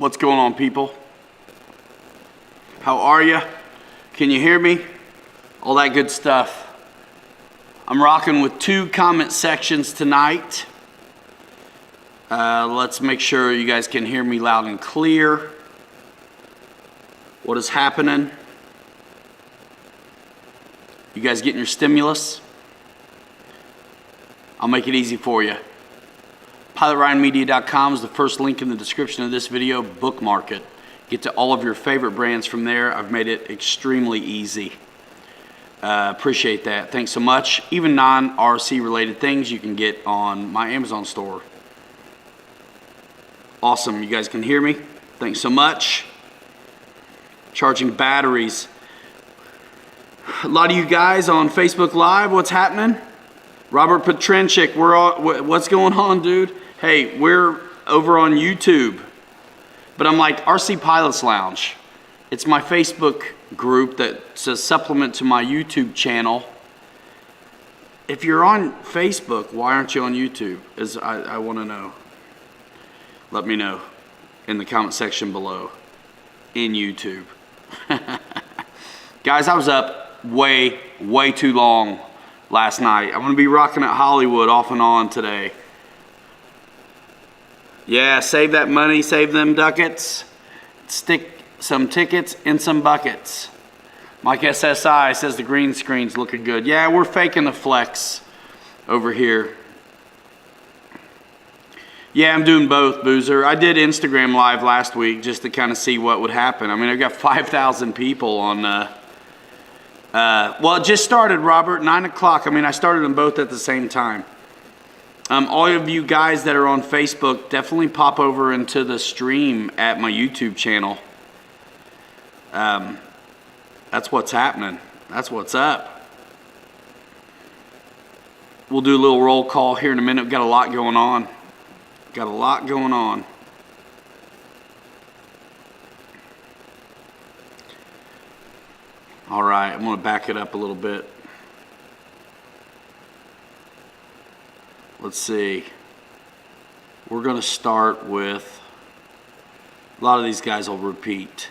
What's going on, people? How are you? Can you hear me? All that good stuff. I'm rocking with 2 comment sections tonight. Let's make sure you guys can hear me loud and clear. What is happening? You guys getting your stimulus? I'll make it easy for you. PilotRyanMedia.com is the first link in the description of this video. Bookmark it. Get to all of your favorite brands from there. I've made it extremely easy. Appreciate that. Thanks so much. Even non-RC related things you can get on my Amazon store. Awesome. You guys can hear me? Thanks so much. Charging batteries. A lot of you guys on Facebook Live, what's happening? Robert Petrenchik, what's going on, dude? Hey, we're over on YouTube. But I'm like, RC Pilots Lounge. It's my Facebook group that's a supplement to my YouTube channel. If you're on Facebook, why aren't you on YouTube? I want to know. Let me know in the comment section below in YouTube. Guys, I was up way too long last night. I'm going to be rocking at Hollywood off and on today. Yeah, save that money, save them ducats. Stick some tickets in some buckets. Mike SSI says the green screen's looking good. Yeah, we're faking the flex over here. Yeah, I'm doing both, Boozer. I did Instagram Live last week just to kind of see what would happen. I mean, I've got 5,000 people on... well, it just started, Robert, 9 o'clock. I mean, I started them both at the same time. All of you guys that are on Facebook, definitely pop over into the stream at my YouTube channel. That's what's happening. That's what's up. We'll do a little roll call here in a minute. We've got a lot going on. Got a lot going on. All right, I'm going to back it up a little bit. Let's see. We're going to start with, a lot of these guys will repeat.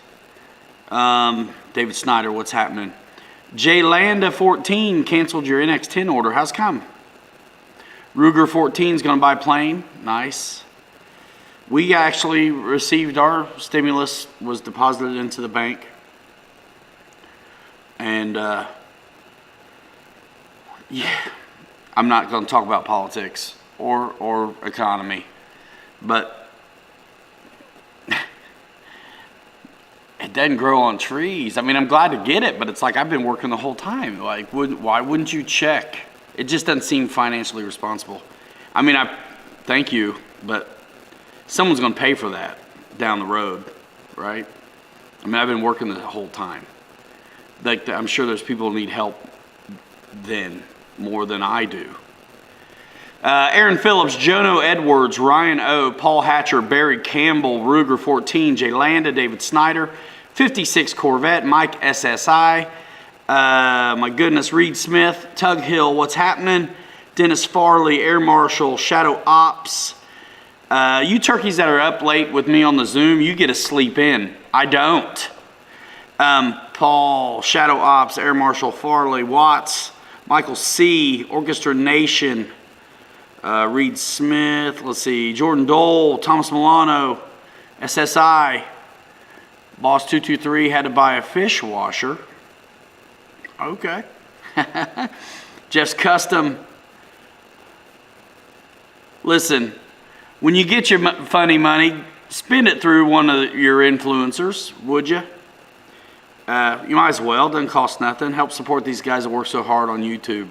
David Snyder, what's happening? J Landa 14 canceled your NX10 order. How's it come? Ruger 14 is going to buy plane. Nice. We actually received our stimulus, was deposited into the bank. And, yeah, I'm not going to talk about politics or economy, but it doesn't grow on trees. I mean, I'm glad to get it, but it's like I've been working the whole time. Like, why wouldn't you check? It just doesn't seem financially responsible. I mean, thank you, but someone's going to pay for that down the road, right? I mean, I've been working the whole time. Like, I'm sure there's people who need help then more than I do. Aaron Phillips, Jono Edwards, Ryan O, Paul Hatcher, Barry Campbell, Ruger 14, Jay Landa, David Snyder, 56 Corvette, Mike SSI, my goodness, Reed Smith, Tug Hill, what's happening? Dennis Farley, Air Marshal, Shadow Ops. You turkeys that are up late with me on the Zoom, you get to sleep in. I don't. Paul, Shadow Ops, Air Marshal Farley, Watts, Michael C, Orchestra Nation, Reed Smith, let's see, Jordan Dole, Thomas Milano, SSI, Boss 223 had to buy a fish washer. Okay. Jeff's Custom. Listen, when you get your funny money, spend it through one of your influencers, would you? You might as well. Doesn't cost nothing. Help support these guys that work so hard on YouTube.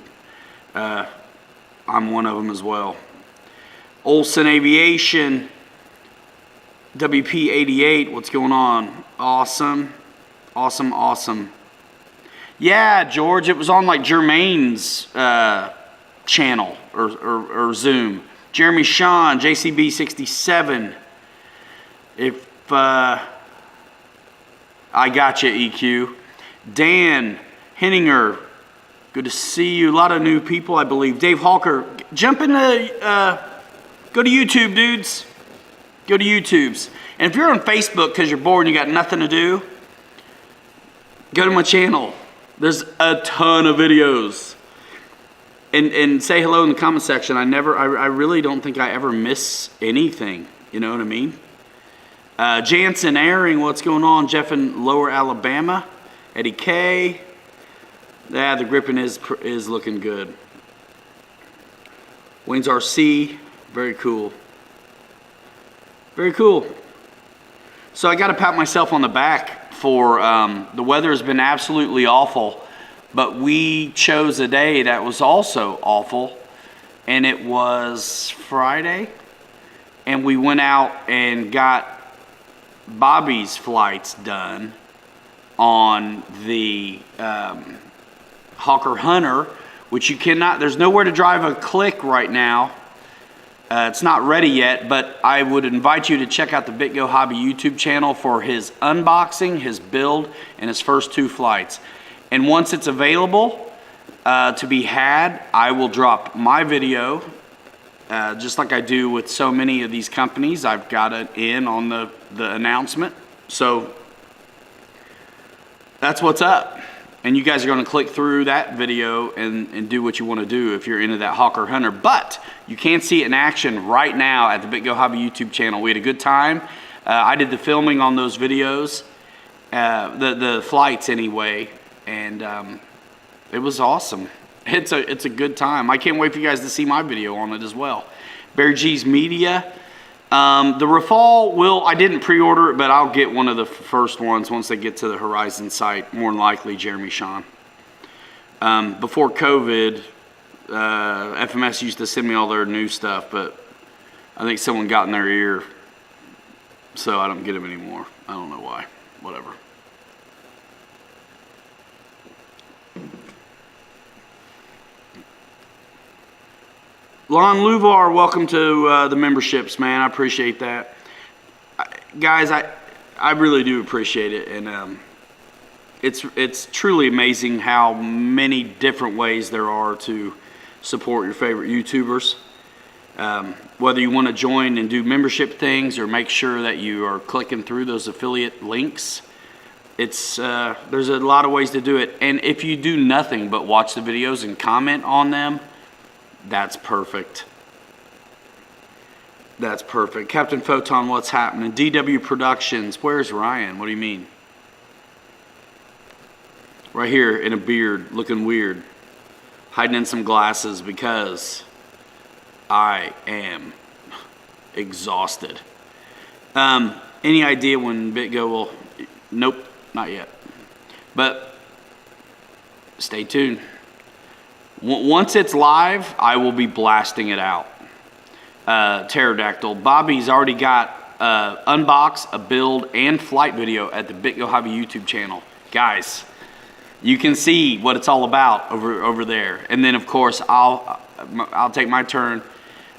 I'm one of them as well. Olson Aviation, WP88. What's going on? Awesome, awesome, awesome. Yeah, George. It was on like Jermaine's channel or Zoom. Jeremy Sean, JCB67. If I got you, EQ. Dan Henninger, good to see you. A lot of new people, I believe. Dave Hawker, jump into, go to YouTube, dudes. Go to YouTube's. And if you're on Facebook because you're bored and you got nothing to do, go to my channel. There's a ton of videos. And say hello in the comment section. I really don't think I ever miss anything. You know what I mean? Jansen Airing, what's going on? Jeff in Lower Alabama. Eddie K. Yeah, the gripping is looking good. Wayne's RC, very cool. Very cool. So I got to pat myself on the back for the weather has been absolutely awful. But we chose a day that was also awful, and it was Friday, and we went out and got Bobby's flights done on the Hawker Hunter, which you cannot, there's nowhere to drive a click right now. It's not ready yet, but I would invite you to check out the Biko Hobby YouTube channel for his unboxing, his build, and his first 2 flights. And once it's available to be had, I will drop my video, just like I do with so many of these companies. I've got it in on the announcement. So that's what's up. And you guys are going to click through that video and do what you want to do if you're into that Hawker Hunter. But you can see it in action right now at the Biko Hobby YouTube channel. We had a good time. I did the filming on those videos, the flights anyway. And it was awesome. It's a good time. I can't wait for you guys to see my video on it as well. Barry G's Media. The Rafale I didn't pre-order it, but I'll get one of the first ones once they get to the Horizon site. More than likely, Jeremy Sean. Before COVID, FMS used to send me all their new stuff, but I think someone got in their ear, so I don't get them anymore. I don't know why. Whatever. Lon Luvar, welcome to the memberships, man. I appreciate that. Guys, I really do appreciate it. And it's truly amazing how many different ways there are to support your favorite YouTubers. Whether you want to join and do membership things or make sure that you are clicking through those affiliate links. There's a lot of ways to do it. And if you do nothing but watch the videos and comment on them, that's perfect. That's perfect. Captain Photon, what's happening? DW Productions, where's Ryan? What do you mean? Right here in a beard, looking weird. Hiding in some glasses because I am exhausted. Any idea when BitGo will... Nope, not yet. But stay tuned. Once it's live, I will be blasting it out. Pterodactyl. Bobby's already got unbox, a build, and flight video at the Biko Hobby YouTube channel. Guys, you can see what it's all about over there. And then, of course, I'll take my turn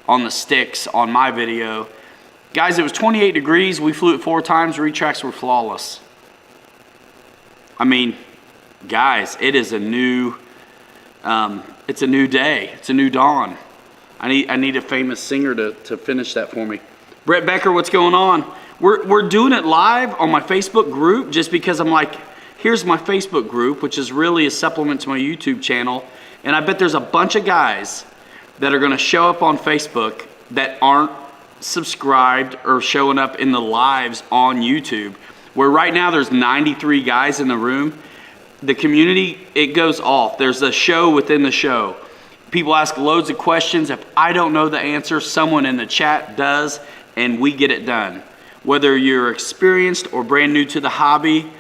on the sticks on my video. Guys, it was 28 degrees. We flew it 4 times. Retracts were flawless. I mean, guys, it is a new... it's a new day. It's a new dawn. I need a famous singer to finish that for me. Brett Becker, what's going on? We're doing it live on my Facebook group just because I'm like, here's my Facebook group, which is really a supplement to my YouTube channel. And I bet there's a bunch of guys that are going to show up on Facebook that aren't subscribed or showing up in the lives on YouTube. Where right now there's 93 guys in the room. The community, it goes off. There's a show within the show. People ask loads of questions. If I don't know the answer, someone in the chat does, and we get it done. Whether you're experienced or brand new to the hobby,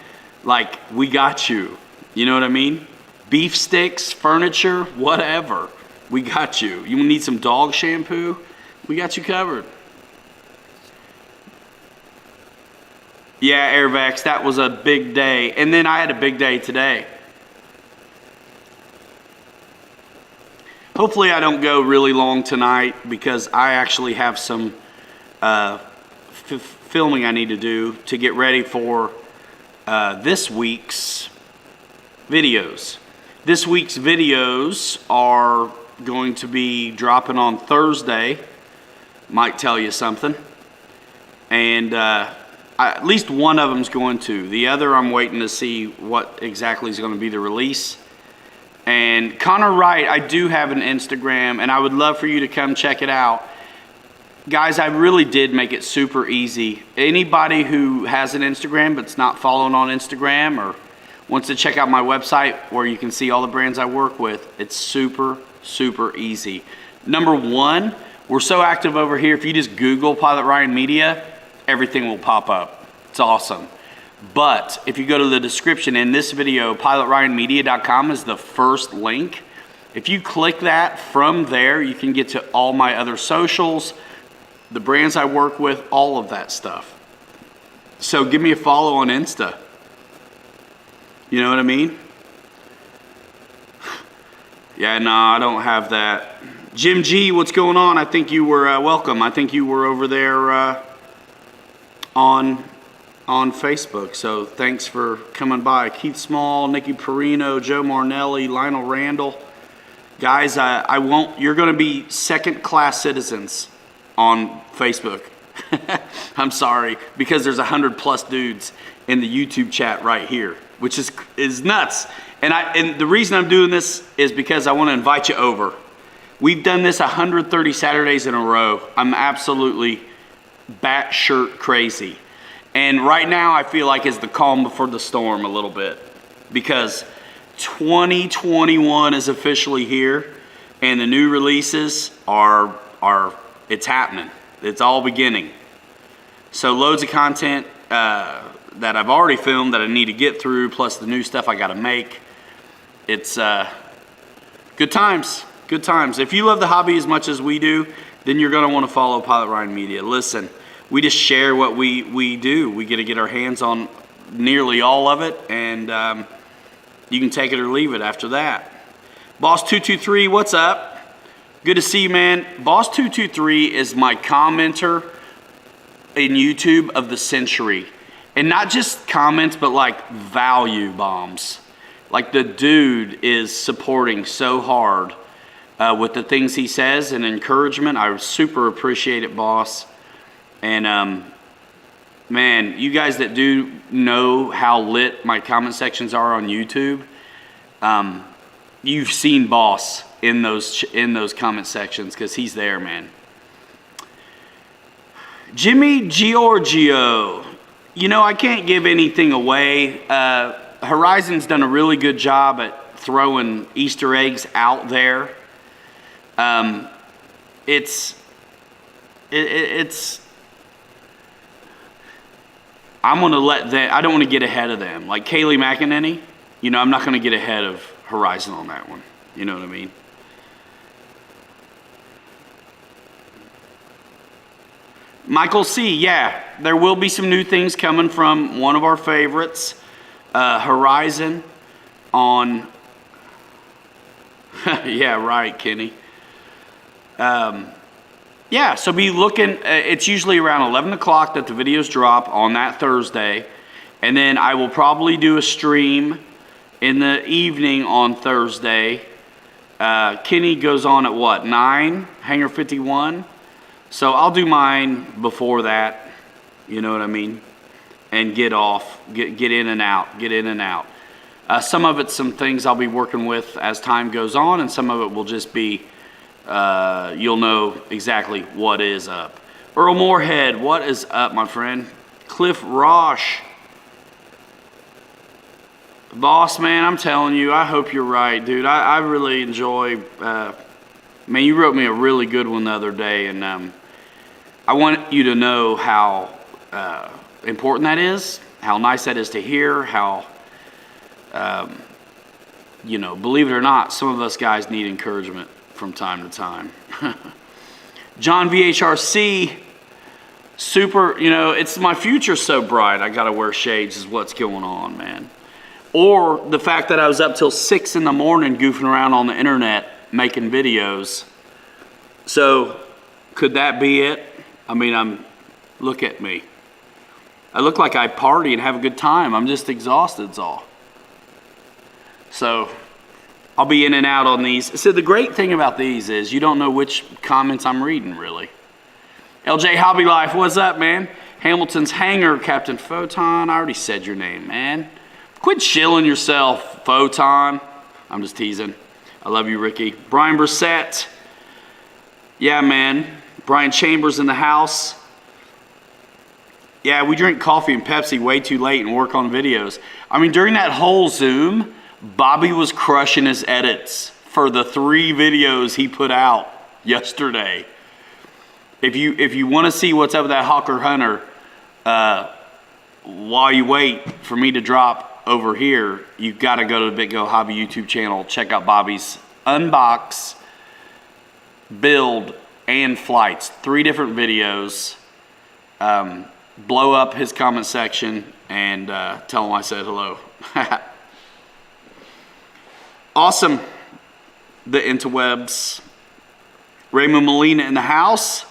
like, we got you. You know what I mean? Beef sticks, furniture, whatever. We got you. You need some dog shampoo? We got you covered. Yeah, Airvax, that was a big day. And then I had a big day today. Hopefully I don't go really long tonight because I actually have some filming I need to do to get ready for this week's videos. This week's videos are going to be dropping on Thursday. Might tell you something. And at least one of them's going to. The other, I'm waiting to see what exactly is going to be the release. And Connor Wright, I do have an Instagram, and I would love for you to come check it out. Guys, I really did make it super easy. Anybody who has an Instagram but's not following on Instagram or wants to check out my website where you can see all the brands I work with, it's super, super easy. Number one, we're so active over here. If you just Google Pilot Ryan Media, everything will pop up. It's awesome. But if you go to the description in this video, pilotryanmedia.com is the first link. If you click that, from there, you can get to all my other socials, the brands I work with, all of that stuff. So give me a follow on Insta. You know what I mean? Yeah, no, I don't have that. Jim G, what's going on? I think you were welcome. I think you were over there on Facebook. So thanks for coming by. Keith Small, Nikki Perino, Joe Marnelli, Lionel Randall. Guys, I won't. You're going to be second-class citizens on Facebook. I'm sorry, because there's 100+ dudes in the YouTube chat right here, which is nuts. And the reason I'm doing this is because I want to invite you over. We've done this 130 Saturdays in a row. I'm absolutely batshit crazy. And right now I feel like it's the calm before the storm a little bit, because 2021 is officially here and the new releases are it's happening. It's all beginning. So loads of content that I've already filmed that I need to get through, plus the new stuff I got to make. It's good times. Good times. If you love the hobby as much as we do, then you're going to want to follow Pilot Ryan Media. Listen, we just share what we do. We get to get our hands on nearly all of it, and you can take it or leave it after that. Boss223, what's up? Good to see you, man. Boss223 is my commenter in YouTube of the century. And not just comments, but like value bombs. Like the dude is supporting so hard with the things he says and encouragement. I super appreciate it, boss. And man, you guys that do know how lit my comment sections are on YouTube, you've seen boss in those comment sections, because he's there, man. Jimmy Giorgio, you know, I can't give anything away. Horizon's done a really good job at throwing Easter eggs out there. It's I'm gonna let them. I don't want to get ahead of them. Like Kaylee McEnany, you know, I'm not gonna get ahead of Horizon on that one. You know what I mean? Michael C, yeah, there will be some new things coming from one of our favorites, Horizon, on. Yeah, right, Kenny. Yeah, so be looking. It's usually around 11 o'clock that the videos drop on that Thursday, and then I will probably do a stream in the evening on Thursday. Kenny goes on at what, 9? Hangar 51. So I'll do mine before that, you know what I mean? And get off, get in and out, get in and out. Some of it's some things I'll be working with as time goes on, and some of it will just be, you'll know exactly what is up. Earl Moorhead, what is up, my friend? Cliff Rosh. Boss, man, I'm telling you, I hope you're right, dude. I really enjoy, man, you wrote me a really good one the other day, and I want you to know how important that is, how nice that is to hear, how, you know, believe it or not, some of us guys need encouragement from time to time. John VHRC, super, you know, it's my future so bright, I gotta wear shades is what's going on, man. Or the fact that I was up till 6 in the morning goofing around on the internet making videos. So could that be it? I mean, look at me. I look like I party and have a good time. I'm just exhausted, is all. So I'll be in and out on these. So the great thing about these is you don't know which comments I'm reading, really. LJ Hobby Life, what's up, man? Hamilton's Hangar, Captain Photon. I already said your name, man. Quit shilling yourself, Photon. I'm just teasing. I love you, Ricky. Brian Brissett. Yeah, man. Brian Chambers in the house. Yeah, we drink coffee and Pepsi way too late and work on videos. I mean, during that whole Zoom, Bobby was crushing his edits for the 3 videos he put out yesterday. If you want to see what's up with that Hawker Hunter, while you wait for me to drop over here, you've got to go to the Biko Hobby YouTube channel. Check out Bobby's unbox, build, and flights. 3 different videos. Blow up his comment section and tell him I said hello. Awesome. The interwebs. Raymond Molina in the house.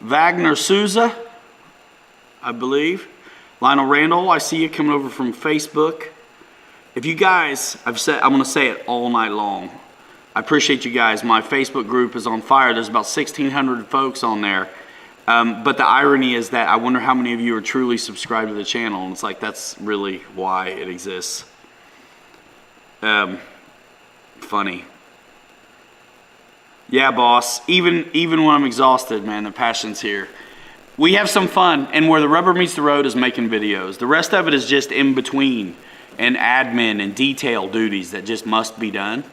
Wagner Souza, I believe. Lionel Randall, I see you coming over from Facebook. If you guys, I'm going to say it all night long. I appreciate you guys. My Facebook group is on fire. There's about 1,600 folks on there. But the irony is that I wonder how many of you are truly subscribed to the channel. And it's like, that's really why it exists. Funny. Yeah, boss. Even when I'm exhausted, man, the passion's here. We have some fun, and where the rubber meets the road is making videos. The rest of it is just in between and admin and detail duties that just must be done.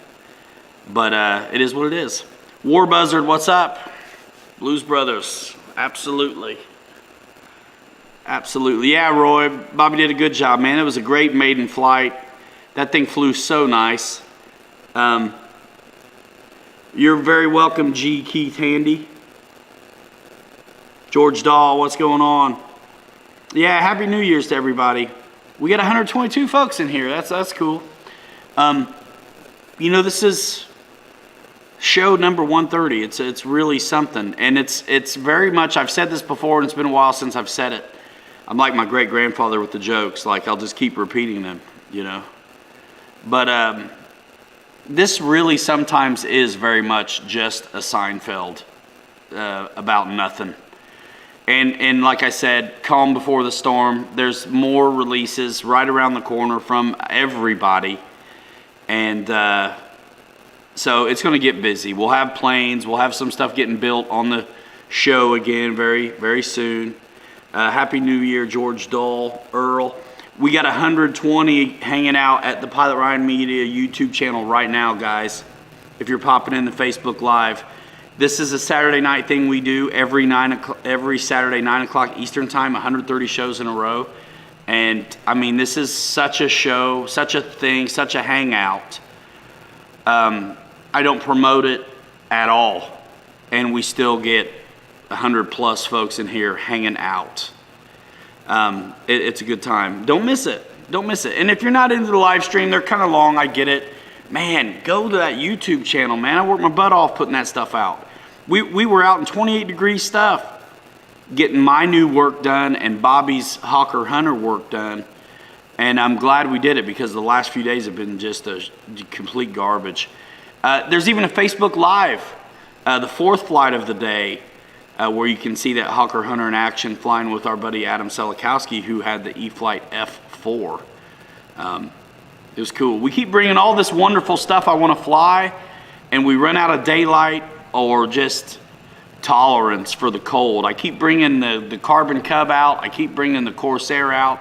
But it is what it is. War Buzzard, what's up? Blues Brothers, absolutely. Absolutely. Yeah, Roy, Bobby did a good job, man. It was a great maiden flight. That thing flew so nice. You're very welcome, G. Keith Handy. George Dahl, what's going on? Yeah, Happy New Year's to everybody. We got 122 folks in here. That's cool. You know, this is show number 130. It's really something, and it's very much. I've said this before, and it's been a while since I've said it. I'm like my great grandfather with the jokes. Like, I'll just keep repeating them, you know. But this really sometimes is very much just a Seinfeld about nothing. And like I said, calm before the storm. There's more releases right around the corner from everybody. And so it's going to get busy. We'll have planes. We'll have some stuff getting built on the show again very, very soon. Happy New Year, George Dole, Earl. We got 120 hanging out at the Pilot Ryan Media YouTube channel right now, guys. If you're popping in the Facebook Live. This is a Saturday night thing we do every Saturday, 9 o'clock Eastern Time, 130 shows in a row. And, I mean, this is such a show, such a thing, such a hangout. I don't promote it at all. And we still get 100+ folks in here hanging out. It's a good time. Don't miss it. Don't miss it. And if you're not into the live stream, they're kind of long. I get it. Man, go to that YouTube channel, man. I worked my butt off putting that stuff out. We were out in 28 degree stuff, getting my new work done and Bobby's Hawker Hunter work done. And I'm glad we did it because the last few days have been just a complete garbage. There's even a Facebook Live, the 4th flight of the day, where you can see that Hawker Hunter in action flying with our buddy Adam Selikowski, who had the E-Flight F4. It was cool. We keep bringing all this wonderful stuff I want to fly, and we run out of daylight or just tolerance for the cold. I keep bringing the Carbon Cub out. I keep bringing the Corsair out,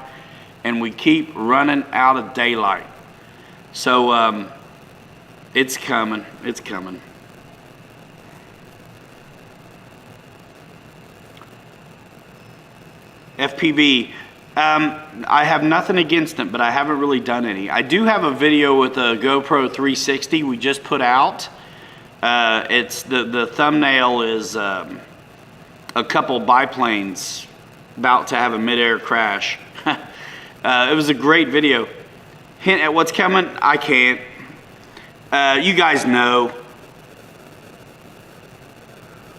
and we keep running out of daylight. So it's coming. It's coming. FPV. I have nothing against it, but I haven't really done any. I do have a video with a GoPro 360 we just put out. It's the thumbnail is a couple biplanes about to have a mid-air crash. It was a great video. Hint at what's coming? I can't. You guys know.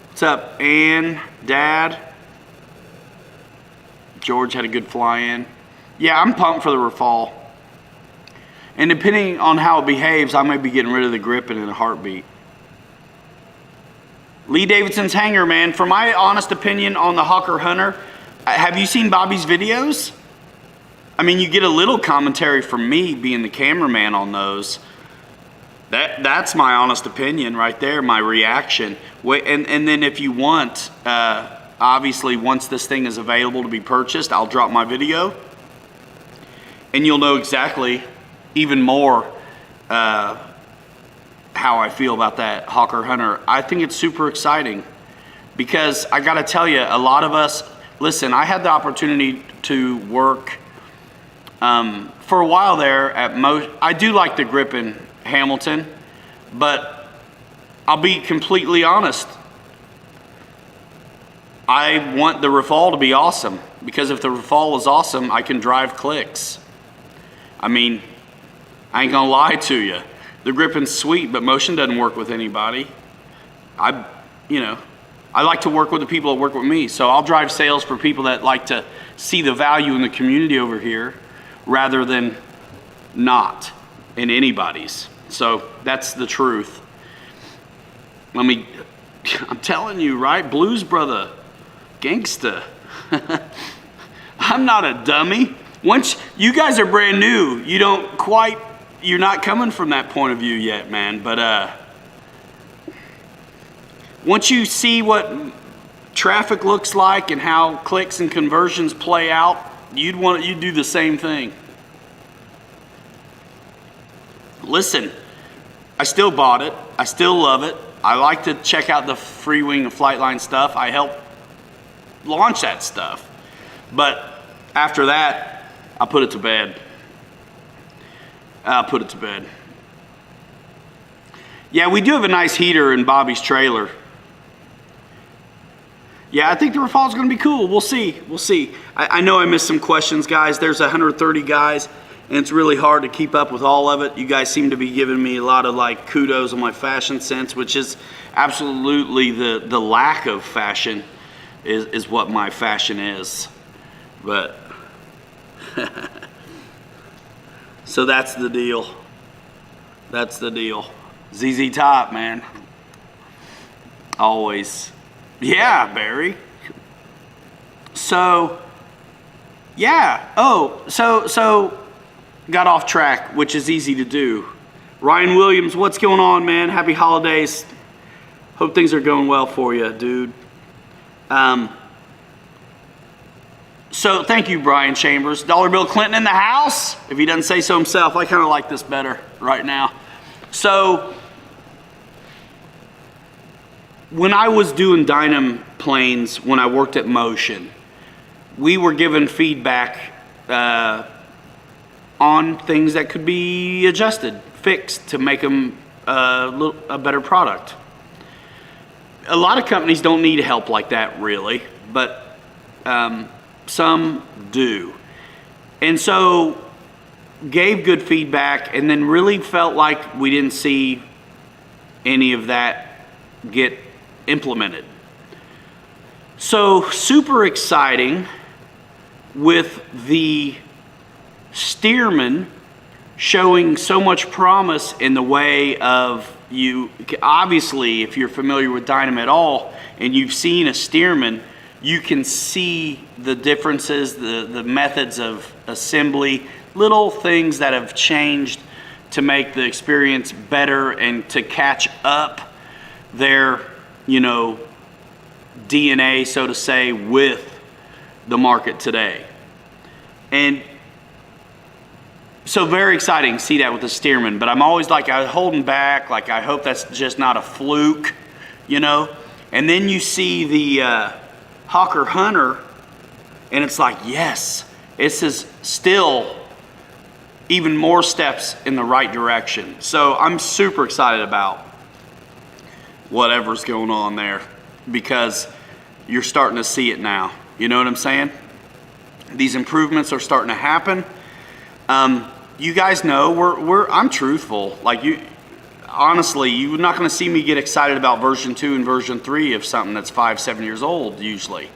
What's up, Ann, Dad? George had a good fly-in. Yeah, I'm pumped for the Rafale. And depending on how it behaves, I may be getting rid of the Gripen in a heartbeat. Lee Davidson's Hangar, man. For my honest opinion on the Hawker Hunter, Have you seen Bobby's videos? I mean, you get a little commentary from me being the cameraman on those. That's my honest opinion right there, my reaction. And then if you want, obviously once this thing is available to be purchased, I'll drop my video. And you'll know exactly even more how I feel about that Hawker Hunter. I think it's super exciting because I gotta tell you, a lot of us, listen, I had the opportunity to work for a while there at I do like the grip in Hamilton, but I'll be completely honest. I want the Rafale to be awesome, because if the Rafale is awesome, I can drive clicks. I mean, I ain't gonna lie to you. The Grippen's sweet, but motion doesn't work with anybody. I like to work with the people that work with me. So I'll drive sales for people that like to see the value in the community over here rather than not in anybody's. So that's the truth. I'm telling you, right? Blues brother, gangsta. I'm not a dummy. Once you guys are brand new, you're not coming from that point of view yet, man. But once you see what traffic looks like and how clicks and conversions play out, you'd do the same thing. Listen, I still bought it. I still love it. I like to check out the Freewing and Flightline stuff. I helped launch that stuff. But after that, I put it to bed. I'll put it to bed. Yeah, we do have a nice heater in Bobby's trailer. Yeah, I think the Rafale is going to be cool. We'll see. We'll see. I know I missed some questions, guys. There's 130 guys, and it's really hard to keep up with all of it. You guys seem to be giving me a lot of like kudos on my fashion sense, which is absolutely the lack of fashion is what my fashion is. But so that's the deal. That's the deal. ZZ Top, man. Always. Yeah, Barry. So, yeah. Oh, so got off track, which is easy to do. Ryan Williams, what's going on, man? Happy holidays. Hope things are going well for you, dude. So thank you, Brian Chambers. Dollar Bill Clinton in the house, if he doesn't say so himself. I kind of like this better right now. So when I was doing Dynam planes, when I worked at Motion, we were given feedback on things that could be adjusted, fixed to make them a better product. A lot of companies don't need help like that, really, but some do. And so gave good feedback, and then really felt like we didn't see any of that get implemented. So super exciting with the Stearman showing so much promise in the way of you. Obviously, if you're familiar with Dynam at all and you've seen a Stearman, you can see the differences, the methods of assembly, little things that have changed to make the experience better and to catch up their, DNA, so to say, with the market today. And so very exciting to see that with the Stearman, but I'm always like, I'm holding back, like I hope that's just not a fluke, And then you see the Hawker Hunter, and it's like, yes, this is still even more steps in the right direction. So I'm super excited about whatever's going on there, because you're starting to see it now. You know what I'm saying? These improvements are starting to happen. You guys know I'm truthful. Like, honestly, you're not going to see me get excited about version 2 and version 3 of something that's 5-7 years old usually,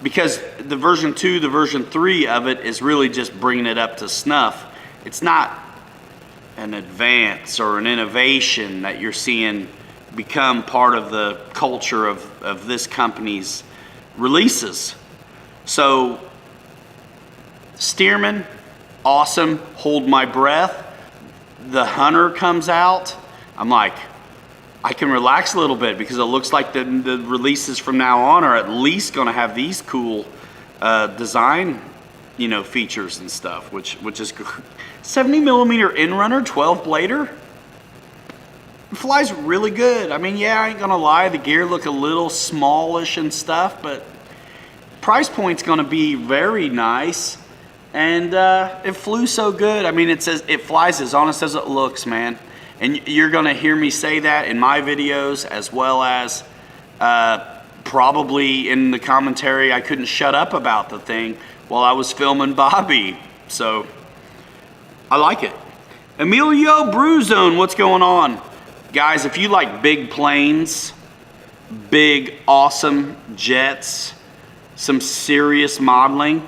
because the version 2, the version 3 of it is really just bringing it up to snuff. It's not an advance or an innovation that you're seeing become part of the culture of this company's releases. So, Stearman, awesome. Hold my breath. The Hunter comes out. I'm like, I can relax a little bit because it looks like the releases from now on are at least going to have these cool design, you know, features and stuff, which is 70 millimeter in runner, 12 blader. It flies really good. I mean, yeah, I ain't gonna lie, the gear look a little smallish and stuff, but price point's gonna be very nice. And it flew so good. I mean, it flies as honest as it looks, man. And you're gonna hear me say that in my videos, as well as probably in the commentary. I couldn't shut up about the thing while I was filming Bobby. So I like it. Emilio Bruzone, what's going on? Guys, if you like big planes, big awesome jets, some serious modeling,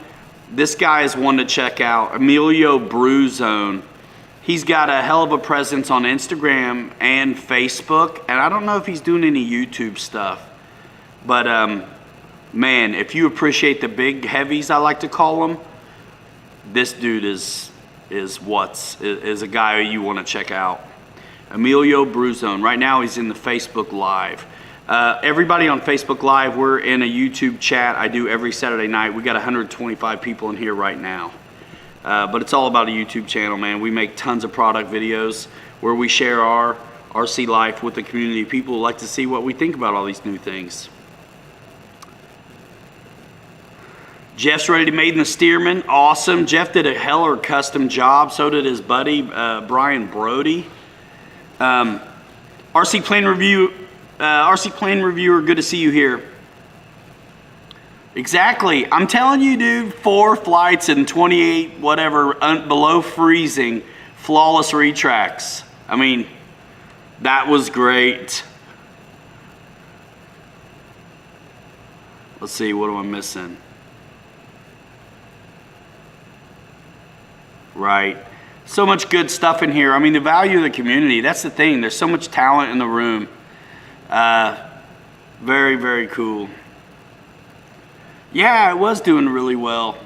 this guy is one to check out. Emilio Bruzone. He's got a hell of a presence on Instagram and Facebook, and I don't know if he's doing any YouTube stuff. But man, if you appreciate the big heavies, I like to call them, this dude is a guy you want to check out. Emilio Bruzone. Right now he's in the Facebook Live. Everybody on Facebook Live, we're in a YouTube chat I do every Saturday night. We got 125 people in here right now. But it's all about a YouTube channel, man. We make tons of product videos where we share our RC life with the community. People like to see what we think about all these new things. Jeff's ready to made in the Stearman. Awesome. Jeff did a heller custom job. So did his buddy, Brian Brody. RC Plane Reviewer, good to see you here. Exactly. I'm telling you, dude, 4 flights and 28 whatever below freezing, flawless retracts. I mean, that was great. Let's see, what am I missing? Right. So much good stuff in here. I mean, the value of the community, that's the thing. There's so much talent in the room. Very, very cool. Yeah, I was doing really well.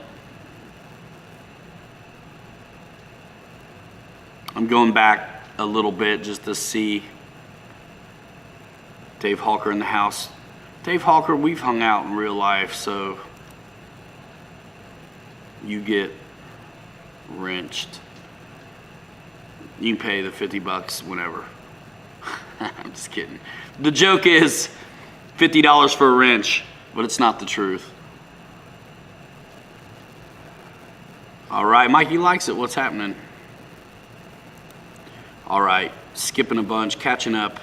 I'm going back a little bit just to see Dave Hawker in the house. Dave Hawker, we've hung out in real life, so you get wrenched. You can pay the 50 bucks whenever. I'm just kidding. The joke is $50 for a wrench, but it's not the truth. All right, Mikey likes it. What's happening? All right, skipping a bunch, catching up.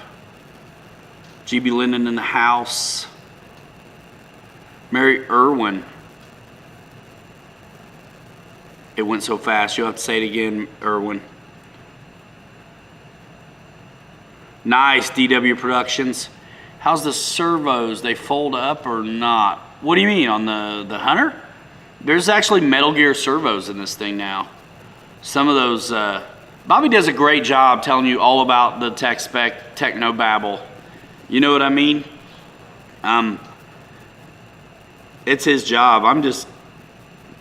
GB Linden in the house. Mary Irwin. It went so fast. You'll have to say it again, Irwin. Nice, DW Productions. How's the servos? They fold up or not? What do you mean, on the Hunter? There's actually Metal Gear servos in this thing now. Some of those, Bobby does a great job telling you all about the tech spec, techno babble. You know what I mean? It's his job.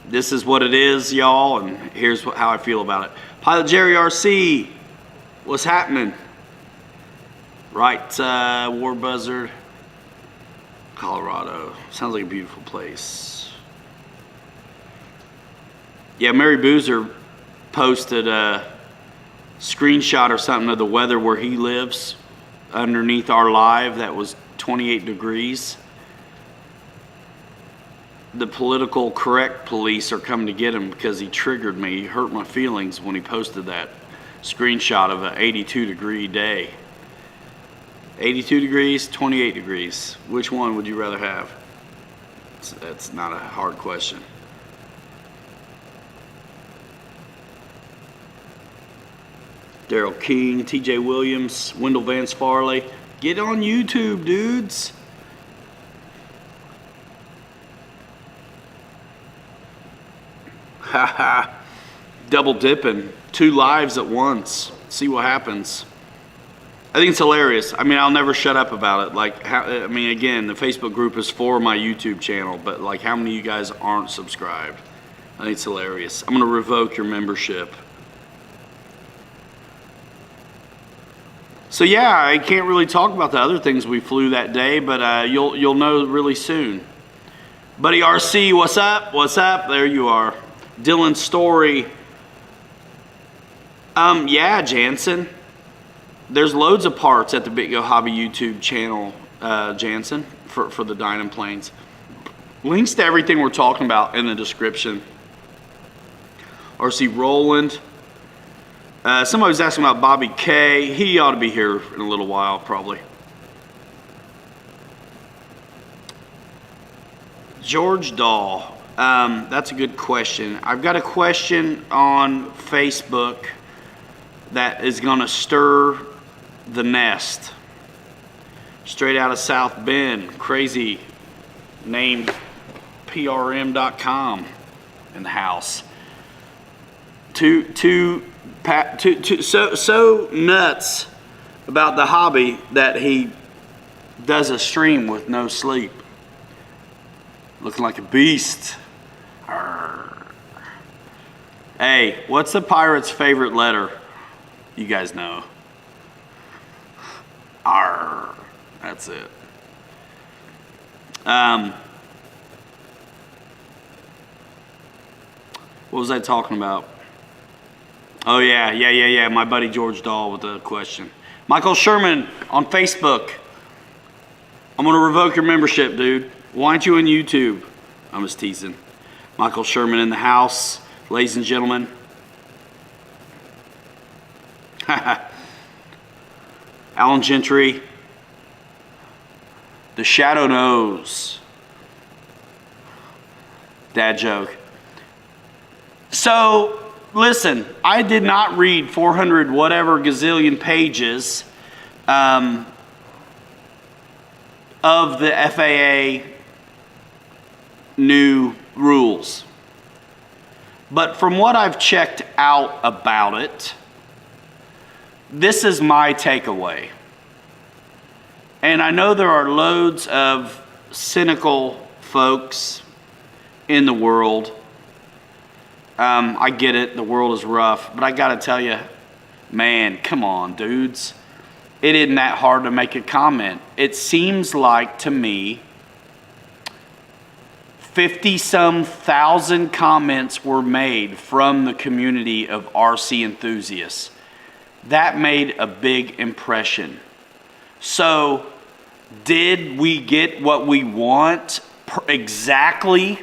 This is what it is, y'all, and here's how I feel about it. Pilot Jerry RC, what's happening? Right, War Buzzard, Colorado. Sounds like a beautiful place. Yeah, Mary Boozer posted a screenshot or something of the weather where he lives underneath our live. That was 28 degrees. The political correct police are coming to get him because he triggered me. He hurt my feelings when he posted that screenshot of an 82-degree day. 82 degrees, 28 degrees. Which one would you rather have? That's not a hard question. Daryl King, TJ Williams, Wendell Vance Farley. Get on YouTube, dudes. Haha. Double dipping. 2 lives at once. See what happens. I think it's hilarious. I mean, I'll never shut up about it. Like, I mean, again, the Facebook group is for my YouTube channel, but like, how many of you guys aren't subscribed? I think it's hilarious. I'm gonna revoke your membership. So yeah, I can't really talk about the other things we flew that day, but you'll know really soon. Buddy RC, what's up? What's up? There you are. Dylan Story. Yeah, Jansen. There's loads of parts at the Biko Hobby YouTube channel, Jansen, for the Dynam planes. Links to everything we're talking about in the description. RC Roland. Somebody was asking about Bobby K. He ought to be here in a little while, probably. George Dahl. That's a good question. I've got a question on Facebook that is going to stir the nest. Straight out of South Bend. Crazy name, PRM.com in the house. So nuts about the hobby that he does a stream with no sleep. Looking like a beast. Arr. Hey, what's the pirate's favorite letter? You guys know. Arr. That's it. What was I talking about? Oh yeah. My buddy George Dahl with a question. Michael Sherman on Facebook. I'm gonna revoke your membership, dude. Why aren't you on YouTube? I'm just teasing. Michael Sherman in the house, ladies and gentlemen. Alan Gentry. The Shadow Knows. Dad joke. So, listen, I did not read 400 whatever gazillion pages of the FAA new rules. But from what I've checked out about it, this is my takeaway. And I know there are loads of cynical folks in the world. I get it, the world is rough, but I gotta tell you, man, come on, dudes. It isn't that hard to make a comment. It seems like to me 50-some thousand comments were made from the community of RC enthusiasts. That made a big impression. So, did we get what we want exactly?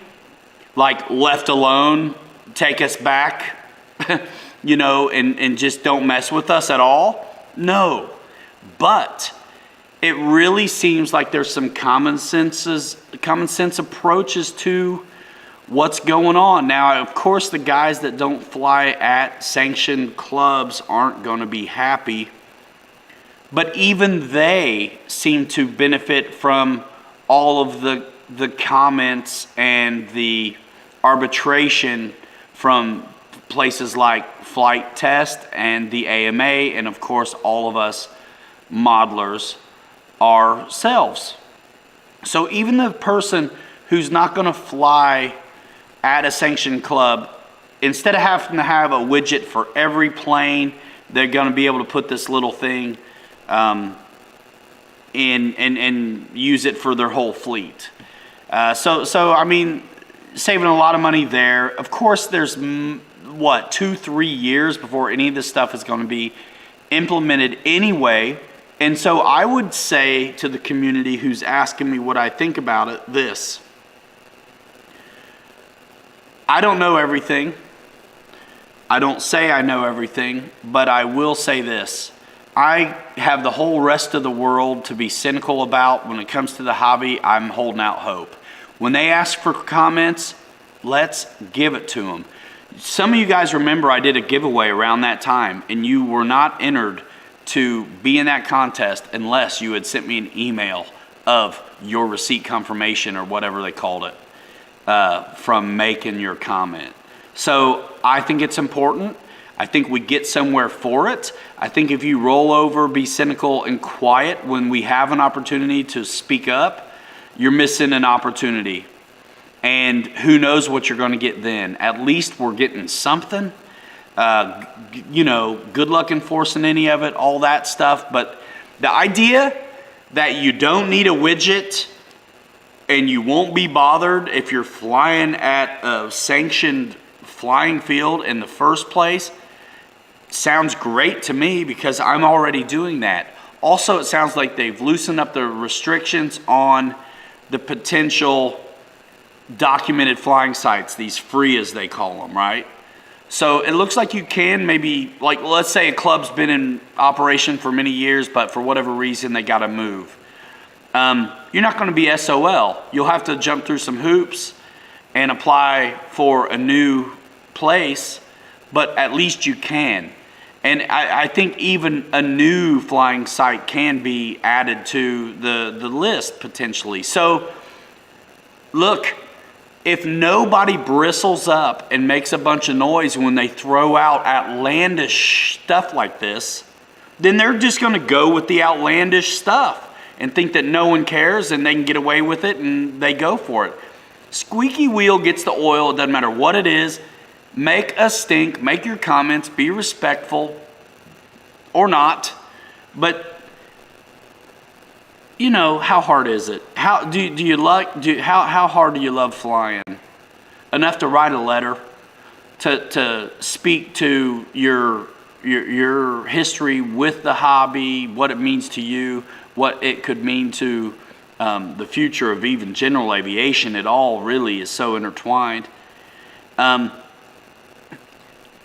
Like, left alone, take us back, you know, and just don't mess with us at all? No. But it really seems like there's some common sense approaches to what's going on. Now, of course, the guys that don't fly at sanctioned clubs aren't going to be happy. But even they seem to benefit from all of the comments and the arbitration from places like Flight Test and the AMA, and of course all of us modelers ourselves. So even the person who's not going to fly at a sanctioned club, instead of having to have a widget for every plane, they're going to be able to put this little thing in and use it for their whole fleet. So I mean, saving a lot of money there. Of course, there's 2-3 years before any of this stuff is going to be implemented anyway. And so I would say to the community who's asking me what I think about it, this. I don't know everything. I don't say I know everything, but I will say this. I have the whole rest of the world to be cynical about. When it comes to the hobby, I'm holding out hope. When they ask for comments, let's give it to them. Some of you guys remember I did a giveaway around that time, and you were not entered to be in that contest unless you had sent me an email of your receipt confirmation or whatever they called it from making your comment. So I think it's important. I think we get somewhere for it. I think if you roll over, be cynical and quiet when we have an opportunity to speak up, you're missing an opportunity. And who knows what you're going to get then. At least we're getting something. Good luck enforcing any of it, all that stuff. But the idea that you don't need a widget and you won't be bothered if you're flying at a sanctioned flying field in the first place sounds great to me, because I'm already doing that. Also, it sounds like they've loosened up the restrictions on the potential documented flying sites, these free as they call them, right? So it looks like you can maybe, like, let's say a club's been in operation for many years, but for whatever reason they got to move. You're not going to be SOL. You'll have to jump through some hoops and apply for a new place, but at least you can. And I think even a new flying site can be added to the list potentially. So look, if nobody bristles up and makes a bunch of noise when they throw out outlandish stuff like this, then they're just going to go with the outlandish stuff and think that no one cares and they can get away with it, and they go for it. Squeaky wheel gets the oil. It doesn't matter what it is. Make a stink, make your comments, be respectful or not. But how hard is it? How hard do you love flying? Enough to write a letter, to speak to your history with the hobby, what it means to you, what it could mean to the future of even general aviation. It all really is so intertwined.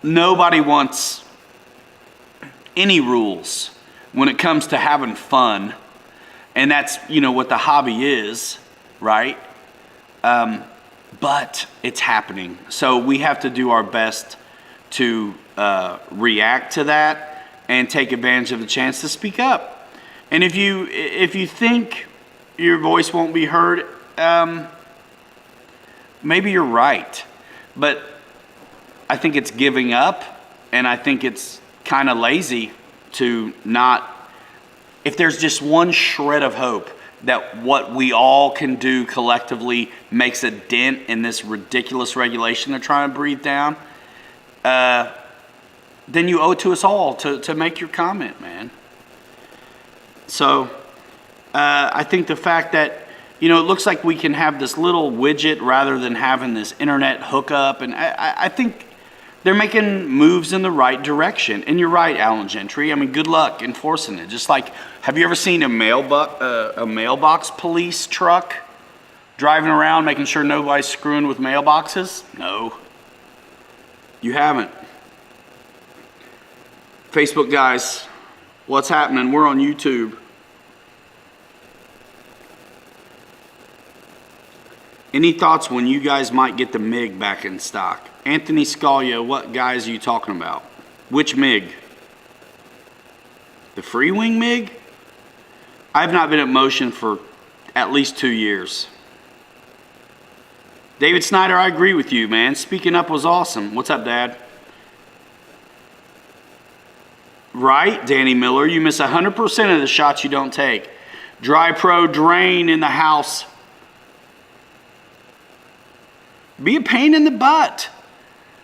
Nobody wants any rules when it comes to having fun. And that's, what the hobby is, right? But it's happening. So we have to do our best to react to that and take advantage of the chance to speak up. And if you think your voice won't be heard, maybe you're right. But I think it's giving up, and I think it's kind of lazy to not. If there's just one shred of hope that what we all can do collectively makes a dent in this ridiculous regulation they're trying to breathe down, then you owe it to us all to make your comment, man. So I think the fact that, it looks like we can have this little widget rather than having this internet hookup, and I think they're making moves in the right direction. And you're right, Alan Gentry. I mean, good luck enforcing it. Just like, have you ever seen a mailbox police truck driving around making sure nobody's screwing with mailboxes? No, you haven't. Facebook guys, what's happening? We're on YouTube. Any thoughts when you guys might get the MiG back in stock? Anthony Scalia, what guys are you talking about? Which MiG? The free wing MiG? I've not been at Motion for at least 2 years. David Snyder, I agree with you, man. Speaking up was awesome. What's up, Dad? Right, Danny Miller, you miss 100% of the shots you don't take. Dry Pro drain in the house. Be a pain in the butt.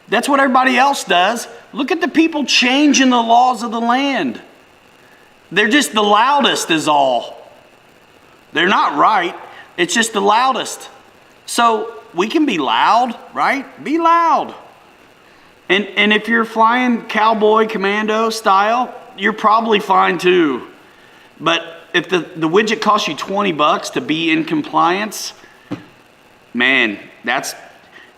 That's what everybody else does. Look at the people changing the laws of the land. They're just the loudest is all. They're not right. It's just the loudest. So we can be loud, right? Be loud. And if you're flying cowboy commando style, you're probably fine too. But if the widget costs you $20 to be in compliance, man,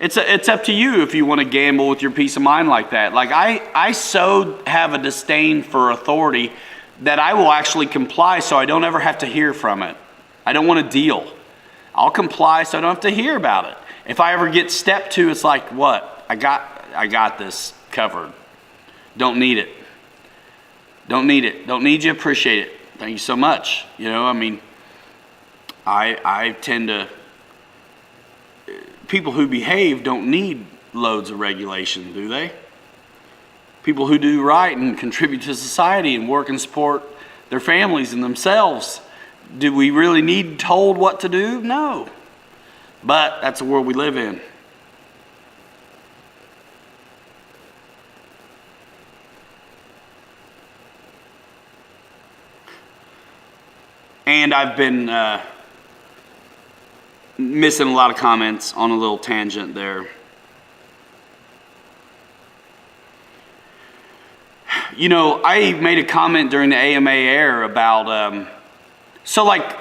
it's up to you if you want to gamble with your peace of mind like that. Like I so have a disdain for authority that I will actually comply so I don't ever have to hear from it. I don't want to deal. I'll comply so I don't have to hear about it. If I ever get step 2, it's like, what? I got this covered. Don't need it. Don't need it. Don't need you. Appreciate it. Thank you so much. I tend to. People who behave don't need loads of regulation, do they? people who do right and contribute to society and work and support their families and themselves. Do we really need told what to do? No. But that's the world we live in. And I've been missing a lot of comments on a little tangent there. You know, I made a comment during the AMA air about, so like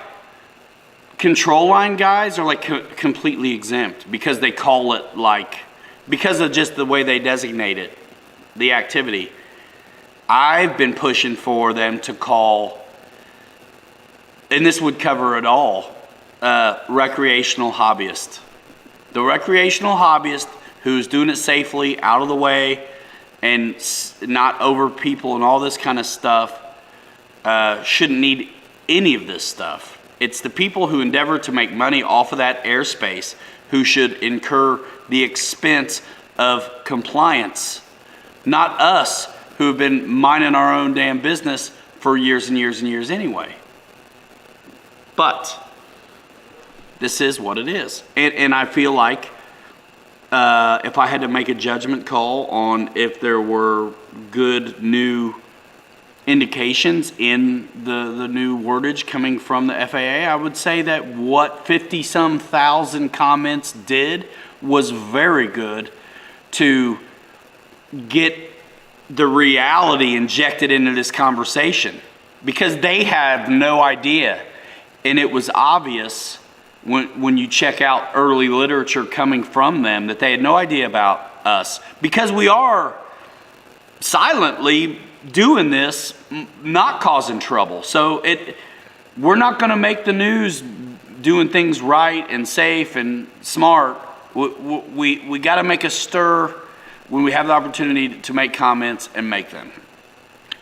control line guys are like completely exempt because they call it like, because of just the way they designate it, the activity. I've been pushing for them to call, and this would cover it all, recreational hobbyist. The recreational hobbyist who's doing it safely, out of the way, and not over people and all this kind of stuff, shouldn't need any of this stuff. It's the people who endeavor to make money off of that airspace who should incur the expense of compliance, not us who have been minding our own damn business for years and years and years anyway. But this is what it is. And I feel like if I had to make a judgment call on if there were good new indications in the new wordage coming from the FAA, I would say that what 50-some thousand comments did was very good to get the reality injected into this conversation, because they have no idea. And it was obvious when you check out early literature coming from them that they had no idea about us, because we are silently doing this, not causing trouble. So we're not going to make the news doing things right and safe and smart. We got to make a stir when we have the opportunity to make comments and make them,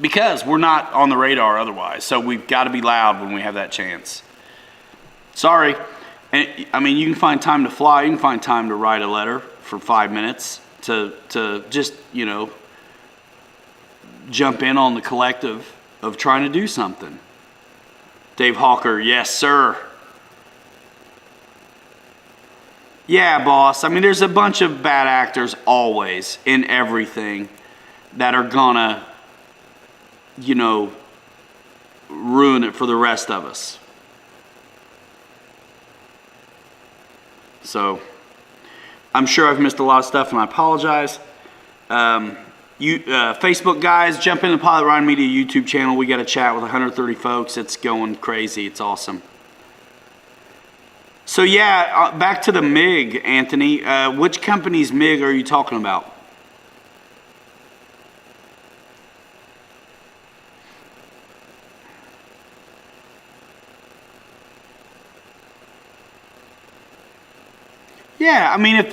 because we're not on the radar otherwise. So we've got to be loud when we have that chance. Sorry. And I mean, you can find time to fly. You can find time to write a letter for 5 minutes to just, you know, jump in on the collective of trying to do something. Dave Hawker, yes, sir. Yeah, boss. I mean, there's a bunch of bad actors always in everything that are gonna, you know, ruin it for the rest of us. So I'm sure I've missed a lot of stuff, and I apologize. Facebook guys, jump in the Pilot Ryan Media YouTube channel. We got a chat with 130 folks. It's going crazy. It's awesome. So yeah, back to the MiG, Anthony. Which company's MiG are you talking about? Yeah, I mean,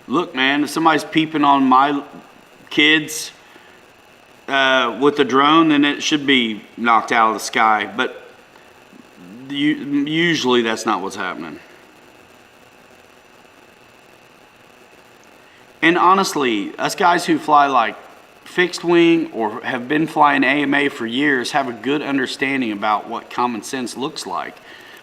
look, man, if somebody's peeping on my kids with a drone, then it should be knocked out of the sky. But usually that's not what's happening. And honestly, us guys who fly like fixed wing or have been flying AMA for years have a good understanding about what common sense looks like,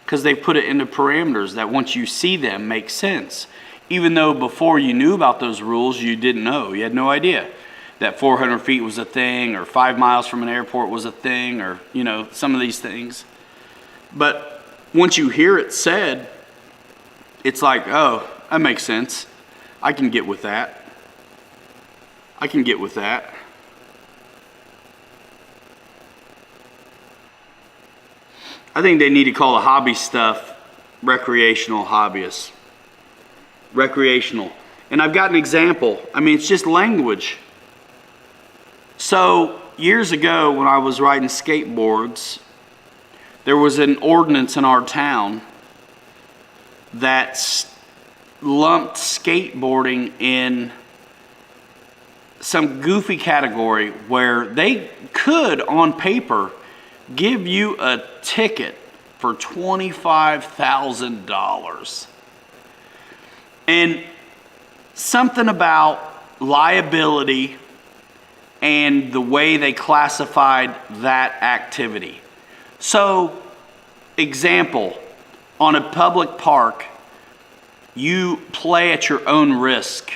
because they've put it into parameters that once you see them make sense. Even though before you knew about those rules, you didn't know. You had no idea that 400 feet was a thing, or 5 miles from an airport was a thing, or, you know, some of these things. But once you hear it said, it's like, oh, that makes sense. I can get with that. I can get with that. I think they need to call the hobby stuff recreational hobbyists. Recreational. And I've got an example. I mean, it's just language. So years ago when I was riding skateboards, there was an ordinance in our town that lumped skateboarding in some goofy category where they could, on paper, give you a ticket for $25,000. And something about liability and the way they classified that activity. So, example, on a public park, you play at your own risk.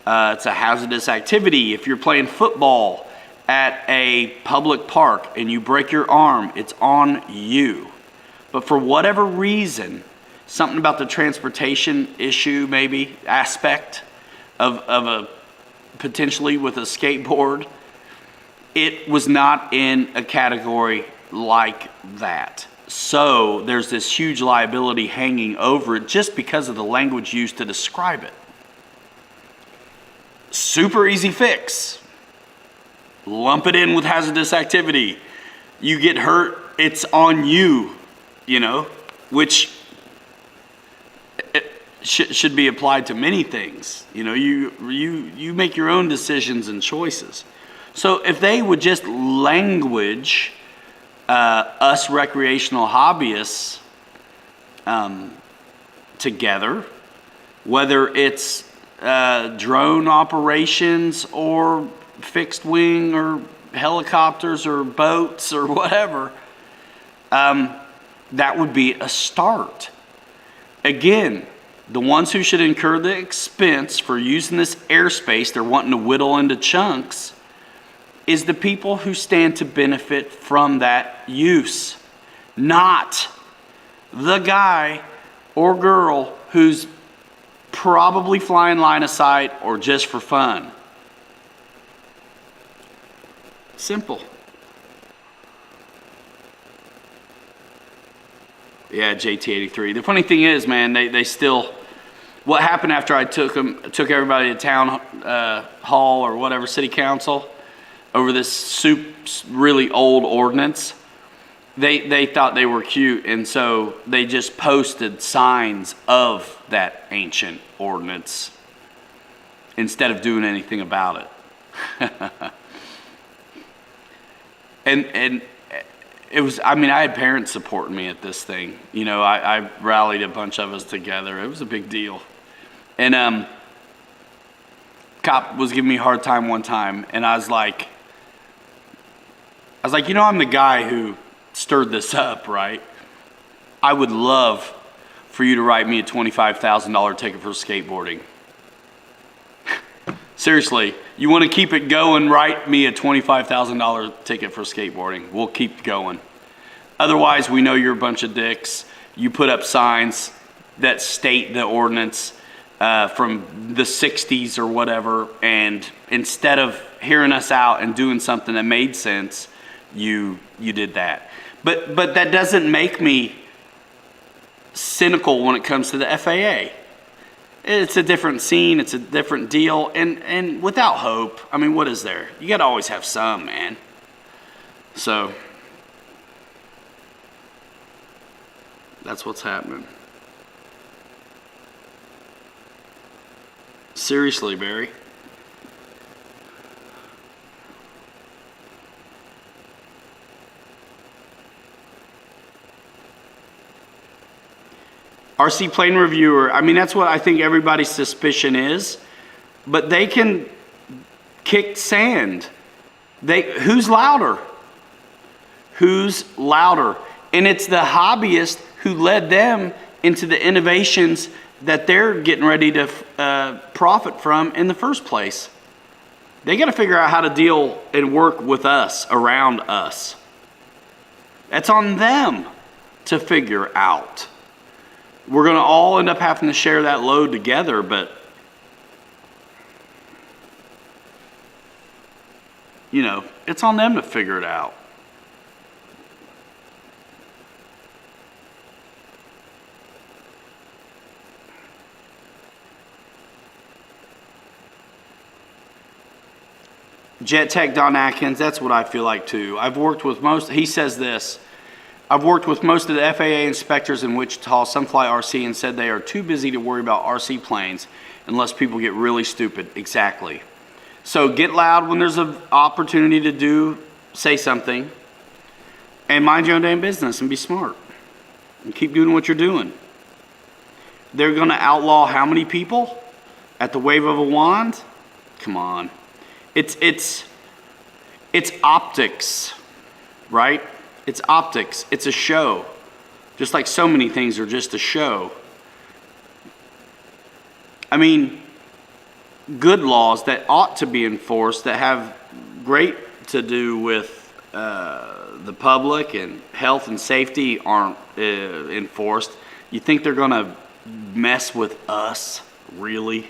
It's a hazardous activity. If you're playing football at a public park and you break your arm, it's on you. But for whatever reason, something about the transportation issue, maybe, aspect of a potentially with a skateboard, it was not in a category like that. So there's this huge liability hanging over it just because of the language used to describe it. Super easy fix. Lump it in with hazardous activity. You get hurt, it's on you, which should be applied to many things. You make your own decisions and choices. So if they would just language us recreational hobbyists together, whether it's drone operations or fixed wing or helicopters or boats or whatever, that would be a start. Again, the ones who should incur the expense for using this airspace they're wanting to whittle into chunks is the people who stand to benefit from that use, not the guy or girl who's probably flying line of sight or just for fun. Simple. Yeah, JT83. The funny thing is, man, they still. What happened after I took everybody to town hall or whatever, city council, over this really old ordinance? They thought they were cute, and so they just posted signs of that ancient ordinance instead of doing anything about it. And it was, I had parents supporting me at this thing. I rallied a bunch of us together. It was a big deal. And cop was giving me a hard time one time, and I was like, I'm the guy who stirred this up, right? I would love for you to write me a $25,000 ticket for skateboarding. Seriously, you want to keep it going, write me a $25,000 ticket for skateboarding. We'll keep going. Otherwise, we know you're a bunch of dicks. You put up signs that state the ordinance from the 60s or whatever, and instead of hearing us out and doing something that made sense, you did that. But that doesn't make me cynical when it comes to the FAA. It's a different scene, it's a different deal, and without hope, what is there? You gotta always have some, man. So, that's what's happening. Seriously, Barry. RC plane reviewer, that's what I think everybody's suspicion is, but they can kick sand. Who's louder? Who's louder? And it's the hobbyist who led them into the innovations that they're getting ready to profit from in the first place. They got to figure out how to deal and work with us, around us. That's on them to figure out. We're going to all end up having to share that load together, but it's on them to figure it out. Jet Tech Don Atkins, that's what I feel like too. He says this, I've worked with most of the FAA inspectors in Wichita, some fly RC, and said they are too busy to worry about RC planes unless people get really stupid. Exactly. So get loud when there's an opportunity to say something, and mind your own damn business and be smart. And keep doing what you're doing. They're going to outlaw how many people at the wave of a wand? Come on. It's It's optics, right? It's optics. It's a show. Just like so many things are just a show. I mean, good laws that ought to be enforced, that have great to do with the public and health and safety, aren't enforced. You think they're going to mess with us? Really?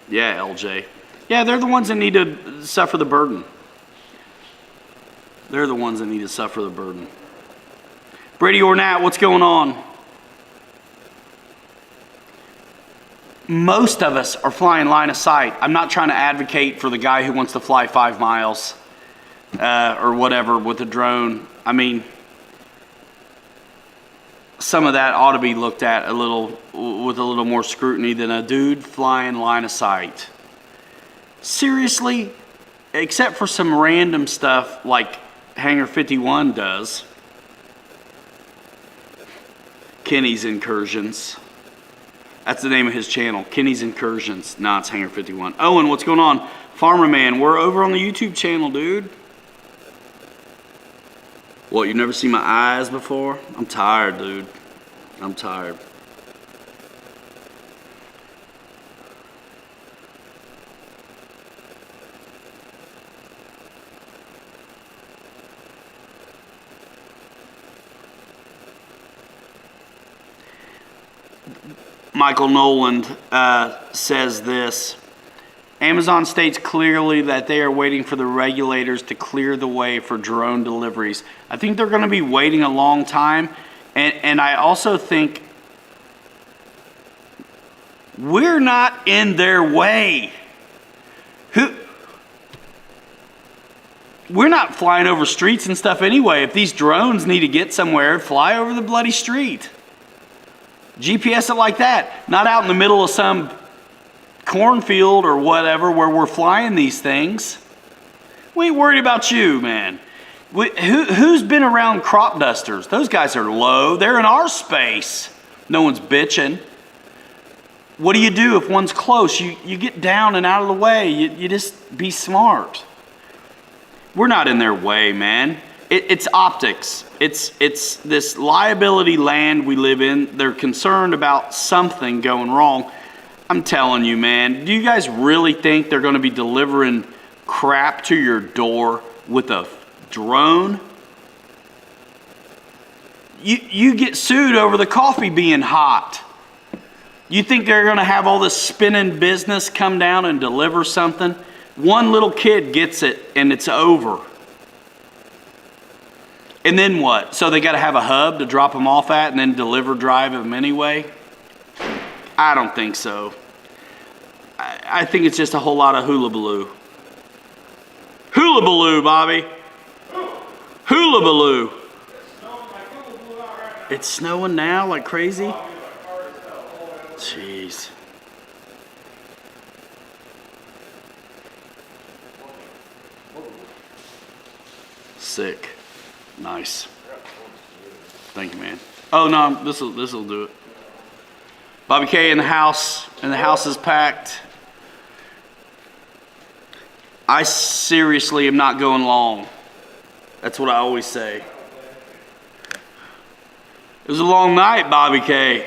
Yeah, LJ. Yeah, they're the ones that need to suffer the burden. They're the ones that need to suffer the burden. Brady Ornat, what's going on? Most of us are flying line of sight. I'm not trying to advocate for the guy who wants to fly 5 miles or whatever with a drone. I mean, some of that ought to be looked at with a little more scrutiny than a dude flying line of sight. Seriously, except for some random stuff like Hangar 51 does. Kenny's Incursions. That's the name of his channel, Kenny's Incursions. Nah, it's Hangar 51. Owen, what's going on? Farmer Man, we're over on the YouTube channel, dude. What, you never seen my eyes before? I'm tired, dude. I'm tired. Michael Noland says this. Amazon states clearly that they are waiting for the regulators to clear the way for drone deliveries. I think they're going to be waiting a long time. And I also think we're not in their way. We're not flying over streets and stuff anyway. If these drones need to get somewhere, fly over the bloody street. GPS it like that. Not out in the middle of some cornfield or whatever where we're flying these things. We ain't worried about you, man. Who's been around crop dusters? Those guys are low. They're in our space. No one's bitching. What do you do if one's close? You get down and out of the way. You just be smart. We're not in their way, man. It's optics. It's this liability land we live in. They're concerned about something going wrong. I'm telling you, man. Do you guys really think they're going to be delivering crap to your door with a drone? You get sued over the coffee being hot. You think they're going to have all this spinning business come down and deliver something? One little kid gets it and it's over. And then what? So they got to have a hub to drop them off at and then drive them anyway? I don't think so. I think it's just a whole lot of hullabaloo. Hullabaloo, Bobby. Hullabaloo. It's snowing now like crazy? Jeez. Sick. Nice. Thank you, man. Oh no, this'll do it. Bobby K in the house, and the house is packed. I seriously am not going long. That's what I always say. It was a long night, Bobby K.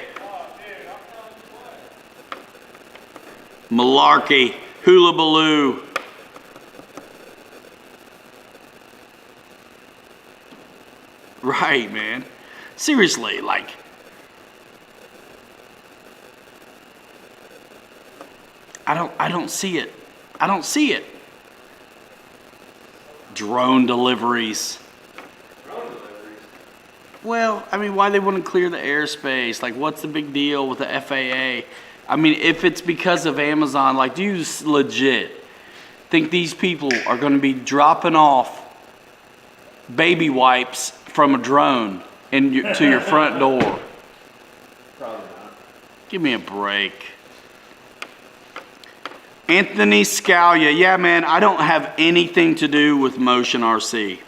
Malarkey, hullabaloo. Right, man. Seriously, like, I don't see it. I don't see it. Drone deliveries. Well, I mean, why they wouldn't clear the airspace? Like, what's the big deal with the FAA? I mean, if it's because of Amazon, like, do you legit think these people are going to be dropping off baby wipes from a drone to your front door? Probably not. Give me a break. Anthony Scalia. Yeah, man, I don't have anything to do with Motion RC.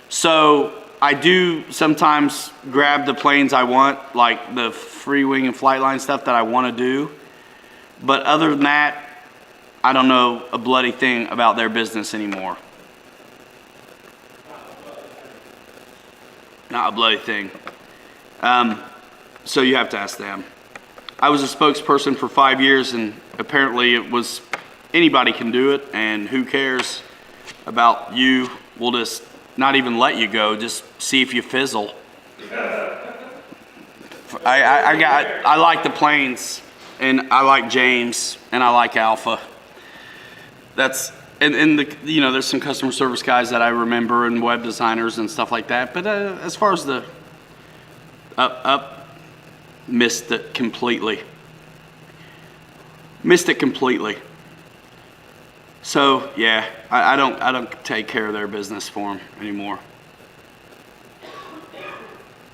So I do sometimes grab the planes I want, like the free wing and flight line stuff that I want to do. But other than that, I don't know a bloody thing about their business anymore. Not a bloody thing. So you have to ask them. I was a spokesperson for 5 years, and apparently it was anybody can do it, and who cares about you? We'll just not even let you go, just see if you fizzle. I like the Plains, and I like James, and I like Alpha. That's and the there's some customer service guys that I remember and web designers and stuff like that. But as far as the missed it completely. Missed it completely. So yeah, I don't take care of their business for them anymore.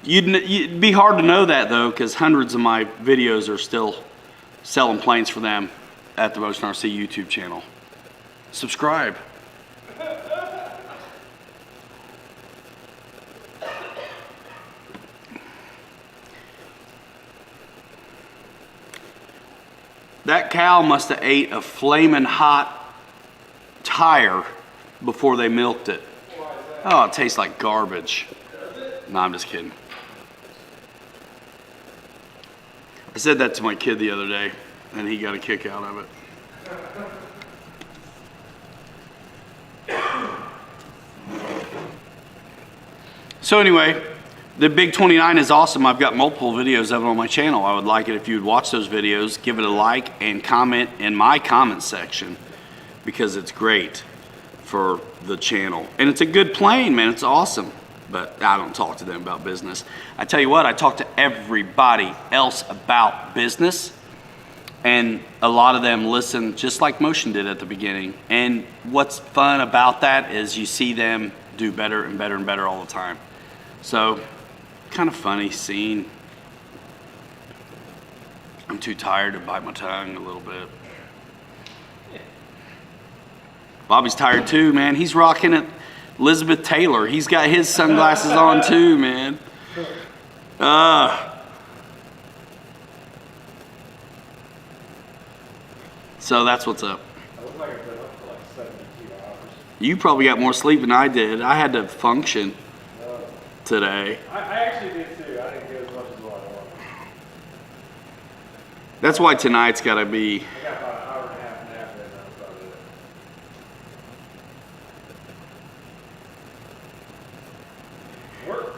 It'd be hard to know that though, because hundreds of my videos are still selling planes for them at the Motion RC YouTube channel. Subscribe. That cow must have ate a flaming hot tire before they milked it. Oh, it tastes like garbage. No, I'm just kidding. I said that to my kid the other day, and he got a kick out of it. So anyway, the Big 29 is awesome. I've got multiple videos of it on my channel. I would like it if you'd watch those videos, give it a like, and comment in my comment section, because it's great for the channel. And it's a good plane, man. It's awesome. But I don't talk to them about business. I tell you what, I talk to everybody else about business, and a lot of them listen just like Motion did at the beginning. And what's fun about that is you see them do better and better and better all the time. So, kind of funny scene. I'm too tired to bite my tongue a little bit. Bobby's tired too, man. He's rocking it. Elizabeth Taylor, he's got his sunglasses on too, man. So that's what's up. I look like I've been up for like 72 hours. You probably got more sleep than I did. I had to function today. I actually did too. I didn't get as much as what I wanted. That's why tonight's got to be. I got about an hour and a half nap in, that was about it. Work.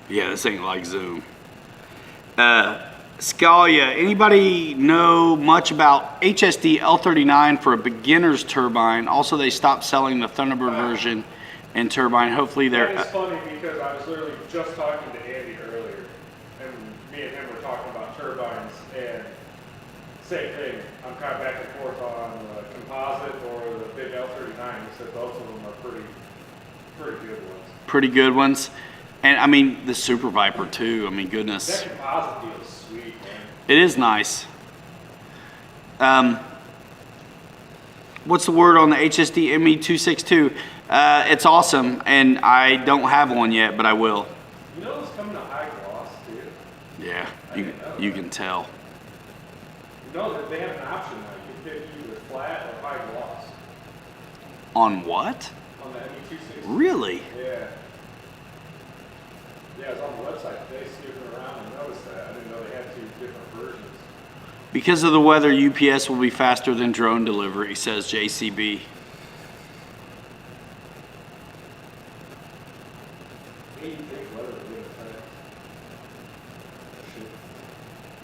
Yeah, this ain't like Zoom. Scalia, anybody know much about HSD L39 for a beginner's turbine? Also, they stopped selling the Thunderbird version and turbine. Hopefully they're... That is funny because I was literally just talking to Andy earlier, and me and him were talking about turbines, and same thing. I'm kind of back and forth on the composite or the big L39. He said both of them are pretty good ones. Pretty good ones. And I mean, the Super Viper too. I mean, goodness. That composite deal is sweet, man. It is nice. What's the word on the HSD ME262? It's awesome, and I don't have one yet, but I will. You know it's coming to high gloss, dude? Yeah, you can tell. You know that they have an option now. You can pick either flat or high gloss. On what? On the ME260. Really? Yeah. Yeah, I was on the website today skipping around and noticed that. I didn't know they had two different versions. Because of the weather, UPS will be faster than drone delivery, says JCB.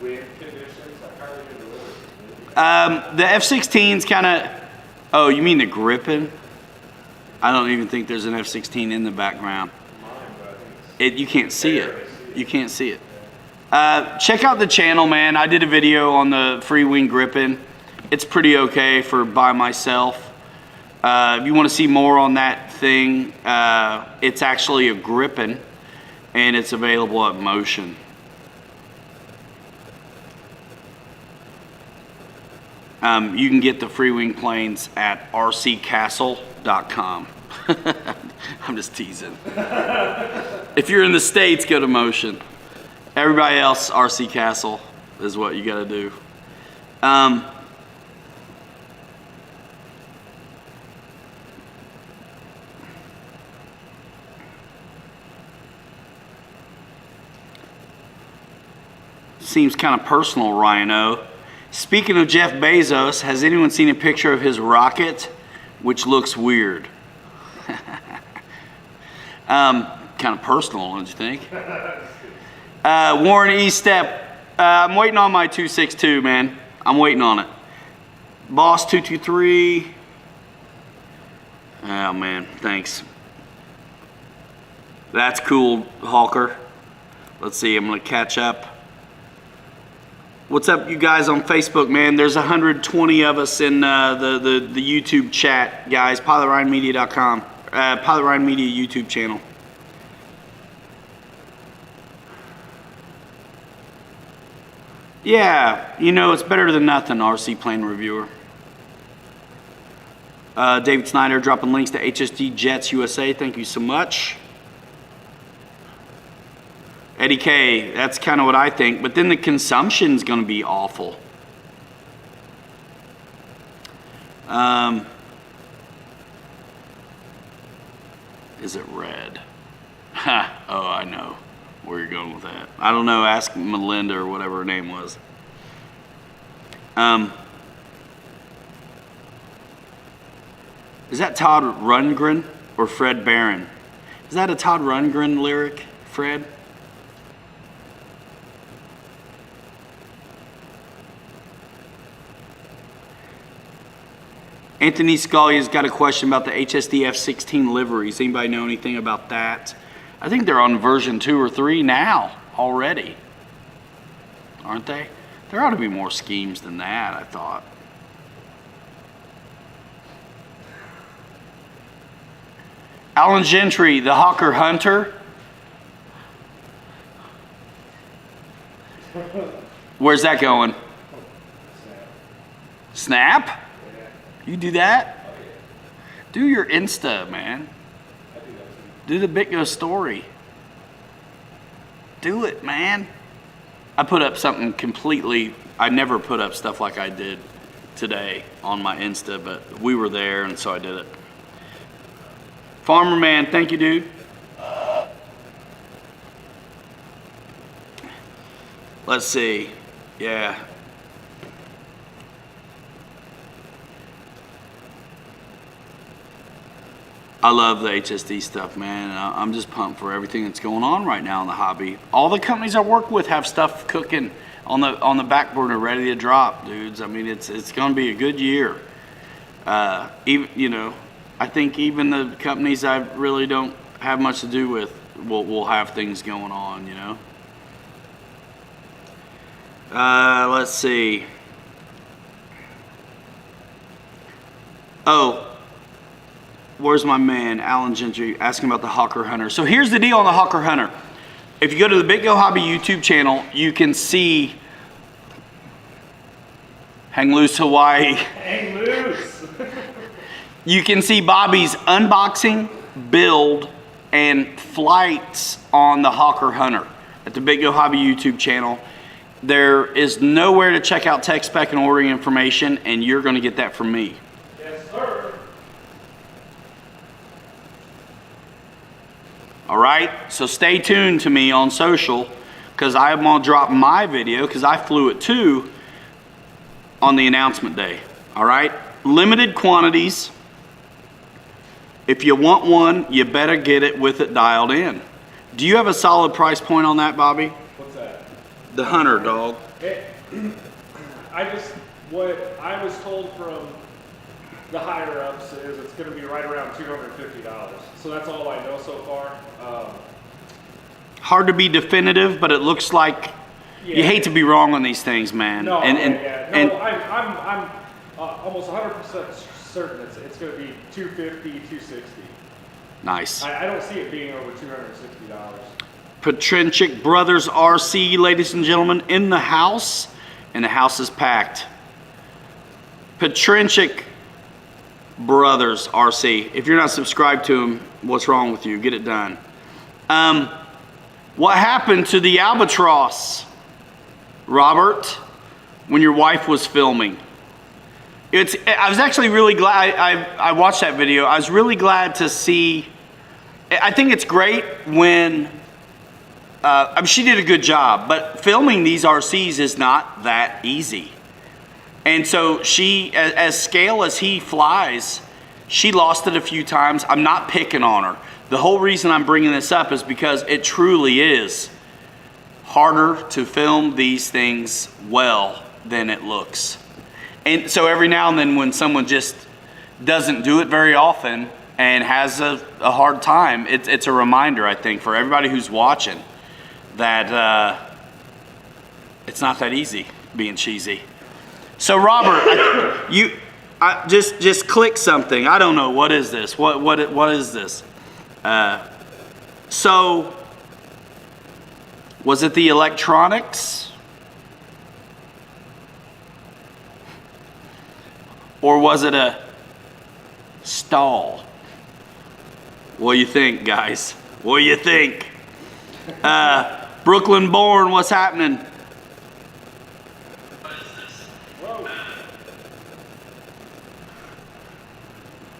Wind conditions, like how are they going to deliver? The F-16's kind of... Oh, you mean the Gripen? I don't even think there's an F-16 in the background. You can't see it. You can't see it. Check out the channel, man. I did a video on the Free Wing Gripen. It's pretty okay for by myself. If you want to see more on that thing, it's actually a Gripen, and it's available at Motion. You can get the Free Wing planes at rccastle.com. I'm just teasing. If you're in the States, go to Motion. Everybody else, RC Castle. is what you got to do. Seems kind of personal, Rhino. Speaking of Jeff Bezos, has anyone seen a picture of his rocket, which looks weird? Kind of personal, don't you think? Warren E-Step, I'm waiting on my 262, man. I'm waiting on it. Boss 223. Oh, man, thanks. That's cool, Hawker. Let's see, I'm going to catch up. What's up, you guys on Facebook, man? There's 120 of us in the YouTube chat, guys. PilotRyanMedia.com. Pilot Ryan Media YouTube channel. Yeah, you know, it's better than nothing, RC Plane Reviewer. David Snyder dropping links to HSD Jets USA. Thank you so much. Eddie K, that's kind of what I think, but then the consumption's going to be awful. Is it red? Ha, oh, I know where you're going with that. I don't know, ask Melinda or whatever her name was. Is that Todd Rundgren or Fred Barron? Is that a Todd Rundgren lyric, Fred? Anthony Scalia's got a question about the HSD F-16 liveries. Anybody know anything about that? I think they're on version 2 or 3 now already, aren't they? There ought to be more schemes than that, I thought. Alan Gentry, the Hawker Hunter. Where's that going? Snap? You do that? Do your Insta, man. Do the Biko story. Do it, man. I put up something completely, I never put up stuff like I did today on my Insta, but we were there and so I did it. Farmer Man, thank you, dude. Let's see. Yeah. I love the HSD stuff, man. I'm just pumped for everything that's going on right now in the hobby. All the companies I work with have stuff cooking on the back burner, ready to drop, dudes. I mean, it's going to be a good year. Even, you know, I think even the companies I really don't have much to do with will have things going on, you know. Let's see. Oh. Where's my man, Alan Gentry, asking about the Hawker Hunter. So here's the deal on the Hawker Hunter. If you go to the Biko Hobby YouTube channel, you can see Hang Loose Hawaii. Hang loose. You can see Bobby's unboxing, build, and flights on the Hawker Hunter at the Biko Hobby YouTube channel. There is nowhere to check out tech spec and ordering information, and you're going to get that from me. Yes, sir. All right, so stay tuned to me on social because I'm going to drop my video because I flew it too on the announcement day. All right, limited quantities. If you want one, you better get it with it dialed in. Do you have a solid price point on that, Bobby? What's that? The Hunter, dog. What I was told from the higher ups is it's going to be right around $250. So that's all I know so far. Hard to be definitive, but it looks like you hate to be wrong on these things, man. No, I'm almost 100% certain it's going to be $250, $260. Nice. I don't see it being over $260. Patrinchik Brothers RC, ladies and gentlemen, in the house, and the house is packed. Patrinchik Brothers RC. If you're not subscribed to them, what's wrong with you? Get it done. What happened to the Albatross? Robert, when your wife was filming. I was actually really glad, I watched that video. I was really glad to see, I think it's great when, I mean, she did a good job, but filming these RCs is not that easy. And so she, as scale as he flies, she lost it a few times. I'm not picking on her. The whole reason I'm bringing this up is because it truly is harder to film these things well than it looks. And so every now and then when someone just doesn't do it very often and has a hard time, it's a reminder, I think, for everybody who's watching that it's not that easy being cheesy. So Robert, just click something. I don't know, what is this? What is this? So was it the electronics? Or was it a stall? What do you think, guys? What do you think? Brooklyn born, what's happening?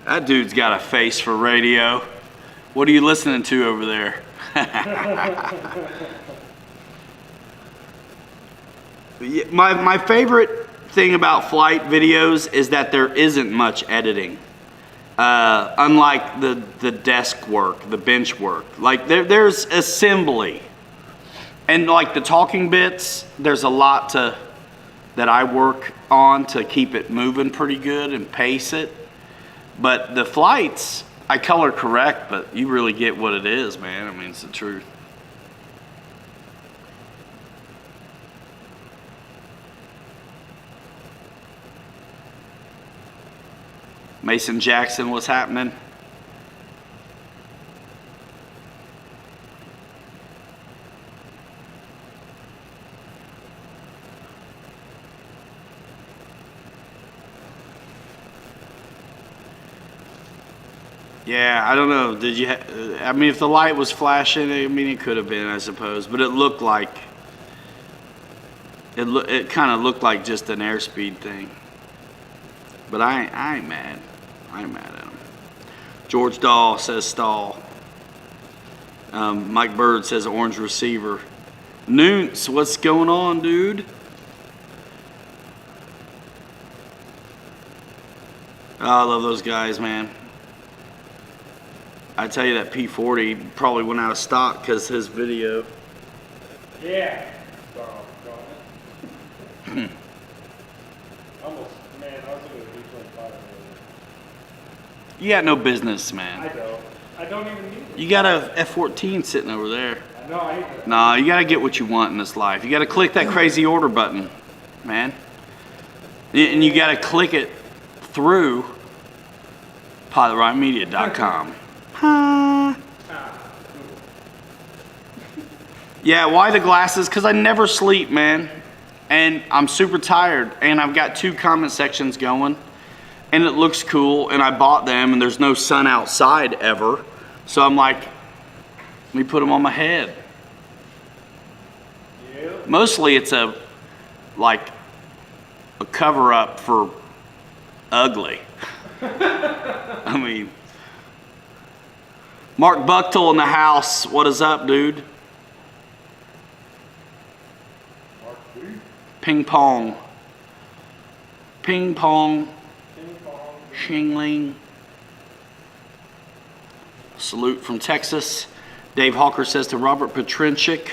That dude's got a face for radio. What are you listening to over there? My favorite thing about flight videos is that there isn't much editing. Unlike the desk work, the bench work. Like there's assembly. And like the talking bits, there's a lot that I work on to keep it moving pretty good and pace it. But the flights, I color correct, but you really get what it is, man. I mean, it's the truth. Mason Jackson, what's happening? Yeah, I don't know. Did you? I mean, if the light was flashing, I mean, it could have been, I suppose. But it looked like it kind of looked like just an airspeed thing. But I ain't mad. I ain't mad at him. George Dahl says stall. Mike Bird says orange receiver. Noons, what's going on, dude? Oh, I love those guys, man. I tell you, that P40 probably went out of stock because his video. Yeah. Almost, man, I was looking at B25 earlier. You got no business, man. I don't even need it. You got a F-14 sitting over there. I know, I hate it. Nah, you gotta get what you want in this life. You gotta click that crazy order button, man. And you gotta click it through pilotrightmedia.com. Yeah, why the glasses? Because I never sleep, man. And I'm super tired. And I've got 2 comment sections going. And it looks cool. And I bought them. And there's no sun outside ever. So I'm like, let me put them on my head. Yep. Mostly it's a cover up for ugly. I mean, Mark Buchtel in the house. What is up, dude? Ping pong. Ping pong. Shingling. Salute from Texas. Dave Hawker says to Robert Petrinchik.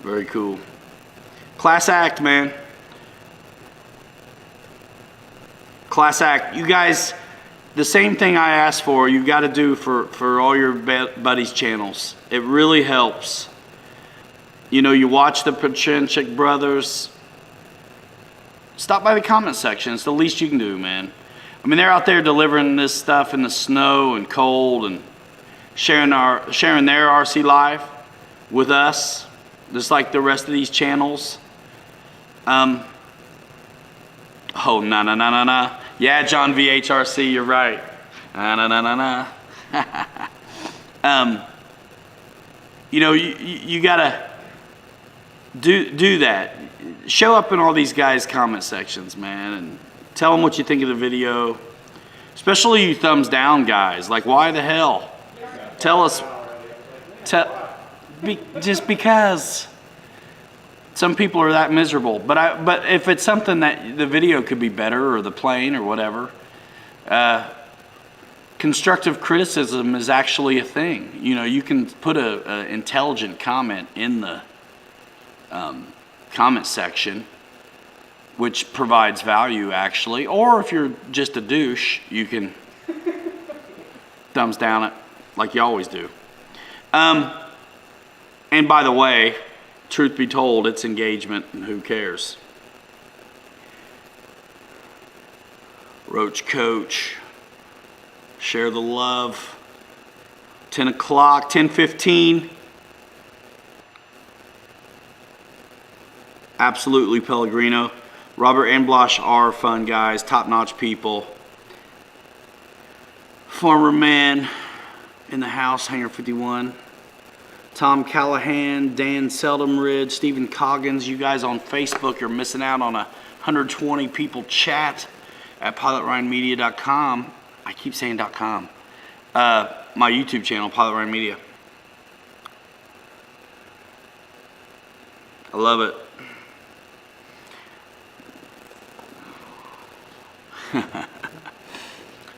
Very cool. Class act, man. Class act. You guys, the same thing I asked for, you got to do for all your buddies' channels. It really helps. You know, you watch the Petrinchik brothers. Stop by the comment section. It's the least you can do, man. I mean, they're out there delivering this stuff in the snow and cold and sharing their RC life with us, just like the rest of these channels. Oh, nah. Yeah, John VHRC, you're right. Nah. You know, you gotta Do that. Show up in all these guys' comment sections, man, and tell them what you think of the video. Especially you thumbs down guys. Like, why the hell? Tell us. Just because. Some people are that miserable. But if it's something that the video could be better, or the plane, or whatever, constructive criticism is actually a thing. You know, you can put a intelligent comment in the comment section, which provides value actually. Or if you're just a douche, you can thumbs down it like you always do. And by the way, truth be told, it's engagement, and who cares? Roach Coach, share the love. 10 o'clock, 10:15. Absolutely, Pellegrino. Robert and Blosh are fun guys, top-notch people. Farmer Man in the house, Hangar 51. Tom Callahan, Dan Seldom-Ridge, Stephen Coggins. You guys on Facebook are missing out on a 120 people chat at pilotryanmedia.com. I keep saying .com. My YouTube channel, Pilot Ryan Media. I love it.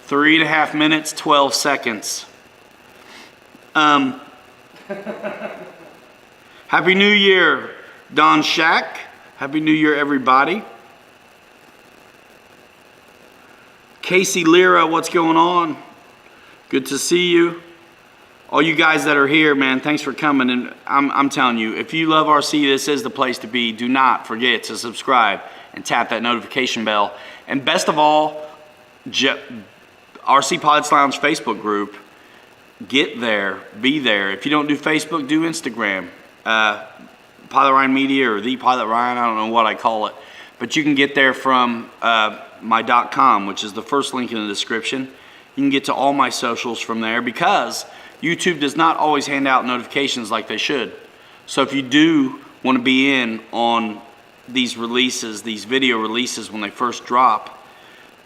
Three and a half minutes, 12 seconds. Happy New Year, Don Shack. Happy New Year, everybody. Casey Lira, what's going on? Good to see you. All you guys that are here, man, thanks for coming. And I'm telling you, if you love RC, this is the place to be. Do not forget to subscribe and tap that notification bell. And best of all, RC Pilots Lounge Facebook group. Get there, be there. If you don't do Facebook, do Instagram. Pilot Ryan Media or The Pilot Ryan, I don't know what I call it. But you can get there from my .com, which is the first link in the description. You can get to all my socials from there because YouTube does not always hand out notifications like they should. So if you do want to be in on these releases, these video releases when they first drop,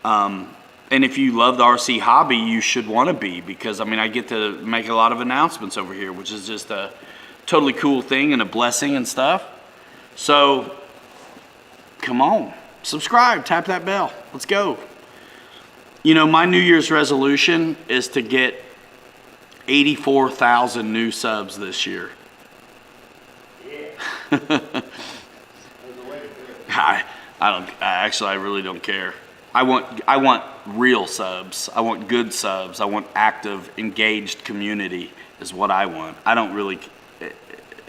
and if you love the RC hobby, you should want to be, because I mean, I get to make a lot of announcements over here, which is just a totally cool thing and a blessing and stuff. So come on, subscribe, tap that bell. Let's go. You know, my New Year's resolution is to get 84,000 new subs this year. Yeah. I really don't care. I want real subs. I want good subs. I want active, engaged community is what I want. I don't really,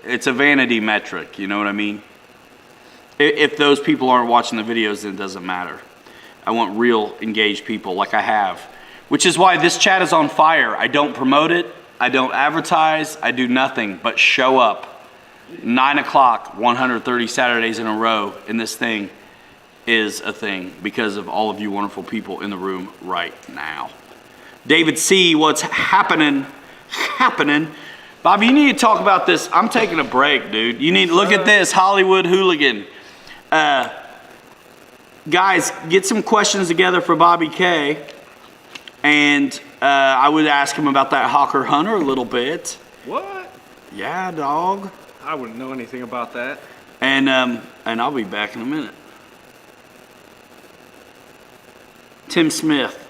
it's a vanity metric, you know what I mean? If those people aren't watching the videos, then it doesn't matter. I want real, engaged people like I have, which is why this chat is on fire. I don't promote it. I don't advertise. I do nothing but show up. 9 o'clock, 130 Saturdays in a row, and this thing is a thing because of all of you wonderful people in the room right now. David C., what's happening? Bobby, you need to talk about this. I'm taking a break, dude. You need to look at this, Hollywood Hooligan. Guys, get some questions together for Bobby K. And I would ask him about that Hawker Hunter a little bit. What? Yeah, dog. I wouldn't know anything about that. And I'll be back in a minute. Tim Smith.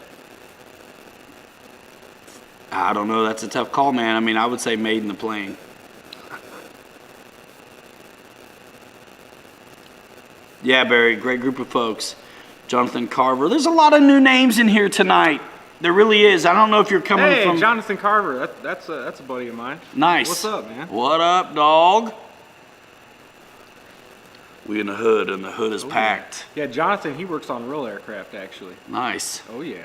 I don't know. That's a tough call, man. I mean, I would say made in the plane. Yeah, Barry. Great group of folks. Jonathan Carver. There's a lot of new names in here tonight. There really is. I don't know if you're coming from... Hey, Jonathan Carver. That's a buddy of mine. Nice. What's up, man? What up, dog? We in the hood, and the hood is packed. Yeah, Jonathan, he works on real aircraft, actually. Nice. Oh, yeah.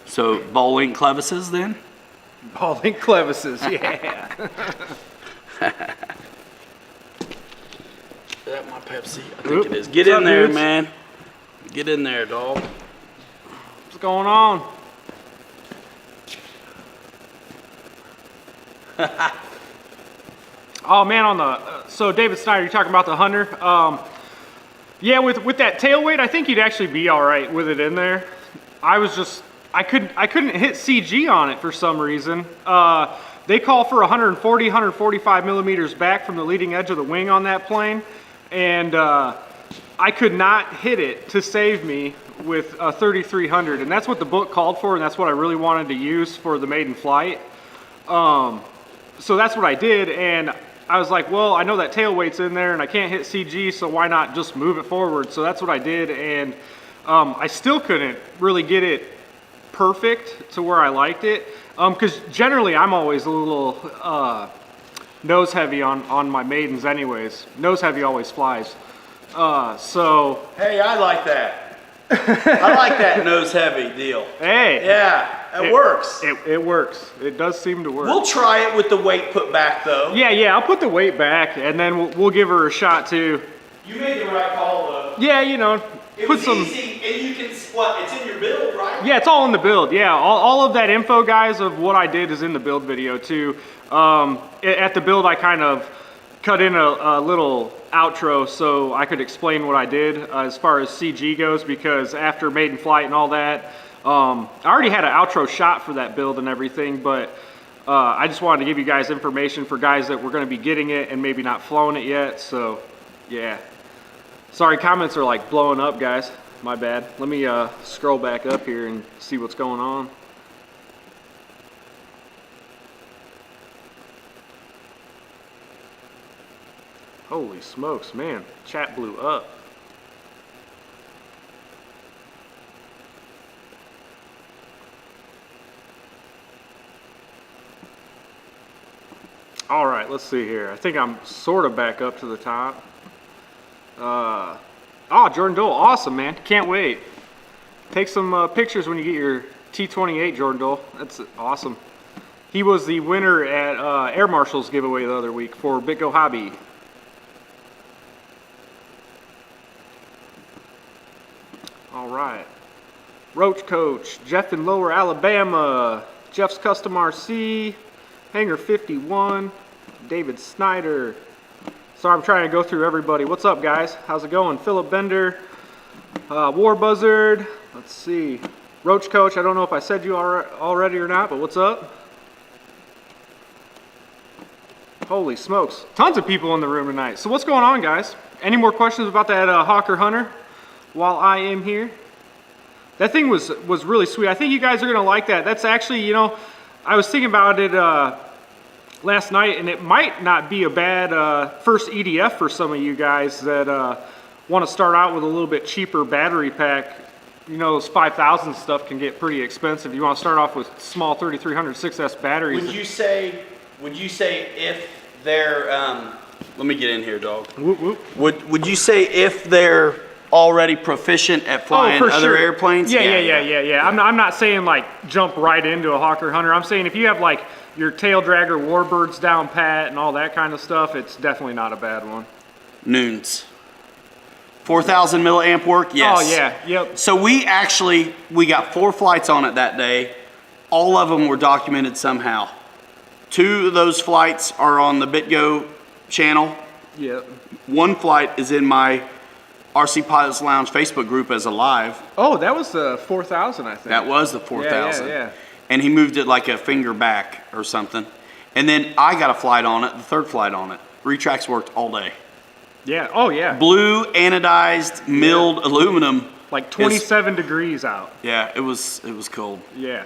So, ball link clevises, then? Ball link clevises, yeah. Is that my Pepsi? I think it is. Get in there, man. Get in there, dog. What's going on? Oh man, on the so David Snyder, you're talking about the Hunter. Yeah, with that tail weight, I think you'd actually be all right with it in there. I couldn't hit CG on it for some reason. They call for 140, 145 millimeters back from the leading edge of the wing on that plane, and I could not hit it to save me with a 3300, and that's what the book called for, and that's what I really wanted to use for the maiden flight. So that's what I did, and I was like, well, I know that tail weight's in there and I can't hit CG, so why not just move it forward? So that's what I did, and I still couldn't really get it perfect to where I liked it, because generally I'm always a little nose heavy on my maidens anyways. Nose heavy always flies. So Hey, I like that. I like that nose heavy deal. hey, Yeah, it works. It works. It does seem to work. We'll try it with the weight put back though. Yeah, I'll put the weight back, and then we'll give her a shot too. You made the right call though. Yeah, you know, It put was some. easy, and you can, what, it's in your build, right? Yeah, it's all in the build. Yeah, all of that info, guys, of what I did is in the build video too. At the build, I kind of cut in a little outro so I could explain what I did as far as CG goes, because after maiden flight and all that, I already had an outro shot for that build and everything, but I just wanted to give you guys information for guys that were going to be getting it and maybe not flown it yet. So yeah, sorry, comments are like blowing up, guys, my bad. Let me scroll back up here and see what's going on. Holy smokes, man, chat blew up. All right, let's see here. I think I'm sort of back up to the top. Oh, Jordan Dole, awesome, man. Can't wait. Take some pictures when you get your T28, Jordan Dole. That's awesome. He was the winner at Air Marshal's giveaway the other week for Biko Hobby. All right. Roach Coach, Jeff in Lower Alabama, Jeff's Custom RC, Hangar 51, David Snyder. Sorry, I'm trying to go through everybody. What's up, guys? How's it going? Philip Bender, War Buzzard. Let's see. Roach Coach, I don't know if I said you already or not, but what's up? Holy smokes. Tons of people in the room tonight. So what's going on, guys? Any more questions about that Hawker Hunter while I am here? That thing was really sweet. I think you guys are going to like that. That's actually, you know, I was thinking about it last night, and it might not be a bad first EDF for some of you guys that want to start out with a little bit cheaper battery pack. You know, those 5,000 stuff can get pretty expensive. You want to start off with small 3300 6S batteries. Would you say if they're, let me get in here, dog. Whoop, whoop. Would you say if they're already proficient at flying other airplanes? Yeah. I'm not saying like jump right into a Hawker Hunter. I'm saying if you have like your tail dragger warbirds down pat and all that kind of stuff, it's definitely not a bad one. Noons. 4,000 milliamp work? Yes. Oh yeah, yep. So we got 4 flights on it that day. All of them were documented somehow. 2 of those flights are on the BitGo channel. Yep. 1 flight is in my RC Pilots Lounge Facebook group as a live. Oh, that was the 4,000, I think. That was the 4,000. Yeah. And he moved it like a finger back or something. And then I got a flight on it, the 3rd flight on it. Retracts worked all day. Yeah, oh yeah. Blue, anodized, milled aluminum. Like 27 degrees out. Yeah, it was cold. Yeah.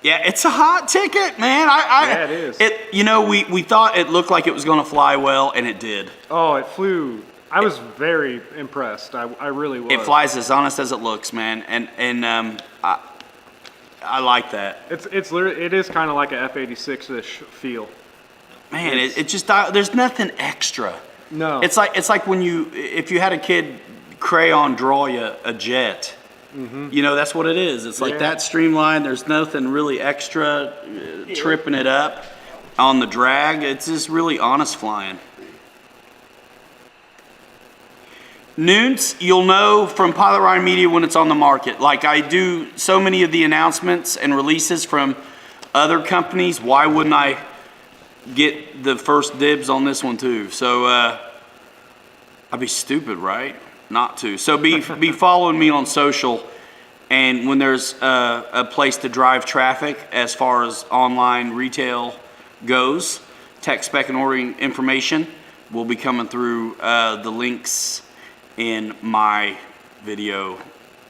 Yeah, it's a hot ticket, man. Yeah, it is. You know, we thought it looked like it was going to fly well, and it did. Oh, it flew. I was very impressed. I really was. It flies as honest as it looks, man, and I like that. It is kind of like a F-86-ish feel. Man, it just there's nothing extra. No. It's like if you had a kid crayon draw you a jet. Mm-hmm. You know, that's what it is. It's like that streamlined. There's nothing really extra tripping it up on the drag. It's just really honest flying. Noons, you'll know from Pilot Ryan Media when it's on the market. Like I do so many of the announcements and releases from other companies. Why wouldn't I get the first dibs on this one too. So I'd be stupid, right? Not to. So be following me on social, and when there's a place to drive traffic as far as online retail goes, tech spec and ordering information will be coming through the links in my video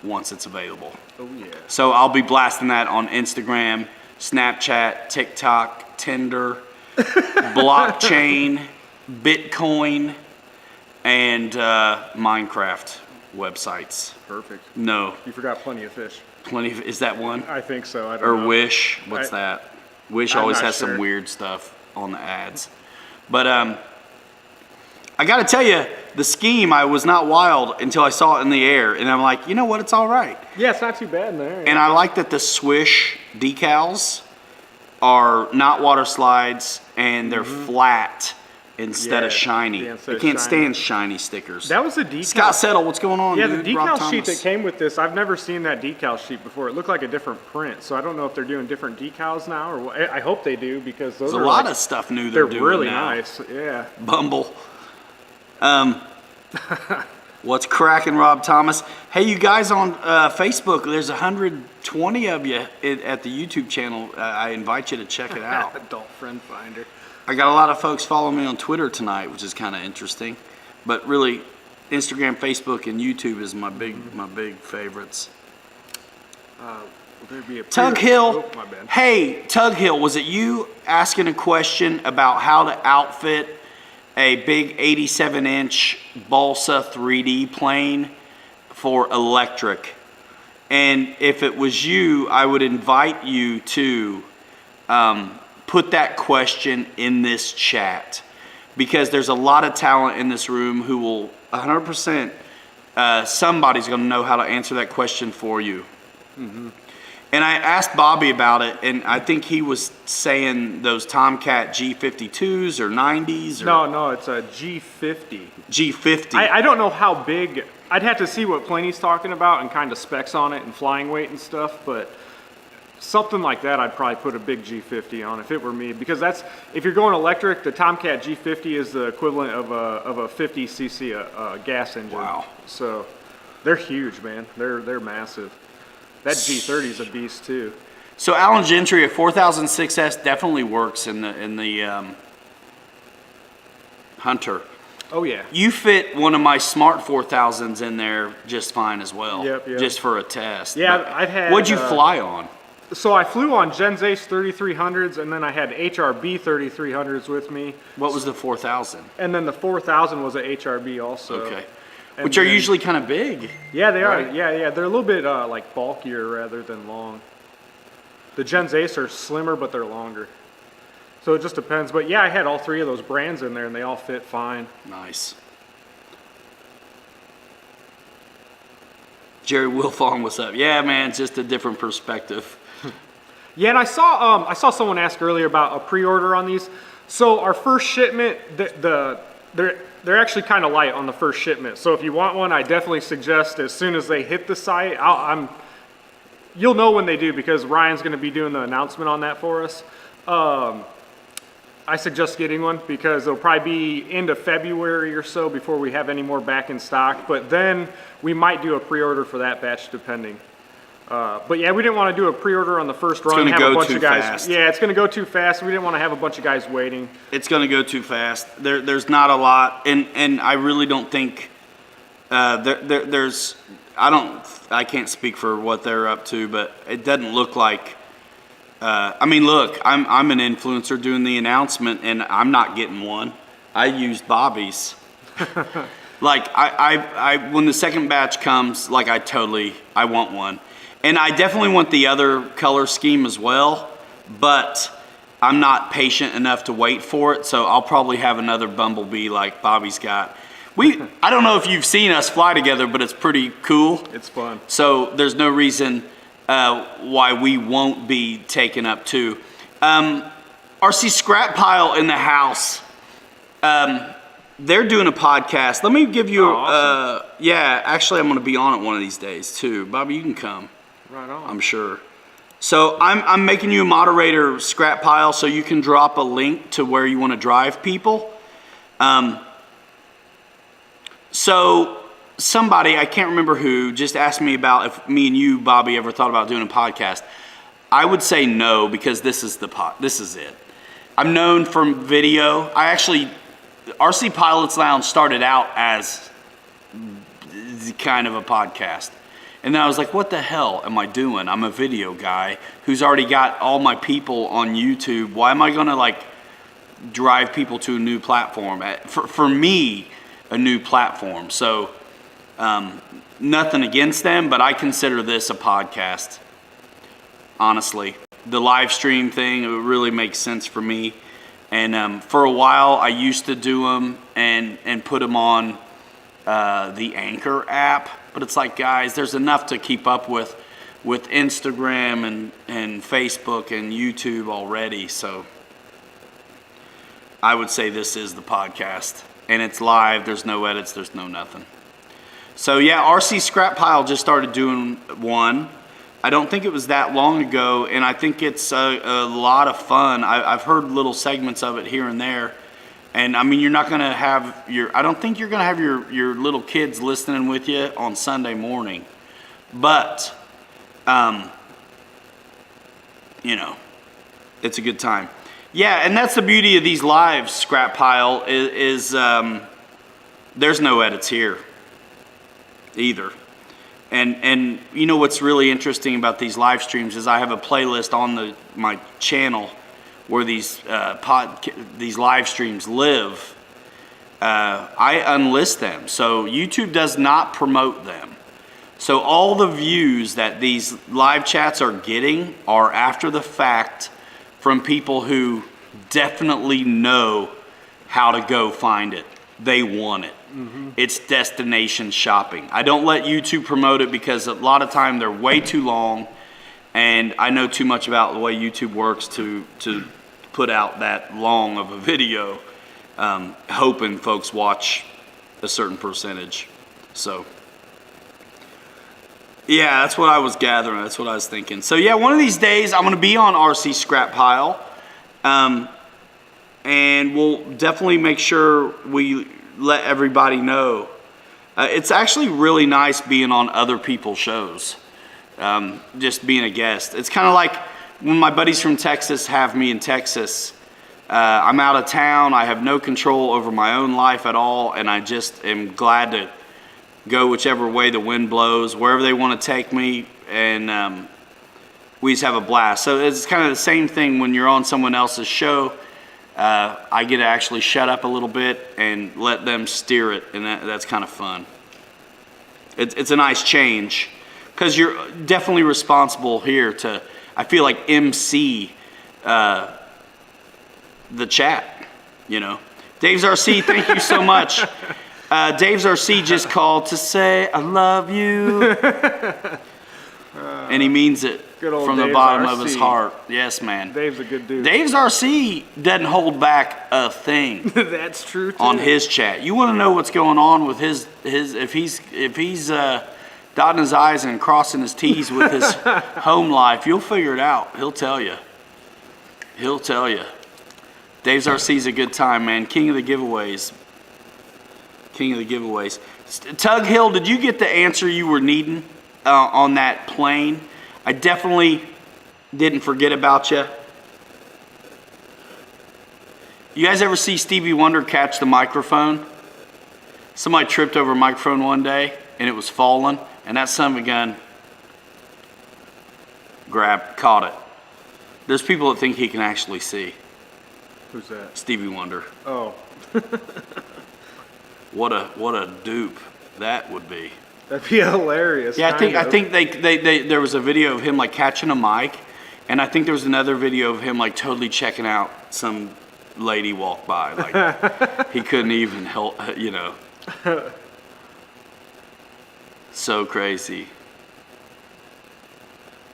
once it's available. Oh yeah. So I'll be blasting that on Instagram, Snapchat, TikTok, Tinder, blockchain, Bitcoin, and Minecraft websites. Perfect. No, You forgot Plenty of Fish. plenty of, is that one? I think so. I don't know. Or Wish, what's that? Wish I'm always not has some sure. weird stuff on the ads. But I gotta tell you, the scheme, I was not wild until I saw it in the air, and I'm like, you know what, it's all right. Yeah, it's not too bad in there. And I like that the Swish decals are not water slides, and they're flat instead of Yeah, shiny. yeah, instead They of can't shiny. stand shiny stickers. That was the decal. Scott Settle, what's going on, Yeah, dude? the Rob decal sheet Thomas. that came with this, I've never seen that decal sheet before. It looked like a different print, so I don't know if they're doing different decals now, or what. I hope they do, because those There's are a lot like, of stuff new they're doing really now. nice. Yeah. Bumble. What's cracking, Rob Thomas? Hey, you guys on Facebook, there's 120 of you at the YouTube channel. I invite you to check it out. Adult friend finder. I got a lot of folks following me on Twitter tonight, which is kind of interesting. But really, Instagram, Facebook, and YouTube is my big favorites. Will there be a Tug Hill. Oh, my bad. Hey, Tug Hill, was it you asking a question about how to outfit a big 87-inch Balsa 3D plane for electric? And if it was you, I would invite you to put that question in this chat, because there's a lot of talent in this room who will 100%, somebody's going to know how to answer that question for you. And I asked Bobby about it, and I think he was saying those Tomcat G52s or 90s or No, it's a G50. G50. I don't know how big. I'd have to see what plane he's talking about and kind of specs on it and flying weight and stuff, but something like that I'd probably put a big G50 on if it were me, because that's, if you're going electric, the Tomcat G50 is the equivalent of a 50 cc gas engine. Wow. So they're huge, man. They're massive. That G30 is a beast too. So Alan Gentry, a 4006S definitely works in the Hunter. Oh yeah. You fit one of my Smart 4000s in there just fine as well. Yep. Just for a test. Yeah, But I've had, what'd you fly on? So I flew on Gens Ace 3300s, and then I had HRB 3300s with me, What was the 4000? and then the 4000 was a HRB also. Okay. And Which are then- usually kind of big. Yeah, they right? are. Yeah, they're a little bit like bulkier rather than long. The Gens Ace are slimmer, but they're longer. So it just depends. But yeah, I had all three of those brands in there, and they all fit fine. Nice. Jerry Wilfong, what's up? Yeah, man, it's just a different perspective. Yeah, and I saw someone ask earlier about a pre-order on these. So our first shipment, they're actually kind of light on the first shipment. So if you want one, I definitely suggest as soon as they hit the site, you'll know when they do, because Ryan's going to be doing the announcement on that for us. I suggest getting one, because it'll probably be end of February or so before we have any more back in stock. But then we might do a pre-order for that batch, depending. But yeah, we didn't want to do a pre-order on the first run. gonna Have go a bunch too of guys. fast. Yeah, it's going to go too fast. We didn't want to have a bunch of guys waiting. It's going to go too fast. There's not a lot, and I really don't think there's. I can't speak for what they're up to, but it doesn't look like. I mean, look, I'm an influencer doing the announcement, and I'm not getting one. I used Bobby's. Like I when the second batch comes, like I want one. And I definitely want the other color scheme as well, but I'm not patient enough to wait for it, so I'll probably have another Bumblebee like Bobby's got. I don't know if you've seen us fly together, but it's pretty cool. It's fun. So there's no reason why we won't be taken up too. RC Scrap Pile in the house. They're doing a podcast. Let me give you, awesome. yeah, actually I'm going to be on it one of these days too. Bobby, you can come. Right on. I'm sure. So I'm making you a moderator, Scrap Pile, so you can drop a link to where you want to drive people. So somebody, I can't remember who, just asked me about if me and you, Bobby, ever thought about doing a podcast. I would say no, because this is it. I'm known from video. RC Pilots Lounge started out as kind of a podcast. And then I was like, what the hell am I doing? I'm a video guy who's already got all my people on YouTube. Why am I going to like drive people to a new platform? For me, a new platform. So nothing against them, but I consider this a podcast. Honestly, the live stream thing, it really makes sense for me. And for a while, I used to do them and put them on the Anchor app. But it's like, guys, there's enough to keep up with Instagram and Facebook and YouTube already. So I would say this is the podcast. And it's live. There's no edits. There's no nothing. So yeah, RC Scrap Pile just started doing one. I don't think it was that long ago, and I think it's a lot of fun. I've heard little segments of it here and there. And I mean, you're not gonna have I don't think you're gonna have your little kids listening with you on Sunday morning. But, you know, it's a good time. Yeah, and that's the beauty of these lives, Scrap Pile, is there's no edits here either. And you know what's really interesting about these live streams is I have a playlist on my channel where these live streams live. I unlist them, so YouTube does not promote them. So all the views that these live chats are getting are after the fact from people who definitely know how to go find it. They want it. Mm-hmm. It's destination shopping. I don't let YouTube promote it because a lot of time they're way too long, and I know too much about the way YouTube works to put out that long of a video, hoping folks watch a certain percentage. So yeah, that's what I was gathering. That's what I was thinking. So yeah, one of these days I'm going to be on RC Scrap Pile, and we'll definitely make sure we let everybody know. It's actually really nice being on other people's shows, just being a guest. It's kind of like when my buddies from Texas have me in Texas. I'm out of town. I have no control over my own life at all, and I just am glad to go whichever way the wind blows, wherever they want to take me, and we just have a blast. So it's kind of the same thing when you're on someone else's show. I get to actually shut up a little bit and let them steer it, and that's kind of fun. It's a nice change, because you're definitely responsible here to, I feel like, MC the chat, you know. Dave's RC, thank you so much. Dave's RC just called to say, I love you. And he means it from the bottom of his heart. Yes, man. Dave's a good dude. Dave's RC doesn't hold back a thing. That's true too. On his chat. You want to know what's going on with his if he's dotting his I's and crossing his T's with his home life, you'll figure it out. He'll tell you. He'll tell you. Dave's RC's a good time, man. King of the giveaways. King of the giveaways. Tug Hill, did you get the answer you were needing on that plane? I definitely didn't forget about you. You guys ever see Stevie Wonder catch the microphone? Somebody tripped over a microphone one day and it was falling, and that son of a gun caught it. There's people that think he can actually see. Who's that? Stevie Wonder. Oh. What a dupe that would be. That'd be hilarious. Yeah, I think they there was a video of him like catching a mic, and I think there was another video of him like totally checking out some lady walk by. Like he couldn't even help, you know. So crazy.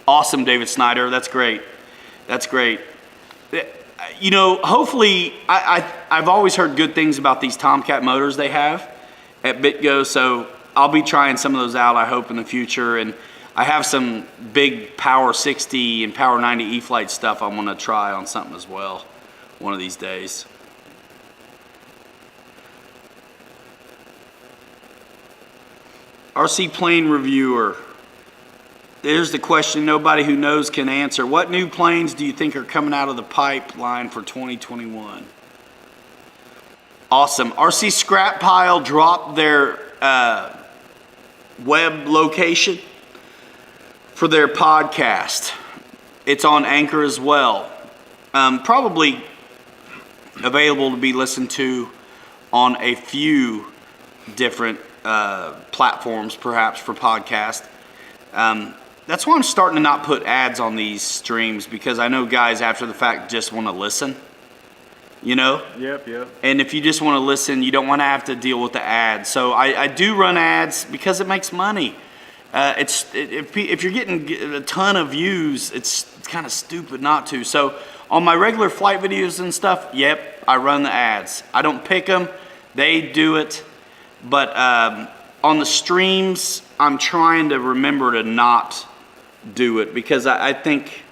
Awesome, David Snyder. That's great. That's great. You know, hopefully, I've always heard good things about these Tomcat motors they have at Biko, so I'll be trying some of those out, I hope, in the future. And I have some big Power 60 and Power 90 E-Flight stuff I'm gonna try on something as well one of these days. RC plane reviewer. There's the question nobody who knows can answer. What new planes do you think are coming out of the pipeline for 2021? Awesome. RC Scrap Pile dropped their web location for their podcast. It's on Anchor as well. Probably available to be listened to on a few different platforms, perhaps, for podcast. That's why I'm starting to not put ads on these streams, because I know guys after the fact just want to listen, you know? Yep. And if you just want to listen, you don't want to have to deal with the ads. So I do run ads because it makes money. If you're getting a ton of views, it's kind of stupid not to. So on my regular flight videos and stuff, yep, I run the ads. I don't pick them, they do it. But on the streams, I'm trying to remember to not do it, because I think,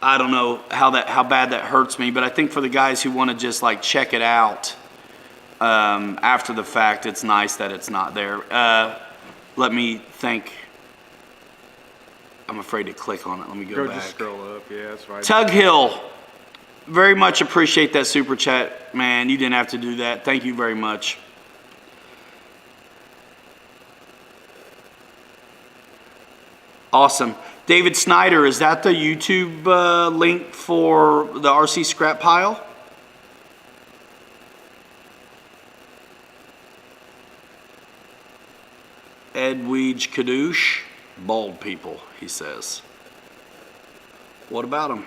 I don't know how bad that hurts me, but I think for the guys who want to just like check it out after the fact, it's nice that it's not there. Let me think. I'm afraid to click on it. Let me go back. Just scroll up. Yeah, that's right. Tug Hill, very much appreciate that super chat, man. You didn't have to do that. Thank you very much. Awesome. David Snyder, is that the YouTube link for the RC Scrap Pile? Edwidge Kadoosh, bald people, he says. What about them?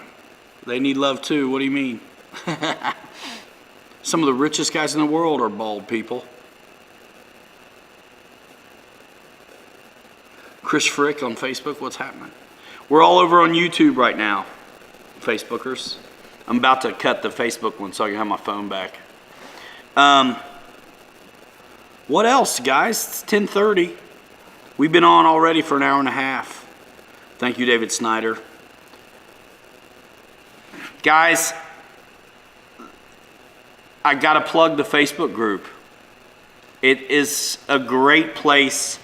They need love too. What do you mean? Some of the richest guys in the world are bald people. Chris Frick on Facebook, what's happening? We're all over on YouTube right now, Facebookers. I'm about to cut the Facebook one so I can have my phone back. What else, guys? It's 10:30. We've been on already for an hour and a half. Thank you, David Snyder. Guys, I gotta plug the Facebook group. It is a great place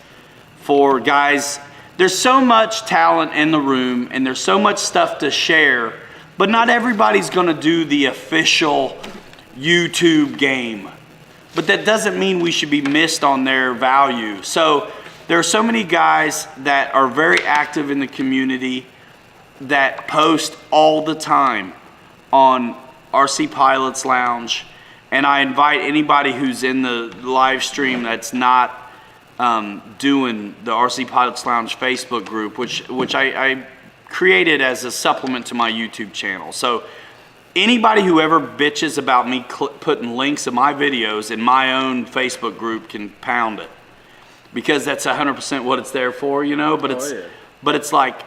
for guys. There's so much talent in the room and there's so much stuff to share, but not everybody's gonna do the official YouTube game. But that doesn't mean we should be missed on their value. So there are so many guys that are very active in the community that post all the time on RC Pilots Lounge. And I invite anybody who's in the live stream that's not doing the RC Pilots Lounge Facebook group, which I created as a supplement to my YouTube channel. So anybody who ever bitches about me putting links of my videos in my own Facebook group can pound it, because that's 100% what it's there for, you know. But it's like,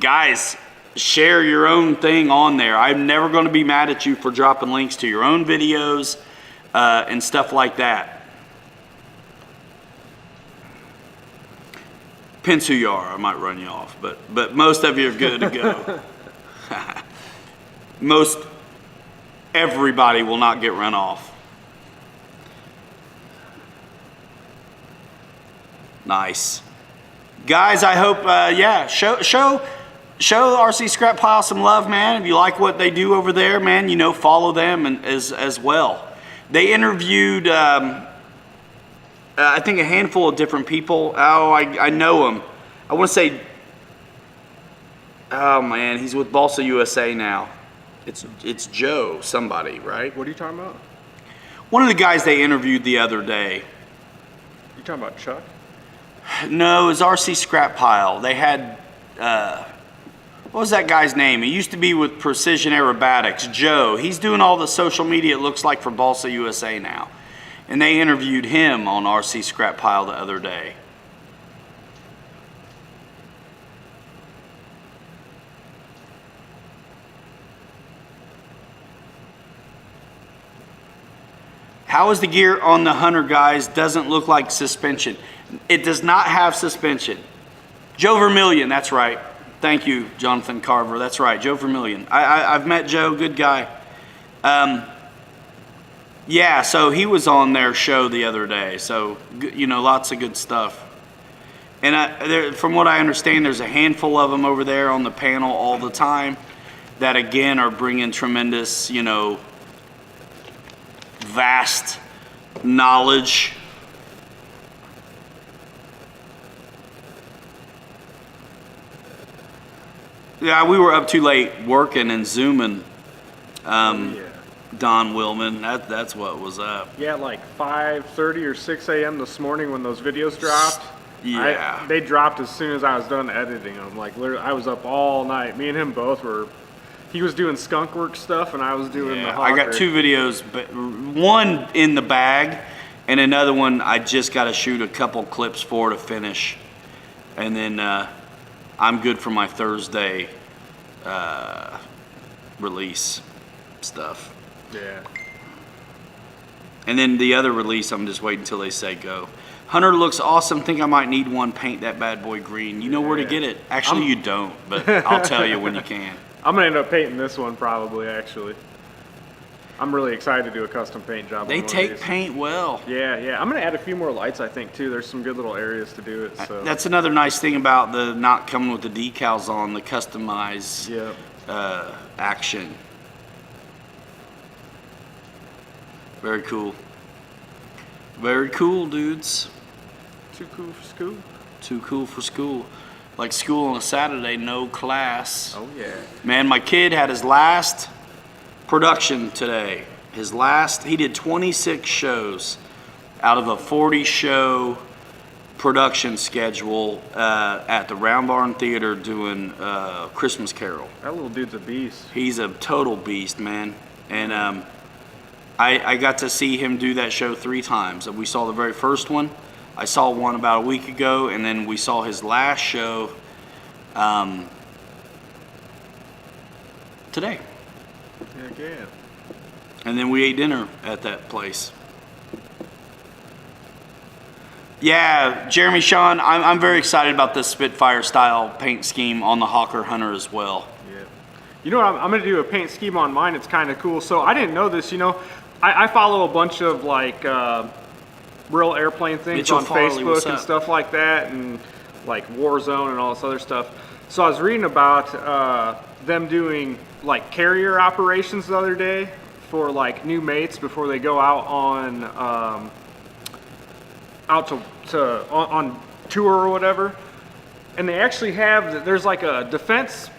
guys, share your own thing on there. I'm never going to be mad at you for dropping links to your own videos and stuff like that. Depends who you are. I might run you off, but most of you are good to go. Everybody will not get run off. Nice. Guys, I hope, show RC Scrap Pile some love, man. If you like what they do over there, man, you know, follow them and as well. They interviewed, I think, a handful of different people. Oh, I know him. I want to say, oh man, he's with Balsa USA now. It's Joe somebody, right? What are you talking about? One of the guys they interviewed the other day. You talking about Chuck? No, it was RC Scrap Pile. They had, what was that guy's name? He used to be with Precision Aerobatics, Joe. He's doing all the social media, it looks like, for Balsa USA now. And they interviewed him on RC Scrap Pile the other day. How is the gear on the Hunter, guys? Doesn't look like suspension. It does not have suspension. Joe Vermillion, that's right. Thank you, Jonathan Carver. That's right, Joe Vermillion. I've met Joe, good guy. Yeah, so he was on their show the other day. So, you know, lots of good stuff. And from what I understand, there's a handful of them over there on the panel all the time that, again, are bringing tremendous, you know, vast knowledge. Yeah, we were up too late working and zooming. Don Willman, that's what was up. Yeah, like 5:30 or 6 a.m. this morning when those videos dropped. Yeah. They dropped as soon as I was done editing them. Like, literally, I was up all night. Me and him both were. He was doing skunk work stuff, and I was doing the hawker. I got 2 videos, but one in the bag, and another one I just got to shoot a couple clips for to finish, and then I'm good for my Thursday release stuff. Yeah. And then the other release, I'm just waiting until they say go. Hunter looks awesome. Think I might need one. Paint that bad boy green. You know where to get it. Actually, you don't, but I'll tell you when you can. I'm gonna end up painting this one probably. Actually, I'm really excited to do a custom paint job. They on one take of these. paint well. Yeah. I'm gonna add a few more lights. I think too. There's some good little areas to do it. So That's another nice thing about the not coming with the decals on, the customized action. Very cool. Very cool, dudes. Too cool for school. Too cool for school. Like school on a Saturday, no class. Oh yeah. Man, my kid had his last production today. He did 26 shows out of a 40 show production schedule at the Round Barn Theater doing Christmas Carol. That little dude's a beast. He's a total beast, man. And I got to see him do that show 3 times. We saw the very first one. I saw one about a week ago, and then we saw his last show today. Heck yeah. And then we ate dinner at that place. Yeah, Jeremy Sean, I'm very excited about this Spitfire style paint scheme on the Hawker Hunter as well. Yeah. You know what? I'm going to do a paint scheme on mine. It's kind of cool. So I didn't know this. You know, I follow a bunch of like real airplane things Mitchell on Farley, what's Facebook and up? stuff like that, and like Warzone and all this other stuff. So I was reading about them doing like carrier operations the other day for like new mates before they go out on on tour or whatever. And they actually have, there's like a defense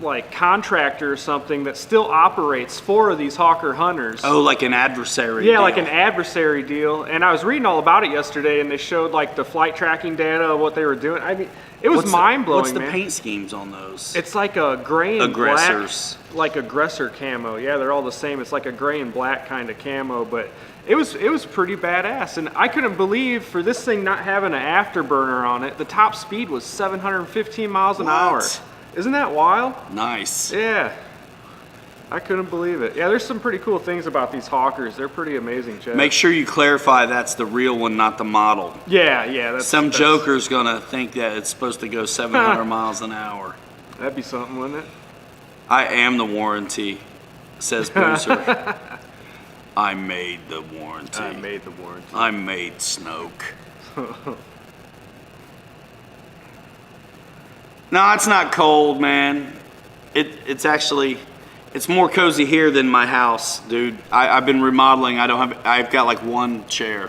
like contractor or something that still operates 4 of these Hawker Hunters. Oh, like an adversary Yeah, deal. like an adversary deal. And I was reading all about it yesterday, and they showed like the flight tracking data of what they were doing. I mean, it was mind blowing. What's the man. paint schemes on those? It's like a gray and Aggressors. black, like aggressor camo. Yeah, they're all the same. It's like a gray and black kind of camo, but it was pretty badass. And I couldn't believe for this thing not having an afterburner on it, the top speed was 715 miles an hour. Isn't that wild? Nice. Yeah. I couldn't believe it. Yeah, there's some pretty cool things about these Hawkers. They're pretty amazing, Chad. Make sure you clarify that's the real one, not the model. Yeah. Some joker's gonna think that it's supposed to go 700 miles an hour. That'd be something, wouldn't it? I am the warranty, says Boozer. I made the warranty. I made the warranty. I made Snoke. No, it's not cold, man. It's actually, it's more cozy here than my house, dude. I've been remodeling. I've got like one chair.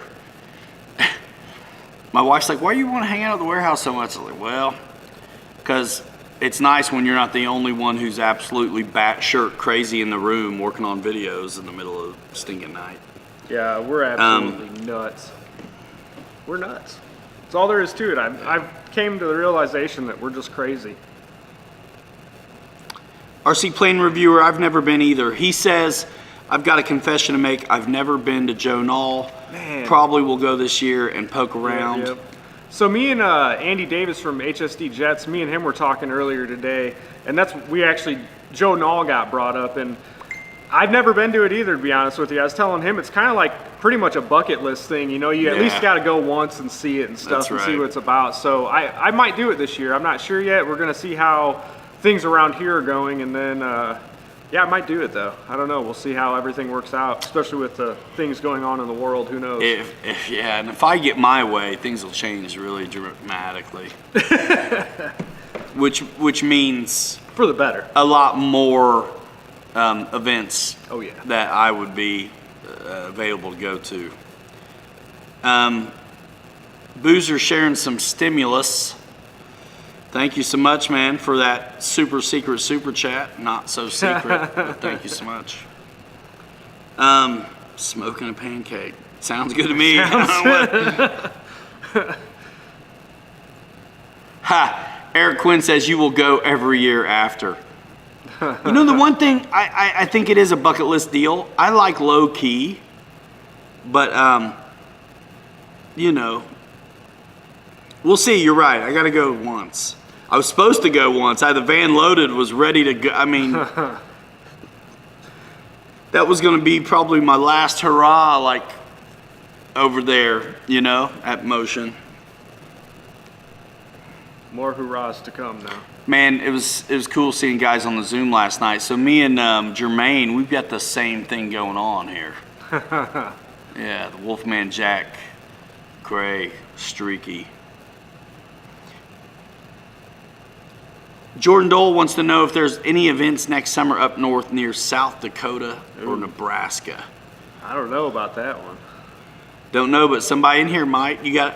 My wife's like, why do you want to hang out at the warehouse so much? I was like, well, because it's nice when you're not the only one who's absolutely batshit crazy in the room working on videos in the middle of stinking night. Yeah, we're absolutely nuts. We're nuts. That's all there is to it. I've came to the realization that we're just crazy. RC Plane Reviewer, I've never been either. He says, I've got a confession to make. I've never been to Joe Knoll. Man. Probably will go this year and poke around. Yep. So me and Andy Davis from HSD Jets, me and him were talking earlier today, and Joe Knoll got brought up, and I've never been to it either, to be honest with you. I was telling him it's kind of like pretty much a bucket list thing. You know, you at Yeah. least got to go once and see it and stuff That's and see right. what it's about. So I might do it this year. I'm not sure yet. We're going to see how things around here are going, and then yeah, I might do it though. I don't know. We'll see how everything works out, especially with the things going on in the world. Who knows? And if I get my way, things will change really dramatically. which means For the better. a lot more events Oh yeah. that I would be available to go to. Boozer sharing some stimulus. Thank you so much, man, for that super secret super chat. Not so secret, but thank you so much. Smoking a pancake. Sounds good to me. Ha! Eric Quinn says you will go every year after. You know, the one thing, I think it is a bucket list deal. I like low key, but, you know, we'll see. You're right. I got to go once. I was supposed to go once. I had the van loaded, was ready to go. I mean, that was going to be probably my last hurrah, like, over there, you know, at Motion. More hurrahs to come now. Man, it was cool seeing guys on the Zoom last night. So me and Jermaine, we've got the same thing going on here. Yeah, the Wolfman Jack, gray, streaky. Jordan Dole wants to know if there's any events next summer up north near South Dakota or Nebraska. I don't know about that one. Don't know, but somebody in here might. You got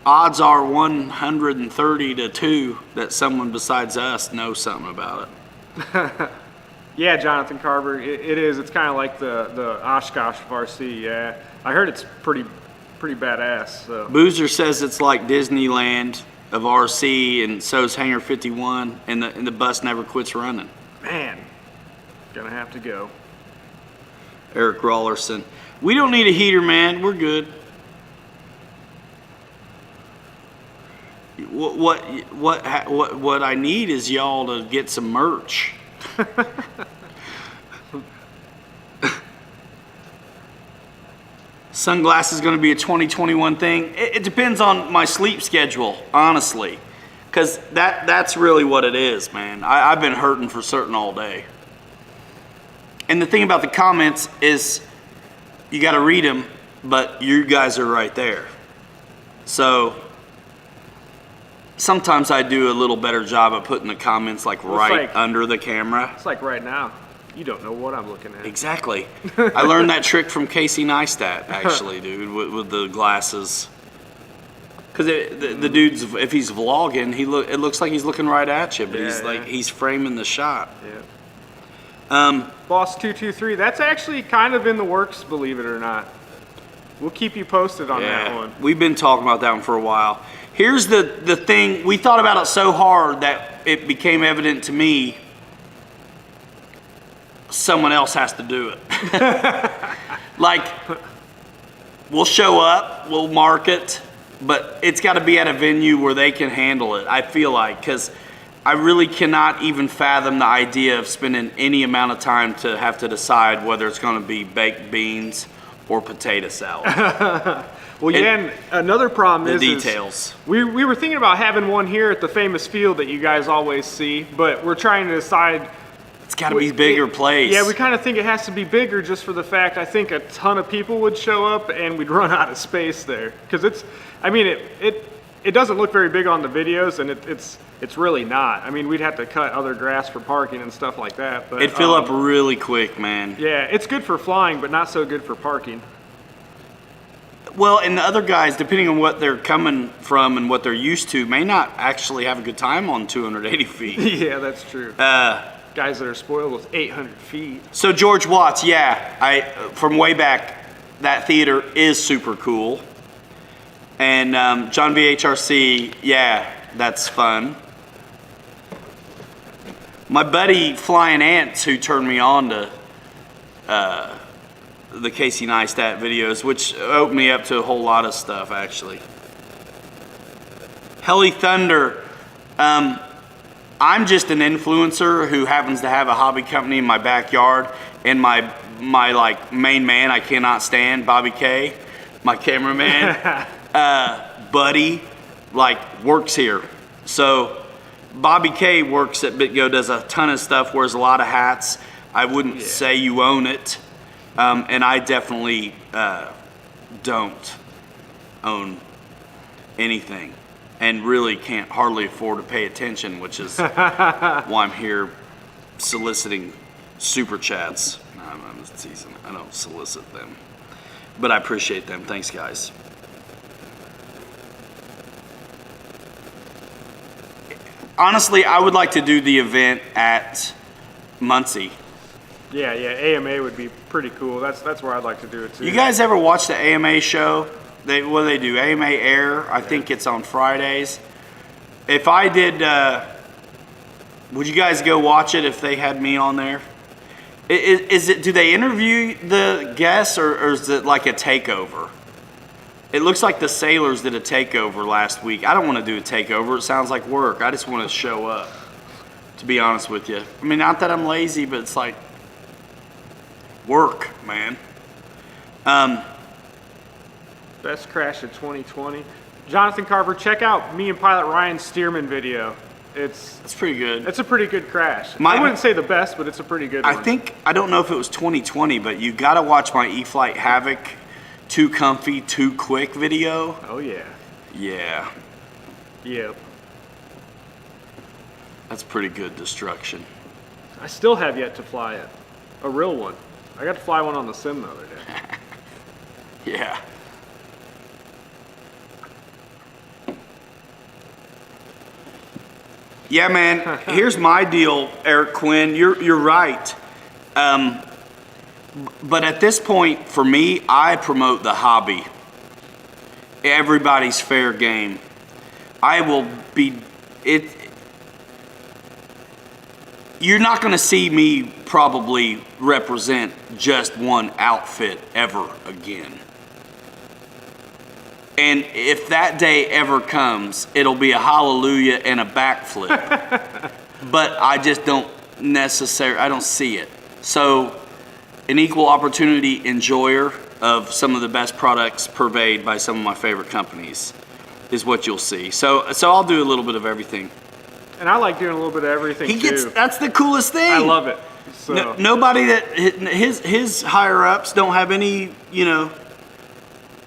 odds are 130 to 2 that someone besides us knows something about it. Yeah, Jonathan Carver, it is. It's kind of like the Oshkosh of RC. Yeah, I heard it's pretty badass. So. Boozer says it's like Disneyland of RC, and so's Hangar 51, and the bus never quits running. Man, gonna have to go. Eric Rawlerson, we don't need a heater, man. We're good. What I need is y'all to get some merch. Sunglasses is going to be a 2021 thing. It depends on my sleep schedule, honestly, because that's really what it is, man. I've been hurting for certain all day. And the thing about the comments is you got to read them, but you guys are right there. So sometimes I do a little better job of putting the comments like right under the camera. It's like right now. You don't know what I'm looking at. Exactly. I learned that trick from Casey Neistat, actually, dude, with the glasses. Because the dude's, if he's vlogging, it looks like he's looking right at you, but he's framing the shot. Yeah. Boss 223, that's actually kind of in the works, believe it or not. We'll keep you posted on that one. We've been talking about that one for a while. Here's the thing. We thought about it so hard that it became evident to me someone else has to do it. Like, we'll show up, we'll market, but it's got to be at a venue where they can handle it, I feel like, because I really cannot even fathom the idea of spending any amount of time to have to decide whether it's going to be baked beans or potato salad. Well, yeah, and another problem the is details. We were thinking about having one here at the famous field that you guys always see, but we're trying to decide. It's got to be bigger place. Yeah, we kind of think it has to be bigger just for the fact I think a ton of people would show up and we'd run out of space there. Because it doesn't look very big on the videos, and it's really not. I mean, we'd have to cut other grass for parking and stuff like that. But it'd fill up really quick, man. Yeah, it's good for flying, but not so good for parking. Well, and the other guys, depending on what they're coming from and what they're used to, may not actually have a good time on 280 feet. Yeah, that's true. Guys that are spoiled with 800 feet. So George Watts, yeah, from way back, that theater is super cool. And John VHRC, yeah, that's fun. My buddy Flying Ants, who turned me on to the Casey Neistat videos, which opened me up to a whole lot of stuff, actually. Heli Thunder, I'm just an influencer who happens to have a hobby company in my backyard, and my my like main man I cannot stand, Bobby K, my cameraman, buddy, like works here. So Bobby K works at Biko, does a ton of stuff, wears a lot of hats. I wouldn't say you own it, and I definitely don't own anything, and really can't hardly afford to pay attention, which is why I'm here soliciting super chats. No, I'm teasing. I don't solicit them, but I appreciate them. Thanks, guys. Honestly, I would like to do the event at Muncie. Yeah, AMA would be pretty cool. That's where I'd like to do it too. You guys ever watch the AMA show? What do they do? AMA Air. I think it's on Fridays. If I did, would you guys go watch it if they had me on there? Is it? Do they interview the guests, or is it like a takeover? It looks like the Sailors did a takeover last week. I don't want to do a takeover. It sounds like work. I just want to show up, to be honest with you. I mean, not that I'm lazy, but it's like work, man. Best crash of 2020. Jonathan Carver, check out me and Pilot Ryan's Stearman video. That's pretty good. It's a pretty good crash. I wouldn't say the best, but it's a pretty good one. I don't know if it was 2020, but you got to watch my E-Flight Havoc Too Comfy, Too Quick video. Oh, yeah. Yeah. Yep. That's pretty good destruction. I still have yet to fly it. A real one. I got to fly one on the sim the other day. Yeah. Yeah, man. Here's my deal, Eric Quinn. You're right. But at this point, for me, I promote the hobby. Everybody's fair game. I will be it. You're not going to see me probably represent just one outfit ever again. And if that day ever comes, it'll be a hallelujah and a backflip. But I just don't I don't see it. So an equal opportunity enjoyer of some of the best products purveyed by some of my favorite companies is what you'll see. So I'll do a little bit of everything. And I like doing a little bit of everything too. That's the coolest thing. I love it. So. Nobody that his higher ups don't have any,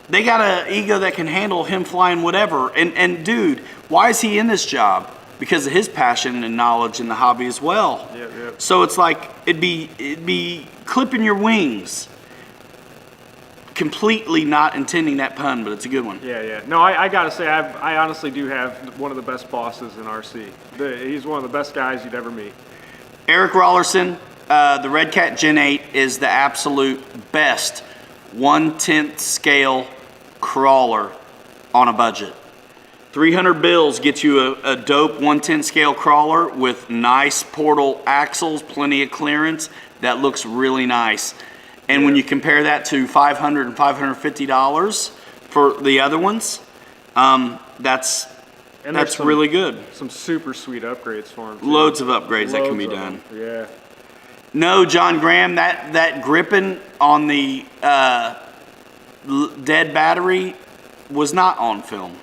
they got an ego that can handle him flying whatever. And dude, why is he in this job? Because of his passion and knowledge in the hobby as well. Yep. So it's like it'd be clipping your wings. Completely not intending that pun, but it's a good one. Yeah. No, I gotta say, I honestly do have one of the best bosses in RC. He's one of the best guys you'd ever meet. Eric Rollerson, the Red Cat Gen 8 is the absolute best 1/10 scale crawler on a budget. 300 bills gets you a dope 1/10 scale crawler with nice portal axles, plenty of clearance. That looks really nice. And when you compare that to $500 and $550 for the other ones, that's really good. Some super sweet upgrades for him. Loads of upgrades that can be done. Yeah. No, John Graham, that gripping on the dead battery was not on film.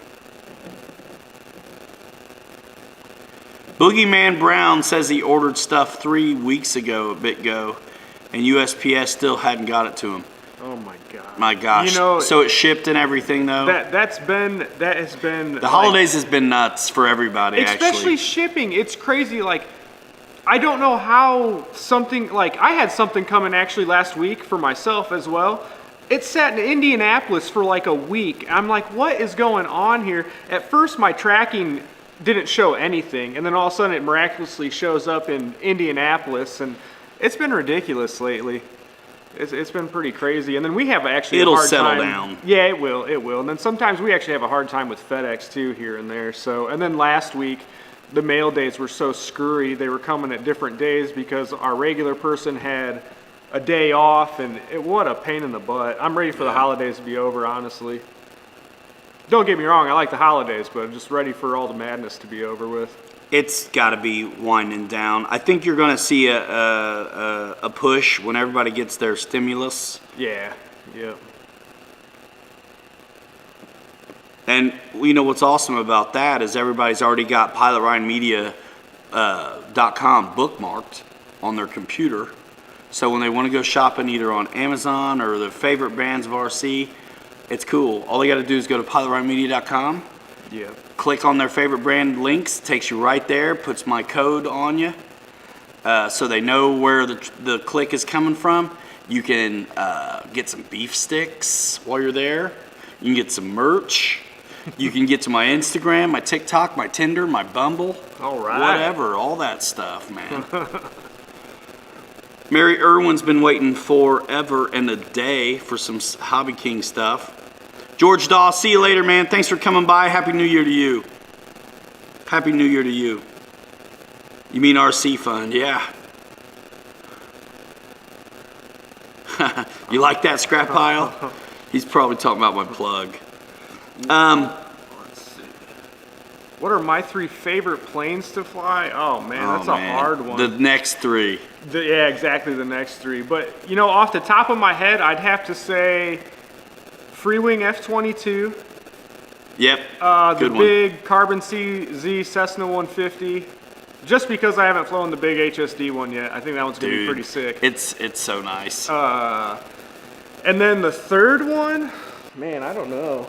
Boogeyman Brown says he ordered stuff 3 weeks ago at BitGo, and USPS still hadn't got it to him. Oh my god. My gosh. So it shipped and everything though. That has been the holidays has been nuts for everybody. Especially shipping. It's crazy. Like, I don't know how something like I had something coming actually last week for myself as well. It sat in Indianapolis for like a week. I'm like, what is going on here? At first, my tracking didn't show anything, and then all of a sudden, it miraculously shows up in Indianapolis, and it's been ridiculous lately. It's been pretty crazy, and then we have actually It'll a hard settle time. down. Yeah, it will, and then sometimes we actually have a hard time with FedEx too here and there. So, and then last week, the mail days were so screwy. They were coming at different days because our regular person had a day off, and what a pain in the butt. I'm ready for the holidays to be over, honestly. Don't get me wrong, I like the holidays, but I'm just ready for all the madness to be over with. it's got to be winding down. I think you're going to see a push when everybody gets their stimulus. Yeah. Yep. And you know what's awesome about that is everybody's already got pilotryanmedia.com bookmarked on their computer. So when they want to go shopping either on Amazon or their favorite brands of RC, it's cool. All they got to do is go to pilotryanmedia.com. Yeah. Click on their favorite brand links, takes you right there, puts my code on you, so they know where the click is coming from. You can get some beef sticks while you're there. You can get some merch. You can get to my Instagram, my TikTok, my Tinder, my Bumble. All right. Whatever, all that stuff, man. Mary Irwin's been waiting forever and a day for some Hobby King stuff. George Daw, see you later, man. Thanks for coming by. Happy New Year to you. Happy New Year to you. You mean RC Fund, yeah. You like that scrap pile? He's probably talking about my plug. Let's see. What are my 3 favorite planes to fly? Oh man, that's a hard one. The next 3. Yeah, exactly, the next 3. But you know, off the top of my head, I'd have to say Freewing F-22. Yep. The big Carbon CZ Cessna 150. Just because I haven't flown the big HSD one yet, I think that one's gonna be pretty sick. It's so nice. And then the third one, man, I don't know.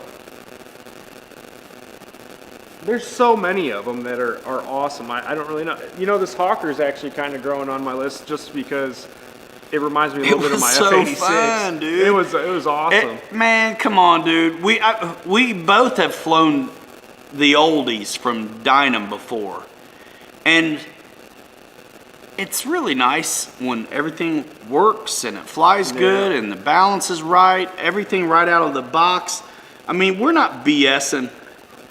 There's so many of them that are awesome. I don't really know. You know, this Hawker is actually kind of growing on my list just because it reminds me a little bit of my F-86. So fun, dude. It was awesome. Man, come on, dude. We both have flown the oldies from Dynam before, and it's really nice when everything works and it flies good and the balance is right, everything right out of the box. I mean, we're not BSing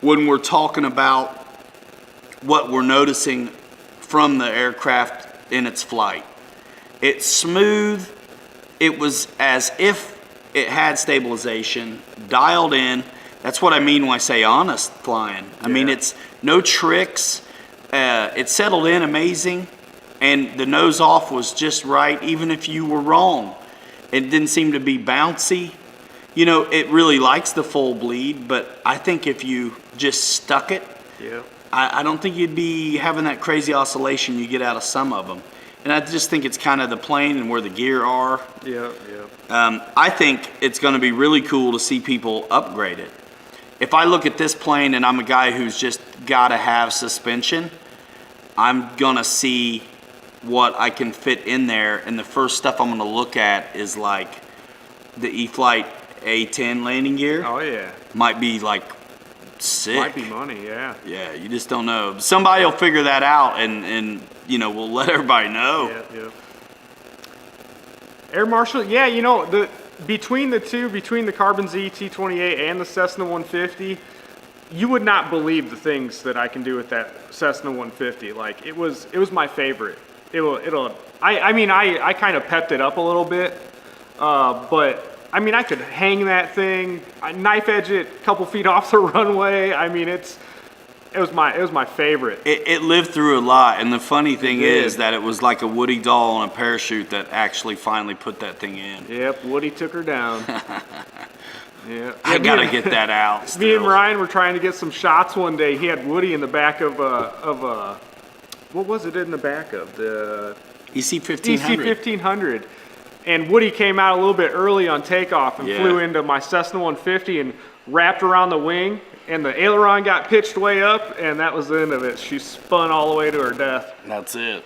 when we're talking about what we're noticing from the aircraft in its flight. It's smooth. It was as if it had stabilization, dialed in. That's what I mean when I say honest flying. I mean, it's no tricks. It settled in amazing, and the nose off was just right, even if you were wrong. It didn't seem to be bouncy. You know, it really likes the full bleed, but I think if you just stuck it, I don't think you'd be having that crazy oscillation you get out of some of them. And I just think it's kind of the plane and where the gear are. I think it's going to be really cool to see people upgrade it. If I look at this plane and I'm a guy who's just got to have suspension, I'm going to see what I can fit in there. And the first stuff I'm going to look at is like the E-Flight A10 landing gear. Oh, yeah. Might be like sick. Might be money, yeah. Yeah, you just don't know. Somebody will figure that out, and you know, we'll let everybody know. Yeah. Air Marshal, yeah, you know, between the two, between the Carbon Z T28 and the Cessna 150, you would not believe the things that I can do with that Cessna 150. Like, it was my favorite. I kind of pepped it up a little bit, but I mean, I could hang that thing, knife edge it a couple feet off the runway. I mean, it was my favorite. It lived through a lot, and the funny thing is that it was like a Woody doll on a parachute that actually finally put that thing in. Yep, Woody took her down. Yeah, I gotta get that out. Still. Me and Ryan were trying to get some shots one day. He had Woody in the back of what was it in the back of the EC-1500. And Woody came out a little bit early on takeoff and flew into my Cessna 150 and wrapped around the wing, and the aileron got pitched way up, and that was the end of it. She spun all the way to her death. That's it.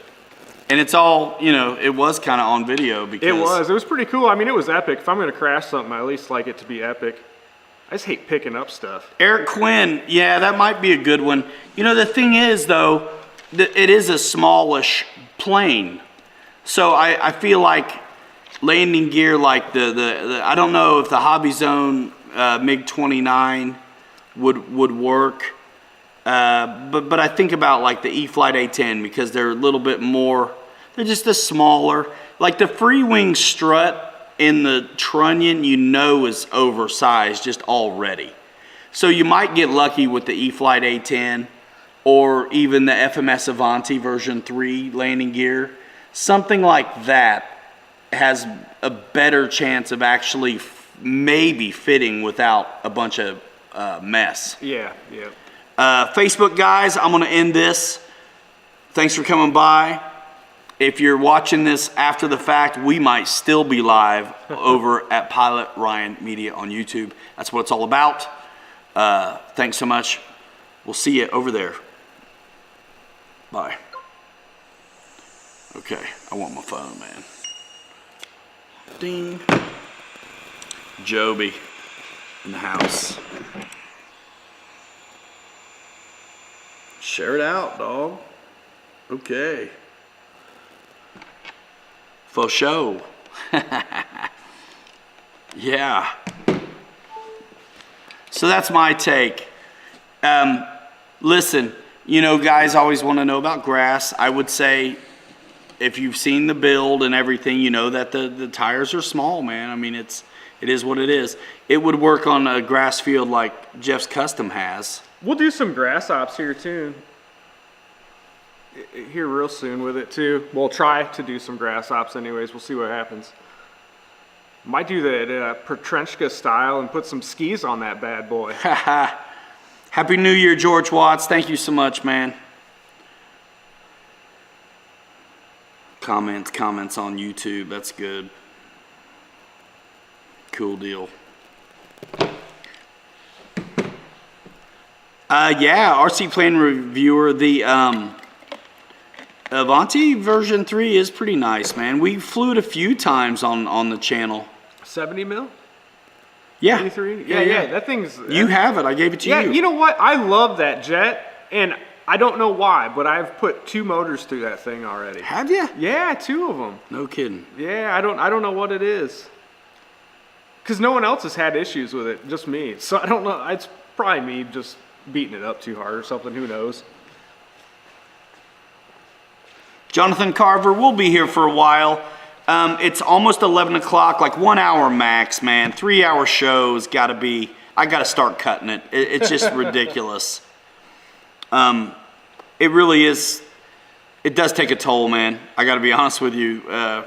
And it's all, you know, it was kind of on video because... It was pretty cool. I mean, it was epic. If I'm going to crash something, I at least like it to be epic. I just hate picking up stuff. Eric Quinn, yeah, that might be a good one. You know, the thing is, though, it is a smallish plane. So I feel like landing gear like the I don't know if the Hobby Zone MiG-29 would work, but I think about like the E-Flight A10 because they're a little bit more, they're just a smaller, like the free wing strut in the trunnion, you know, is oversized just already. So you might get lucky with the E-Flight A10 or even the FMS Avanti version 3 landing gear, something like that has a better chance of actually maybe fitting without a bunch of mess. Yeah, yeah. Facebook guys, I'm going to end this. Thanks for coming by. If you're watching this after the fact, we might still be live over at Pilot Ryan Media on YouTube. That's what it's all about. Thanks so much. We'll see you over there. Bye. Okay, I want my phone, man. Ding. Joby in the house. Share it out, dog. Okay. For show. Yeah. So that's my take. Listen, you know, guys always want to know about grass. I would say if you've seen the build and everything, you know that the tires are small, man. I mean, it is what it is. It would work on a grass field like Jeff's Custom has. We'll do some grass ops here too. Here real soon with it too. We'll try to do some grass ops anyways. We'll see what happens. Might do the Petrenchka style and put some skis on that bad boy. Happy New Year, George Watts. Thank you so much, man. Comments on YouTube. That's good. Cool deal. Yeah, RC Plane Reviewer, the Avanti version 3 is pretty nice, man. We flew it a few times on the channel. 70 mil? Yeah. 83? Yeah. That thing's... You have it. I gave it to you. Yeah, you know what? I love that jet, and I don't know why, but I've put 2 motors through that thing already. Have you? Yeah, 2 of them. No kidding. Yeah, I don't know what it is. Because no one else has had issues with it, just me. So I don't know. It's probably me just beating it up too hard or something. Who knows? Jonathan Carver, we'll be here for a while. It's almost 11 o'clock, like 1 hour max, man. 3-hour shows, gotta be, I gotta start cutting it. It's just ridiculous. It really is, it does take a toll, man. I gotta be honest with you.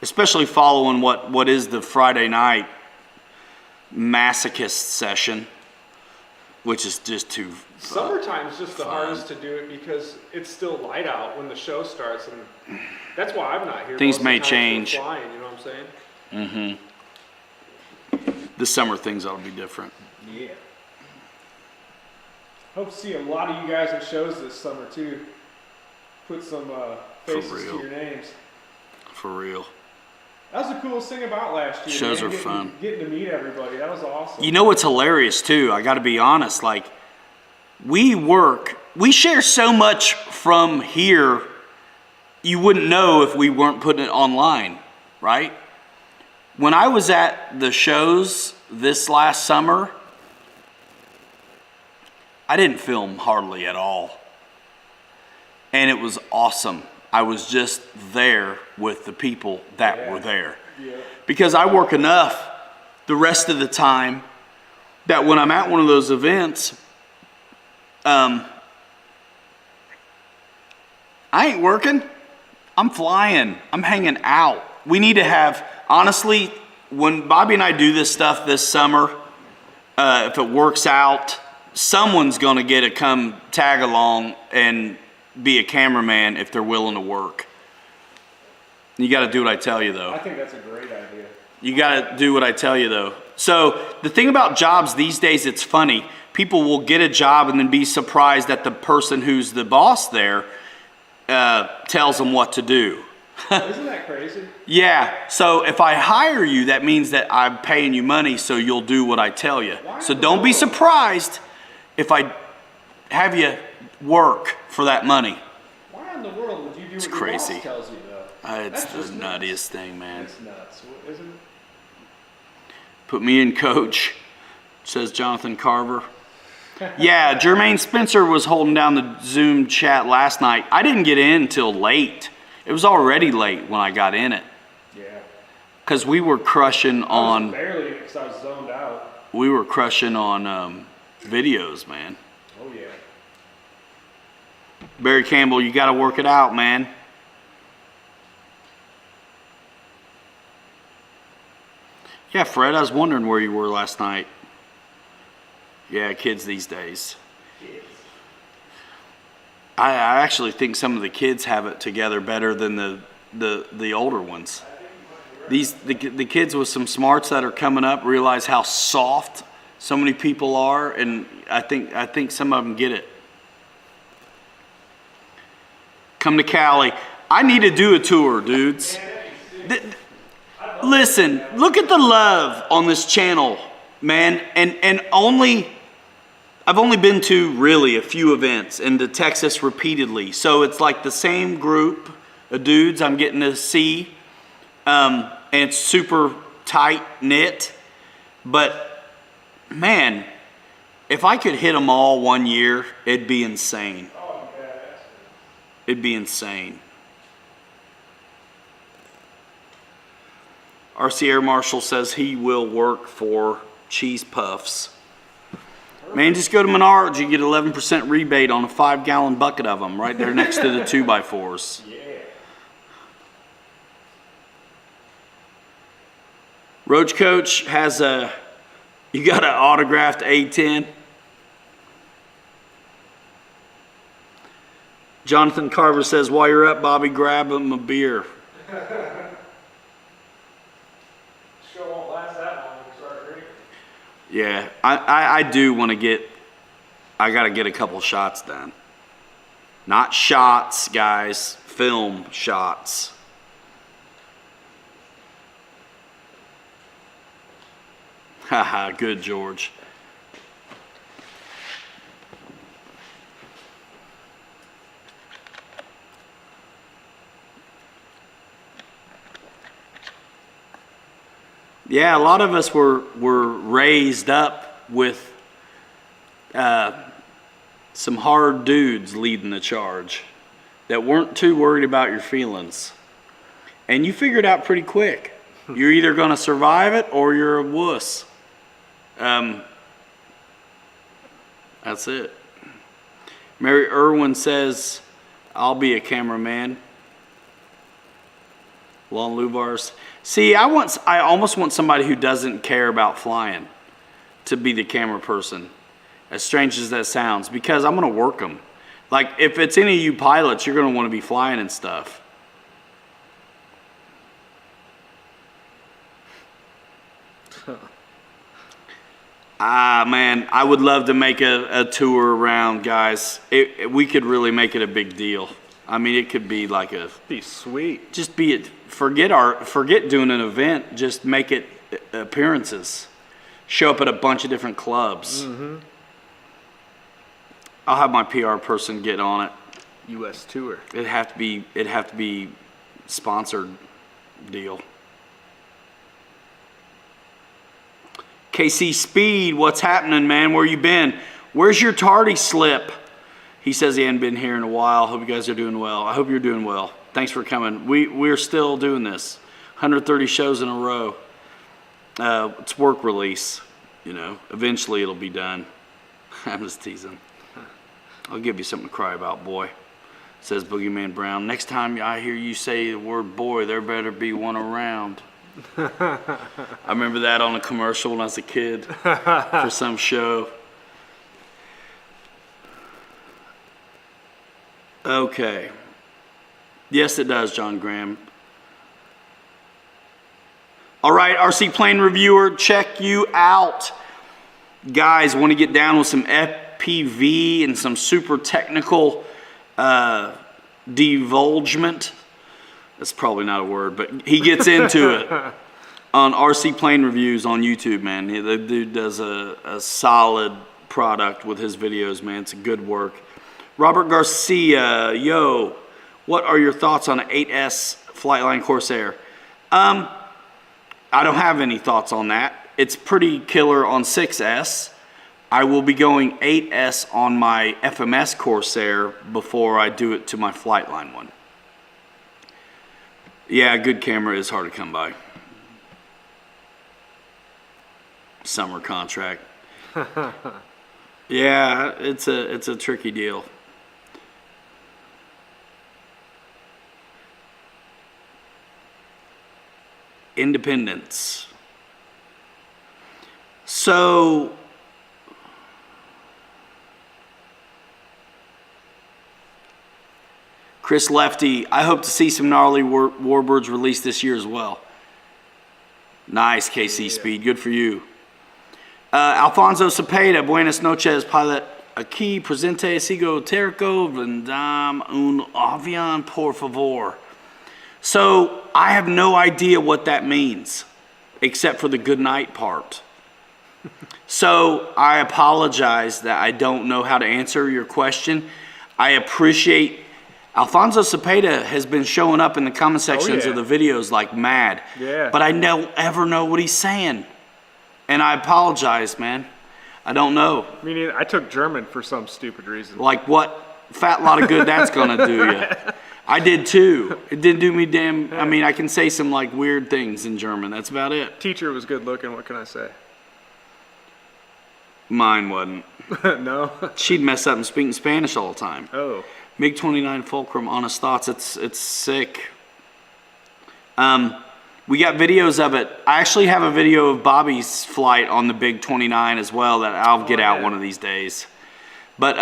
Especially following what is the Friday night masochist session, which is just too Summertime's just the fun. hardest to do it because it's still light out when the show starts, and that's why I'm not here. Things Most of may the time change. we're flying, you know what I'm saying? The summer things ought to be different. Yeah. Hope to see a lot of you guys at shows this summer too. Put some faces to real. your names. For real. That was the coolest thing about last year. Shows man. are fun. Getting to meet everybody. That was awesome. You know what's hilarious too? I got to be honest. Like, we share so much from here. You wouldn't know if we weren't putting it online, right? When I was at the shows this last summer, I didn't film hardly at all, and it was awesome. I was just there with the people that were there. Yeah. Because I work enough the rest of the time that when I'm at one of those events, I ain't working. I'm flying. I'm hanging out. We need to have, honestly, when Bobby and I do this stuff this summer, if it works out, someone's going to get to come tag along and be a cameraman if they're willing to work. You got to do what I tell you, though. I think that's a great idea. You got to do what I tell you, though. So the thing about jobs these days, it's funny. People will get a job and then be surprised that the person who's the boss there tells them what to do. Isn't that crazy? Yeah. So if I hire you, that means that I'm paying you money, so you'll do what I tell you. So don't be surprised if I have you work for that money. Why in the world would you do It's what crazy. your boss tells you, though? It's That's the just nuts. nuttiest thing, man. It's nuts, isn't it? Put me in, coach, says Jonathan Carver. Yeah, Jermaine Spencer was holding down the Zoom chat last night. I didn't get in till late. It was already late when I got in it. Yeah. Because we were crushing on... Barely, because I was zoned out. We were crushing on videos, man. Oh, yeah. Barry Campbell, you got to work it out, man. Yeah, Fred, I was wondering where you were last night. Yeah, kids these days. I actually think some of the kids have it together better than the older ones. The kids with some smarts that are coming up realize how soft so many people are, and I think some of them get it. Come to Cali. I need to do a tour, dudes. Listen, look at the love on this channel, man, and I've only been to really a few events and to Texas repeatedly, so it's like the same group of dudes I'm getting to see, and it's super tight knit. But man, if I could hit them all one year, it'd be insane. It'd be insane. RC Air Marshal says he will work for cheese puffs. Man, just go to Menards. You get 11% rebate on a 5-gallon bucket of them right there next to the 2x4s. Yeah. Roach Coach has you got an autographed A10. Jonathan Carver says, while you're up, Bobby, grab him a beer. Show won't last that long when we start drinking. Yeah, I do want to get, I got to get a couple shots done. Not shots, guys, film shots. Haha, good, George. Yeah, a lot of us were raised up with some hard dudes leading the charge that weren't too worried about your feelings. And you figured out pretty quick. You're either going to survive it or you're a wuss. That's it. Mary Irwin says, I'll be a cameraman. Lon Luvars. See, I almost want somebody who doesn't care about flying to be the camera person. As strange as that sounds, because I'm going to work them. Like, if it's any of you pilots, you're going to want to be flying and stuff. Man, I would love to make a tour around, guys. We could really make it a big deal. I mean, it could be like a... Be sweet. Just be it. Forget doing an event. Just make it appearances. Show up at a bunch of different clubs. Mm-hmm. I'll have my PR person get on it. U.S. tour. It'd have to be sponsored deal. KC Speed, what's happening, man? Where you been? Where's your tardy slip? He says he hadn't been here in a while. Hope you guys are doing well. I hope you're doing well. Thanks for coming. We're still doing this. 130 shows in a row. It's work release. You know, eventually it'll be done. I'm just teasing. I'll give you something to cry about, boy. Says Boogeyman Brown. Next time I hear you say the word boy, there better be one around. I remember that on a commercial when I was a kid for some show. Okay. Yes, it does, John Graham. All right, RC Plane Reviewer, check you out. Guys, want to get down with some FPV and some super technical divulgement. That's probably not a word, but he gets into it on RC Plane Reviews on YouTube, man. The dude does a solid product with his videos, man. It's good work. Robert Garcia, yo, what are your thoughts on an 8S Flightline Corsair? I don't have any thoughts on that. It's pretty killer on 6S. I will be going 8S on my FMS Corsair before I do it to my Flightline one. Yeah, a good camera is hard to come by. Summer contract. Yeah, it's a tricky deal. Independence. So, Chris Lefty, I hope to see some gnarly warbirds released this year as well. Nice, KC Speed. Good for you. Alfonso Cepeda, Buenas noches, pilot. Aquí presente, sigo terco, vendam un avión, por favor. So, I have no idea what that means, except for the good night part. So, I apologize that I don't know how to answer your question. I appreciate... Alfonso Cepeda has been showing up in the comment sections of the videos like mad. Yeah. But I don't ever know what he's saying. And I apologize, man. I don't know. Me neither. I took German for some stupid reason. Like what fat lot of good that's gonna do you. I did too. It didn't do me damn... I mean, I can say some like weird things in German. That's about it. Teacher was good looking. What can I say? Mine wasn't. No? She'd mess up and speak in Spanish all the time. Oh. MiG-29 Fulcrum, honest thoughts. It's sick. We got videos of it. I actually have a video of Bobby's flight on the Big 29 as well that I'll get out one of these days. But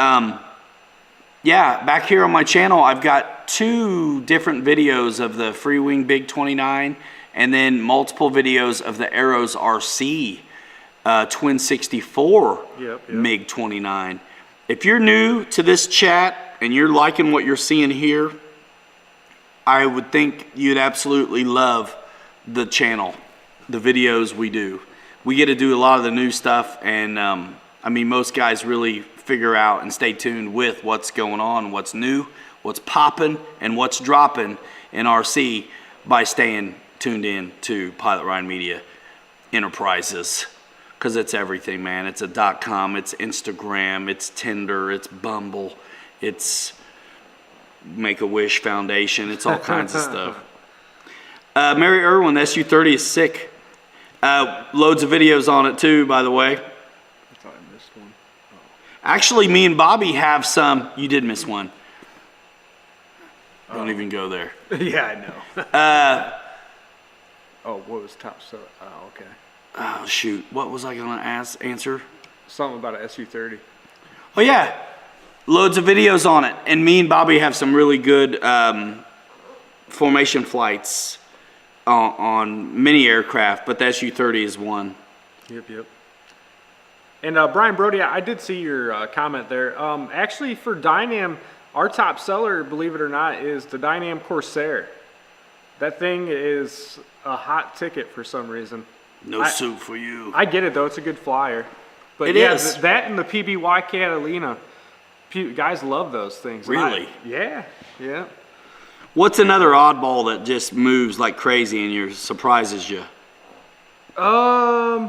yeah, back here on my channel, I've got 2 different videos of the Free Wing Big 29 and then multiple videos of the Arrows RC Twin 64 MiG 29. If you're new to this chat and you're liking what you're seeing here, I would think you'd absolutely love the channel, the videos we do. We get to do a lot of the new stuff, and I mean, most guys really figure out and stay tuned with what's going on, what's new, what's popping, and what's dropping in RC by staying tuned in to Pilot Ryan Media Enterprises. Because it's everything, man. It's a .com, it's Instagram, it's Tinder, it's Bumble, it's Make-A-Wish Foundation, it's all kinds of stuff. Mary Irwin, the SU-30 is sick. Loads of videos on it too, by the way. I thought I missed one. Oh. Actually, me and Bobby have some. You did miss one. Don't even go there. Yeah, I know. Oh, what was top so? Oh, okay. Oh, shoot. What was I going to answer? Something about an SU-30. Oh, yeah. Loads of videos on it. And me and Bobby have some really good formation flights on many aircraft, but the SU-30 is one. Yep. And Brian Brody, I did see your comment there. Actually, for Dynam, our top seller, believe it or not, is the Dynam Corsair. That thing is a hot ticket for some reason. No soup for you. I get it, though. It's a good flyer. But it yeah, is. That and the PBY Catalina, guys love those things. Really? Yeah. What's another oddball that just moves like crazy and surprises you? The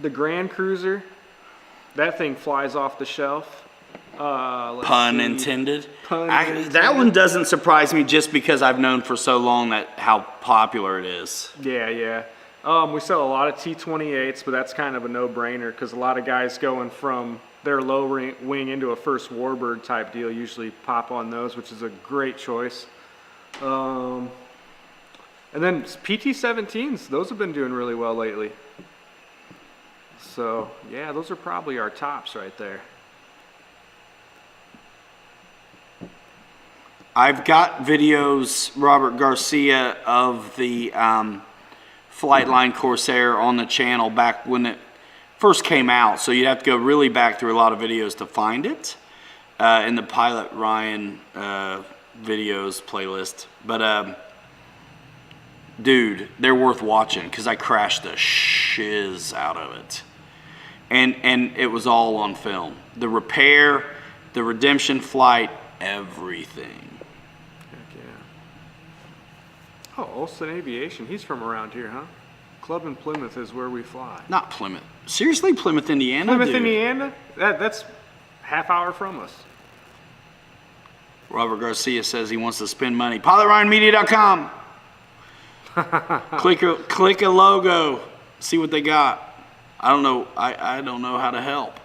Grand Cruiser. That thing flies off the shelf. Pun intended. Pun intended. That one doesn't surprise me just because I've known for so long how popular it is. Yeah. We sell a lot of T-28s, but that's kind of a no-brainer because a lot of guys going from their low wing into a first warbird type deal usually pop on those, which is a great choice. And then PT-17s, those have been doing really well lately. So yeah, those are probably our tops right there. I've got videos, Robert Garcia, of the Flightline Corsair on the channel back when it first came out, so you'd have to go really back through a lot of videos to find it in the Pilot Ryan videos playlist. But dude, they're worth watching because I crashed the shiz out of it, and it was all on film. The repair, the redemption flight, everything. Oh, Olsen Aviation. He's from around here, huh? Club in Plymouth is where we fly. Not Plymouth. Seriously, Plymouth, Indiana? Plymouth, dude. Indiana? That's half hour from us. Robert Garcia says he wants to spend money. PilotRyanMedia.com. click a logo. See what they got. I don't know. I don't know how to help.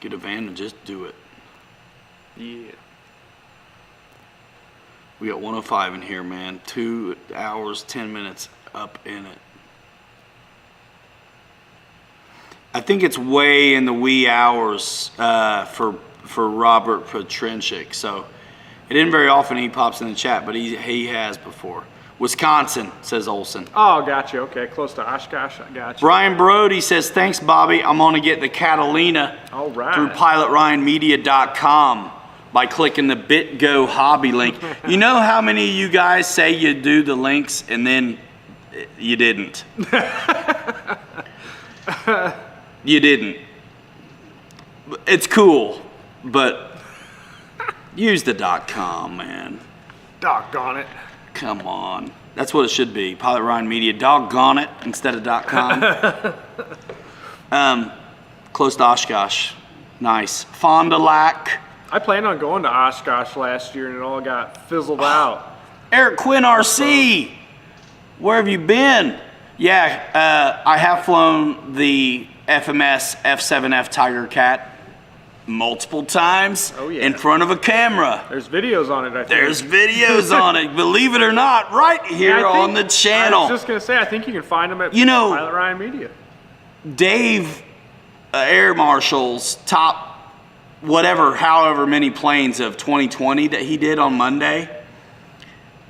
Get a van and just do it. Yeah. We got 105 in here, man. 2 hours, 10 minutes up in it. I think it's way in the wee hours for Robert Petrenchik. So it isn't very often he pops in the chat, but he has before. Wisconsin, says Olson. Oh, gotcha. Okay, close to Oshkosh. I gotcha. Brian Brody says, thanks, Bobby. I'm going to get the Catalina All right. through pilotryanmedia.com by clicking the BitGo hobby link. You know how many of you guys say you do the links and then you didn't? You didn't. It's cool, but use the .com, man. Doggone it. Come on. That's what it should be. Pilot Ryan Media, doggone it, instead of .com. Close to Oshkosh. Nice. Fond du Lac. I planned on going to Oshkosh last year and it all got fizzled out. Eric Quinn RC. Where have you been? Yeah, I have flown the FMS F7F Tiger Cat multiple times in front of a camera. There's videos on it, I think. There's videos on it, believe it or not, right here on the channel. I was just going to say, I think you can find them at Pilot Ryan Media. Dave Air Marshal's top however many planes of 2020 that he did on Monday,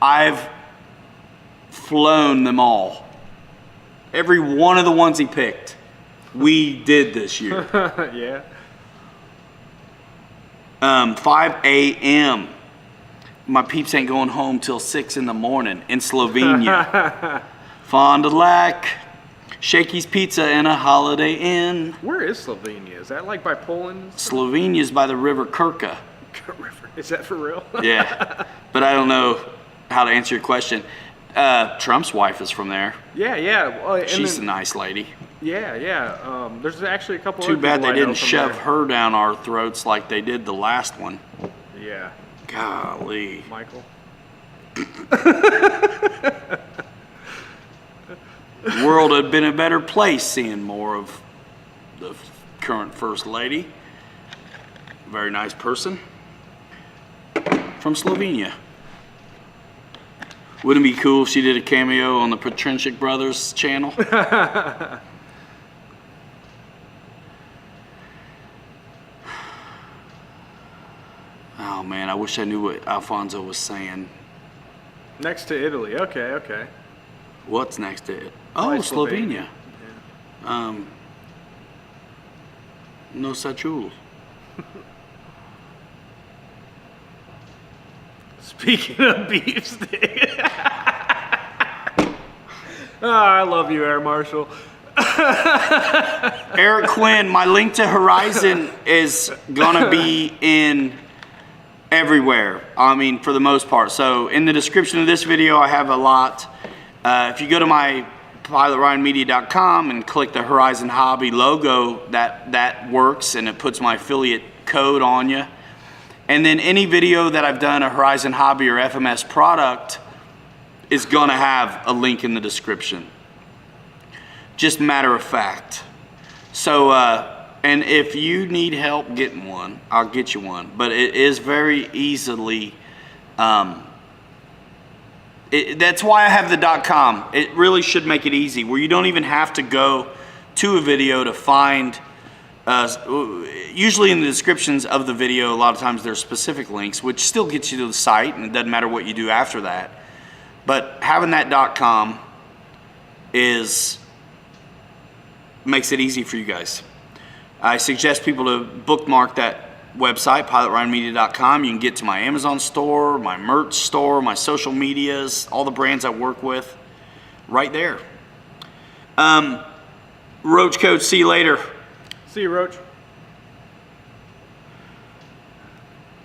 I've flown them all. Every one of the ones he picked, we did this year. Yeah. 5 a.m. My peeps ain't going home till 6 in the morning in Slovenia. Fond du Lac. Shakey's Pizza and a Holiday Inn. Where is Slovenia? Is that like by Poland? Slovenia's by the River Krka. Is that for real? Yeah, but I don't know how to answer your question. Trump's wife is from there. Yeah. Well, she's a nice lady. Yeah. There's actually a couple. Too bad they didn't shove there. her down our throats like they did the last one. Yeah. Golly. Michael. The world had been a better place seeing more of the current First Lady. Very nice person. From Slovenia. Wouldn't it be cool if she did a cameo on the Petrenchik Brothers channel? Oh man, I wish I knew what Alfonso was saying. Next to Italy. Okay. What's next to it? Oh, Slovenia. Yeah. No sachul. Speaking of beefsteak. I love you, Air Marshal. Eric Quinn, my link to Horizon is gonna be in everywhere. I mean, for the most part. So in the description of this video, I have a lot. If you go to my pilotryanmedia.com and click the Horizon Hobby logo, that works and it puts my affiliate code on you. And then any video that I've done a Horizon Hobby or FMS product is gonna have a link in the description. Just matter of fact. So, and if you need help getting one, I'll get you one. But it is very easily, that's why I have the .com. It really should make it easy, where you don't even have to go to a video to find, usually in the descriptions of the video, a lot of times there's specific links, which still gets you to the site, and it doesn't matter what you do after that. But having that .com makes it easy for you guys. I suggest people to bookmark that website, pilotryanmedia.com. You can get to my Amazon store, my merch store, my social medias, all the brands I work with, right there. Roach Coach, see you later. See you, Roach.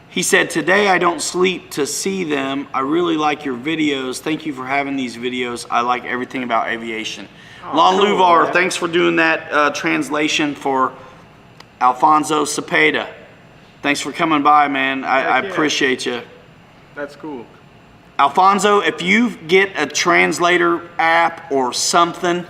He said, today I don't sleep to see them. I really like your videos. Thank you for having these videos. I like everything about aviation. Oh, Lon cool, Luvar, man. thanks for doing that translation for Alfonso Cepeda. Thanks for coming by, man. I appreciate you. That's cool. Alfonso, if you get a translator app or something,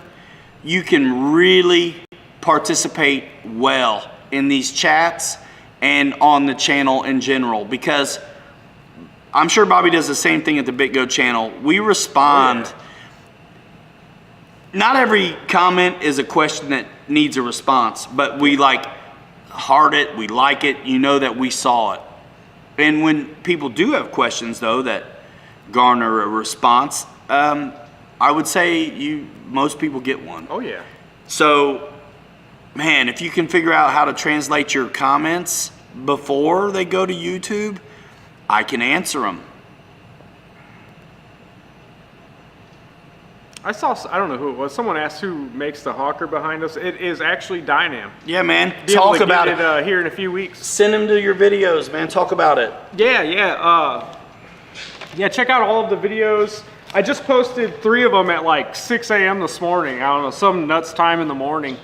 you can really participate well in these chats and on the channel in general, because I'm sure Bobby does the same thing at the Biko channel. We respond. Oh, yeah. Not every comment is a question that needs a response, but we like heart it, we like it, you know that we saw it. And when people do have questions though that garner a response, I would say most people get one. Oh yeah. So, man, if you can figure out how to translate your comments before they go to YouTube, I can answer them. I don't know who it was. Someone asked who makes the hawker behind us. It is actually Dynam. Yeah, man. Be able Talk to about get it. Here in a few weeks. Send them to your videos, man. Talk about it. Yeah. Check out all of the videos. I just posted 3 of them at like 6 a.m. this morning. I don't know, some nuts time in the morning.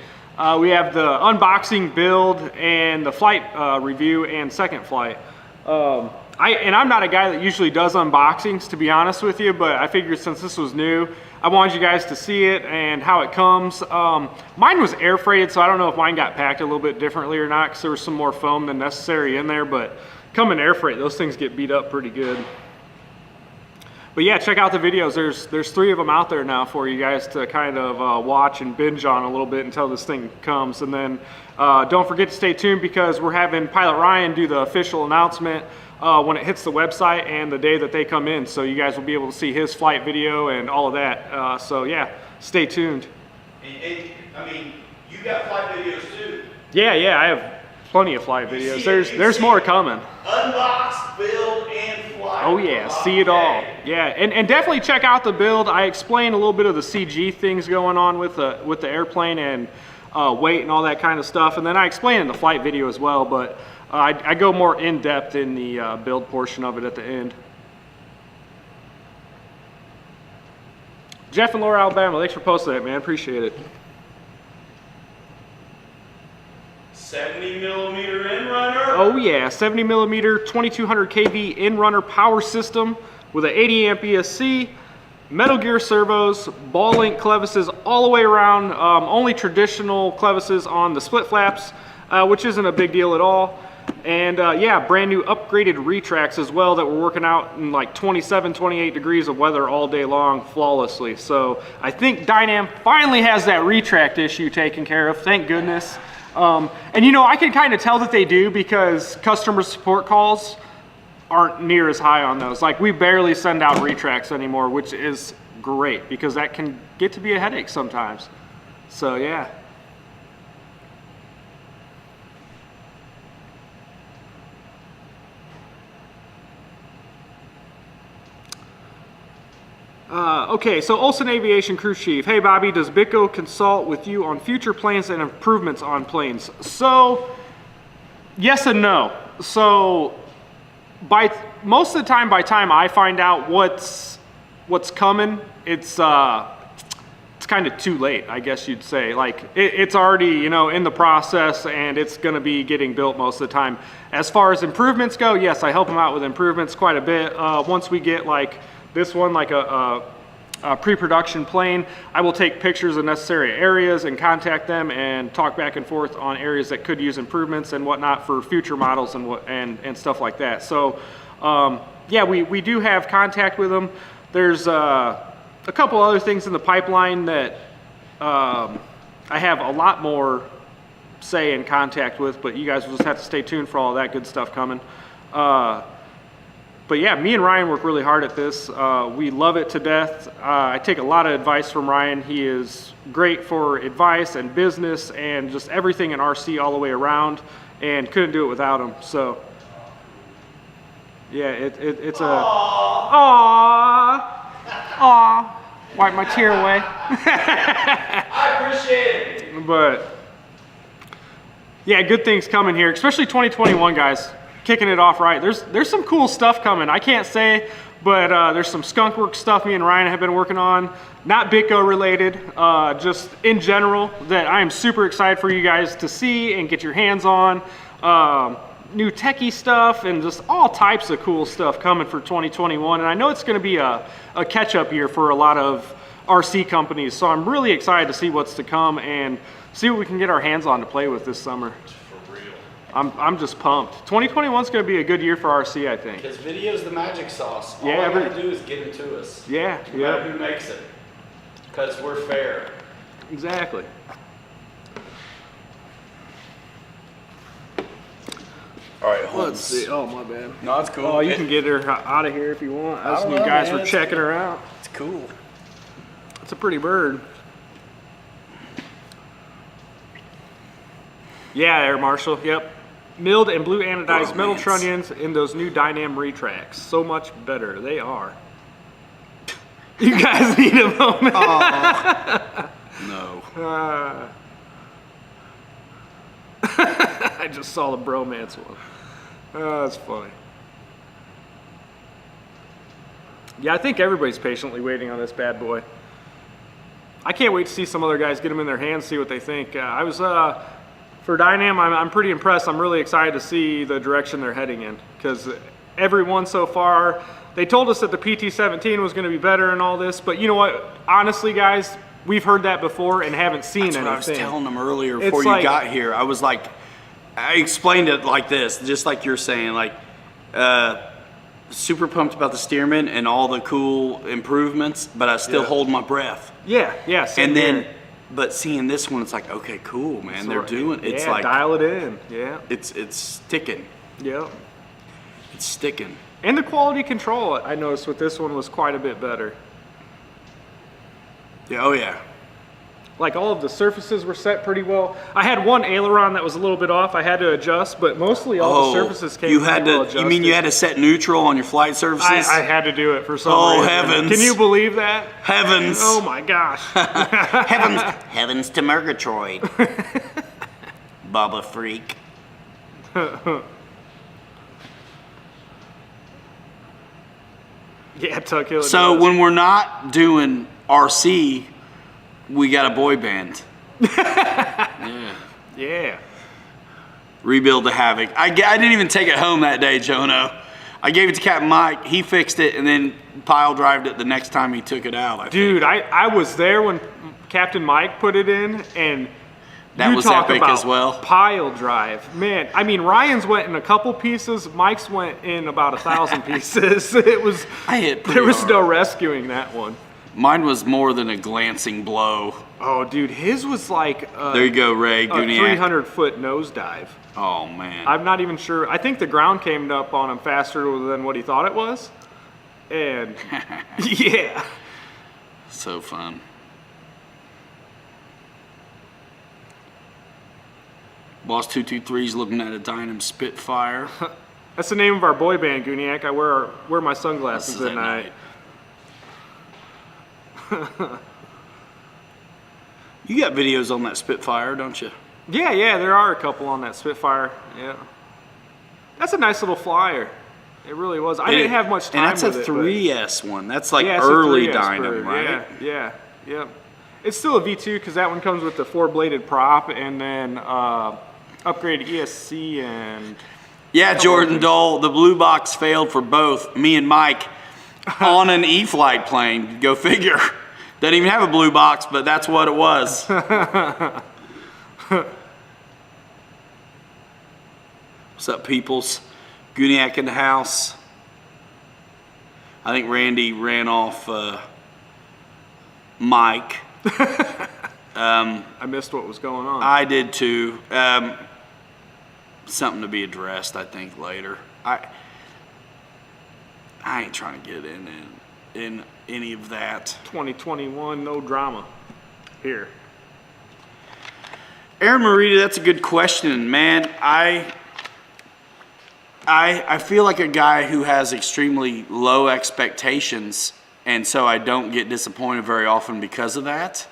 We have the unboxing, build, and the flight review and second flight. I'm not a guy that usually does unboxings, to be honest with you, but I figured since this was new, I wanted you guys to see it and how it comes. Mine was air freighted, so I don't know if mine got packed a little bit differently or not, because there was some more foam than necessary in there, but coming air freight, those things get beat up pretty good. But yeah, check out the videos. There's 3 of them out there now for you guys to kind of watch and binge on a little bit until this thing comes. And then don't forget to stay tuned, because we're having Pilot Ryan do the official announcement when it hits the website and the day that they come in. So you guys will be able to see his flight video and all of that. So yeah, stay tuned. I mean, you got flight videos too. Yeah, I have plenty of flight videos. There's more coming. Unbox, build, and fly. Oh yeah, see it all. Yeah, and definitely check out the build. I explain a little bit of the CG things going on with the airplane and weight and all that kind of stuff. And then I explain in the flight video as well, but I go more in depth in the build portion of it at the end. Jeff in Laura, Alabama, thanks for posting that, man. Appreciate it. 70 millimeter in runner. Oh yeah, 70 millimeter, 2200 kV in runner power system with an 80 amp ESC, Metal Gear servos, ball link clevises all the way around. Only traditional clevises on the split flaps, which isn't a big deal at all. And yeah, brand new upgraded retracts as well that we're working out in like 27, 28 degrees of weather all day long flawlessly. So I think Dynam finally has that retract issue taken care of, thank goodness. And you know, I can kind of tell that they do, because customer support calls aren't near as high on those. Like, we barely send out retracts anymore, which is great, because that can get to be a headache sometimes. So yeah. Okay, so Olsen Aviation Crew Chief. Hey Bobby, does Biko consult with you on future plans and improvements on planes? So, yes and no. So, most of the time, by time I find out what's coming, it's kind of too late, I guess you'd say. Like, it's already, you know, in the process, and it's going to be getting built most of the time. As far as improvements go, yes, I help them out with improvements quite a bit. Once we get like this one, like a pre-production plane, I will take pictures of necessary areas and contact them and talk back and forth on areas that could use improvements and whatnot for future models and stuff like that. So yeah, we do have contact with them. There's a couple other things in the pipeline that I have a lot more say and contact with, but you guys will just have to stay tuned for all of that good stuff coming. But yeah, me and Ryan work really hard at this. We love it to death. I take a lot of advice from Ryan. He is great for advice and business and just everything in RC all the way around, and couldn't do it without him. So yeah, it's a aww. Wipe my tear away. I appreciate it. But yeah, good things coming here, especially 2021, guys. Kicking it off right. There's some cool stuff coming. I can't say, but there's some skunk work stuff me and Ryan have been working on. Not Biko related, just in general, that I am super excited for you guys to see and get your hands on. New techie stuff and just all types of cool stuff coming for 2021. And I know it's going to be a catch-up year for a lot of RC companies. So I'm really excited to see what's to come and see what we can get our hands on to play with this summer. For real. I'm just pumped. 2021's going to be a good year for RC, I think. Because video's the magic sauce. All Yeah, I gotta do is get it to us. Yeah, No matter who makes it. Because we're fair. exactly. All right, Let's see. Oh, my bad. No, it's cool. Oh, you can get her out of here if you want. As don't you know, guys man. were checking her out. It's cool. It's a pretty bird. Yeah, Air Marshal. Yep. Milled and blue anodized metal Bromance. trunnions in those new Dynam retracts. So much better. They are. You guys need a moment. No. I just saw the bromance one. That's funny. Yeah, I think everybody's patiently waiting on this bad boy. I can't wait to see some other guys get them in their hands, see what they think. For Dynam, I'm pretty impressed. I'm really excited to see the direction they're heading in, because everyone so far, they told us that the PT-17 was going to be better and all this, but you know what? Honestly, guys, we've heard that before and haven't seen That's anything. what I was telling them earlier It's before you like- got here. I was like, I explained it like this, just like you're saying, like, super pumped about the Stearman and all the cool improvements, but I still hold my breath. Yeah, same And then, here. but seeing this one, it's like, okay, cool, man. So, They're doing it's yeah, like dial it in. Yeah, it's sticking. yep. It's sticking. And the quality control, I noticed with this one was quite a bit better. Yeah, oh yeah. Like all of the surfaces were set pretty well. I had one aileron that was a little bit off. I had to adjust, but mostly all the surfaces came you had pretty well to. adjusted. You mean you had to set neutral on your flight surfaces? I had to do it for some Oh, reason. heavens. Can you believe that? Heavens. Oh my gosh. Heavens to Murgatroyd. Bubba freak. Yeah, Tuck Hill. So when we're not doing RC, we got a boy band. Yeah. Rebuild the Havoc. I didn't even take it home that day, Jono. I gave it to Captain Mike. He fixed it and then pile drived it the next time he took it out. I think. Dude, I was there when Captain Mike put it in, and That you was talk epic about as well. Pile drive, man. I mean, Ryan's went in a couple pieces. Mike's went in about 1,000 pieces. It was. I hit pretty There was hard. no rescuing that one. Mine was more than a glancing blow. Oh, dude, his was like There you go, Ray a Guniak. 300-foot nosedive. Oh man. I'm not even sure. I think the ground came up on him faster than what he thought it was. And yeah. So fun. Boss 223's looking at a Dynam Spitfire. That's the name of our boy band, Guniak. I wear my sunglasses This is at night. You got videos on that Spitfire, don't you? Yeah, there are a couple on that Spitfire. Yeah. That's a nice little flyer. It really was. I didn't have much time And that's with a it, but- 3S one. That's like Yeah, it's a early 3S Dynam, bird. right? Yeah. It's still a V2 because that one comes with the 4-bladed prop and then upgraded ESC and Yeah, Jordan Dole, the blue box failed for both me and Mike on an E-flight plane. Go figure. Doesn't even have a blue box, but that's what it was. What's up, peoples? Guniak in the house. I think Randy ran off Mike. I missed what was going on. I did too. Something to be addressed, I think, later. I ain't trying to get in any of that. 2021, no drama here. Aaron Marita, that's a good question, man. I feel like a guy who has extremely low expectations, and so I don't get disappointed very often because of that.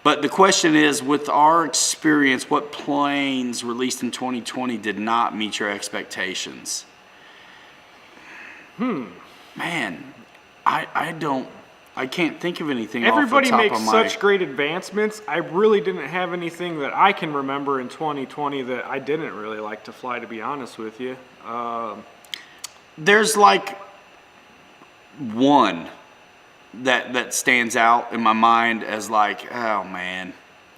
But the question is, with our experience, what planes released in 2020 did not meet your expectations? Man, I can't think of anything Everybody off the top makes of my... such great advancements. I really didn't have anything that I can remember in 2020 that I didn't really like to fly, to be honest with you. There's like one that stands out in my mind as like, oh man,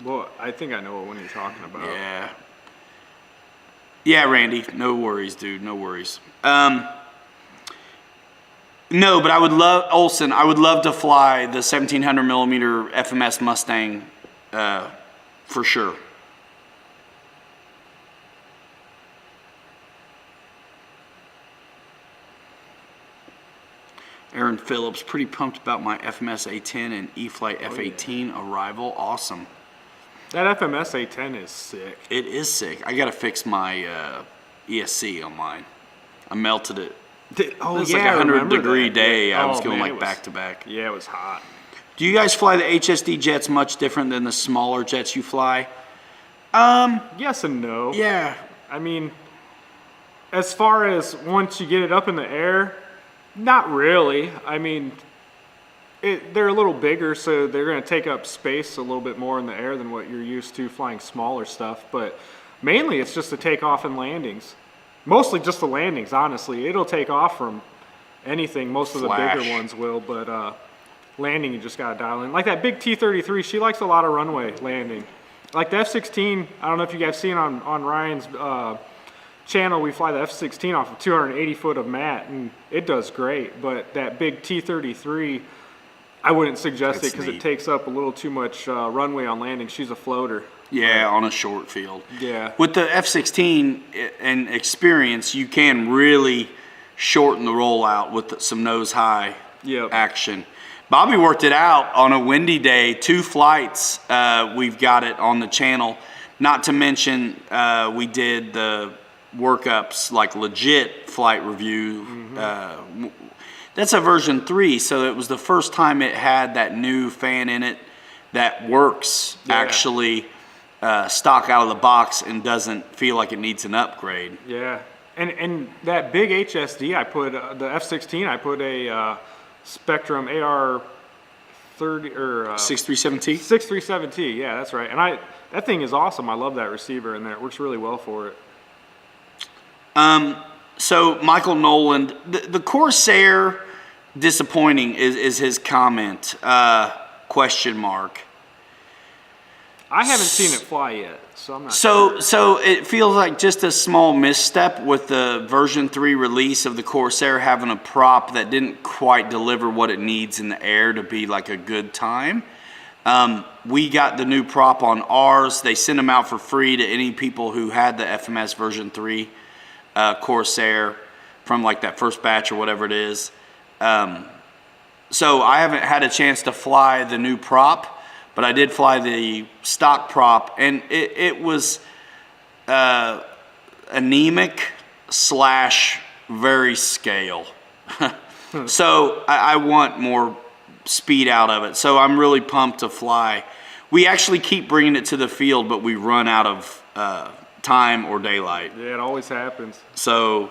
Well, I think I know what one you're talking about. yeah. Yeah, Randy, no worries, dude, no worries. No, but I would love, Olson, I would love to fly the 1700 millimeter FMS Mustang for sure. Aaron Phillips, pretty pumped about my FMS A10 and E-Flight F18 arrival. Awesome. That FMS A10 is sick. It is sick. I got to fix my ESC on mine. I melted it. Oh, It's yeah, like I a 100-degree remember that. day. I Oh, was going man, like back to back. Yeah, it was hot. Do you guys fly the HSD jets much different than the smaller jets you fly? Yes and no. Yeah. I mean, as far as once you get it up in the air, not really. I mean, they're a little bigger, so they're going to take up space a little bit more in the air than what you're used to flying smaller stuff. But mainly it's just the takeoff and landings. Mostly just the landings, honestly. It'll take off from anything. Most of the bigger ones will, but landing you just got to dial in. Like that big T-33, she likes a lot of runway landing. Like the F-16, I don't know if you guys seen on Ryan's channel, we fly the F-16 off of 280 foot of mat, and it does great. But that big T-33, I wouldn't suggest it because it takes up a little too much runway on landing. She's a floater. Yeah, on a short field. Yeah. With the F-16 and experience, you can really shorten the rollout with some nose high action. Bobby worked it out on a windy day, 2 flights. We've got it on the channel. Not to mention, we did the workups, like legit flight review. That's a version 3, so it was the first time it had that new fan in it that works actually stock out of the box and doesn't feel like it needs an upgrade. Yeah, and that big HSD, I put the F-16. I put a Spectrum AR-30 or 637T. 637T. Yeah, that's right. And that thing is awesome. I love that receiver in there. It works really well for it. So Michael Noland, the Corsair, disappointing is his comment. Question mark. I haven't seen it fly yet, so I'm not sure. So it feels like just a small misstep with the version 3 release of the Corsair having a prop that didn't quite deliver what it needs in the air to be like a good time. We got the new prop on ours. They sent them out for free to any people who had the FMS version 3 Corsair from like that first batch or whatever it is. So I haven't had a chance to fly the new prop, but I did fly the stock prop, and it was anemic / very scale. So I want more speed out of it. So I'm really pumped to fly. We actually keep bringing it to the field, but we run out of time or daylight. Yeah, it always happens. So,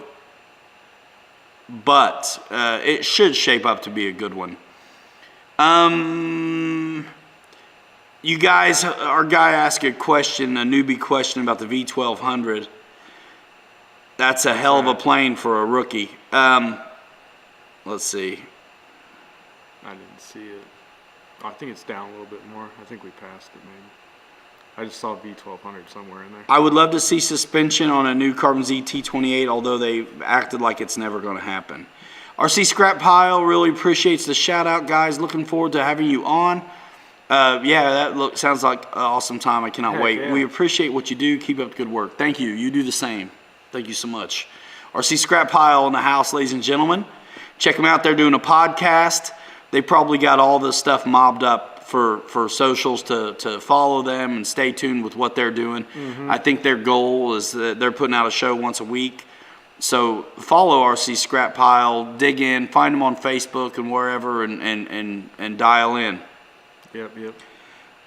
but it should shape up to be a good one. You guys, our guy asked a question, a newbie question about the V1200. That's a hell of a plane for a rookie. Let's see. I didn't see it. I think it's down a little bit more. I think we passed it maybe. I just saw V1200 somewhere in there. I would love to see suspension on a new Carbon Z T28, although they acted like it's never going to happen. RC Scrap Pile really appreciates the shout out, guys. Looking forward to having you on. Yeah, that sounds like an awesome time. I cannot wait. Yeah. We appreciate what you do. Keep up the good work. Thank you. You do the same. Thank you so much. RC Scrap Pile in the house, ladies and gentlemen. Check them out. They're doing a podcast. They probably got all this stuff mobbed up for socials to follow them and stay tuned with what they're doing. I think their goal is that they're putting out a show once a week. So follow RC Scrap Pile, dig in, find them on Facebook and wherever, and dial in. Yep.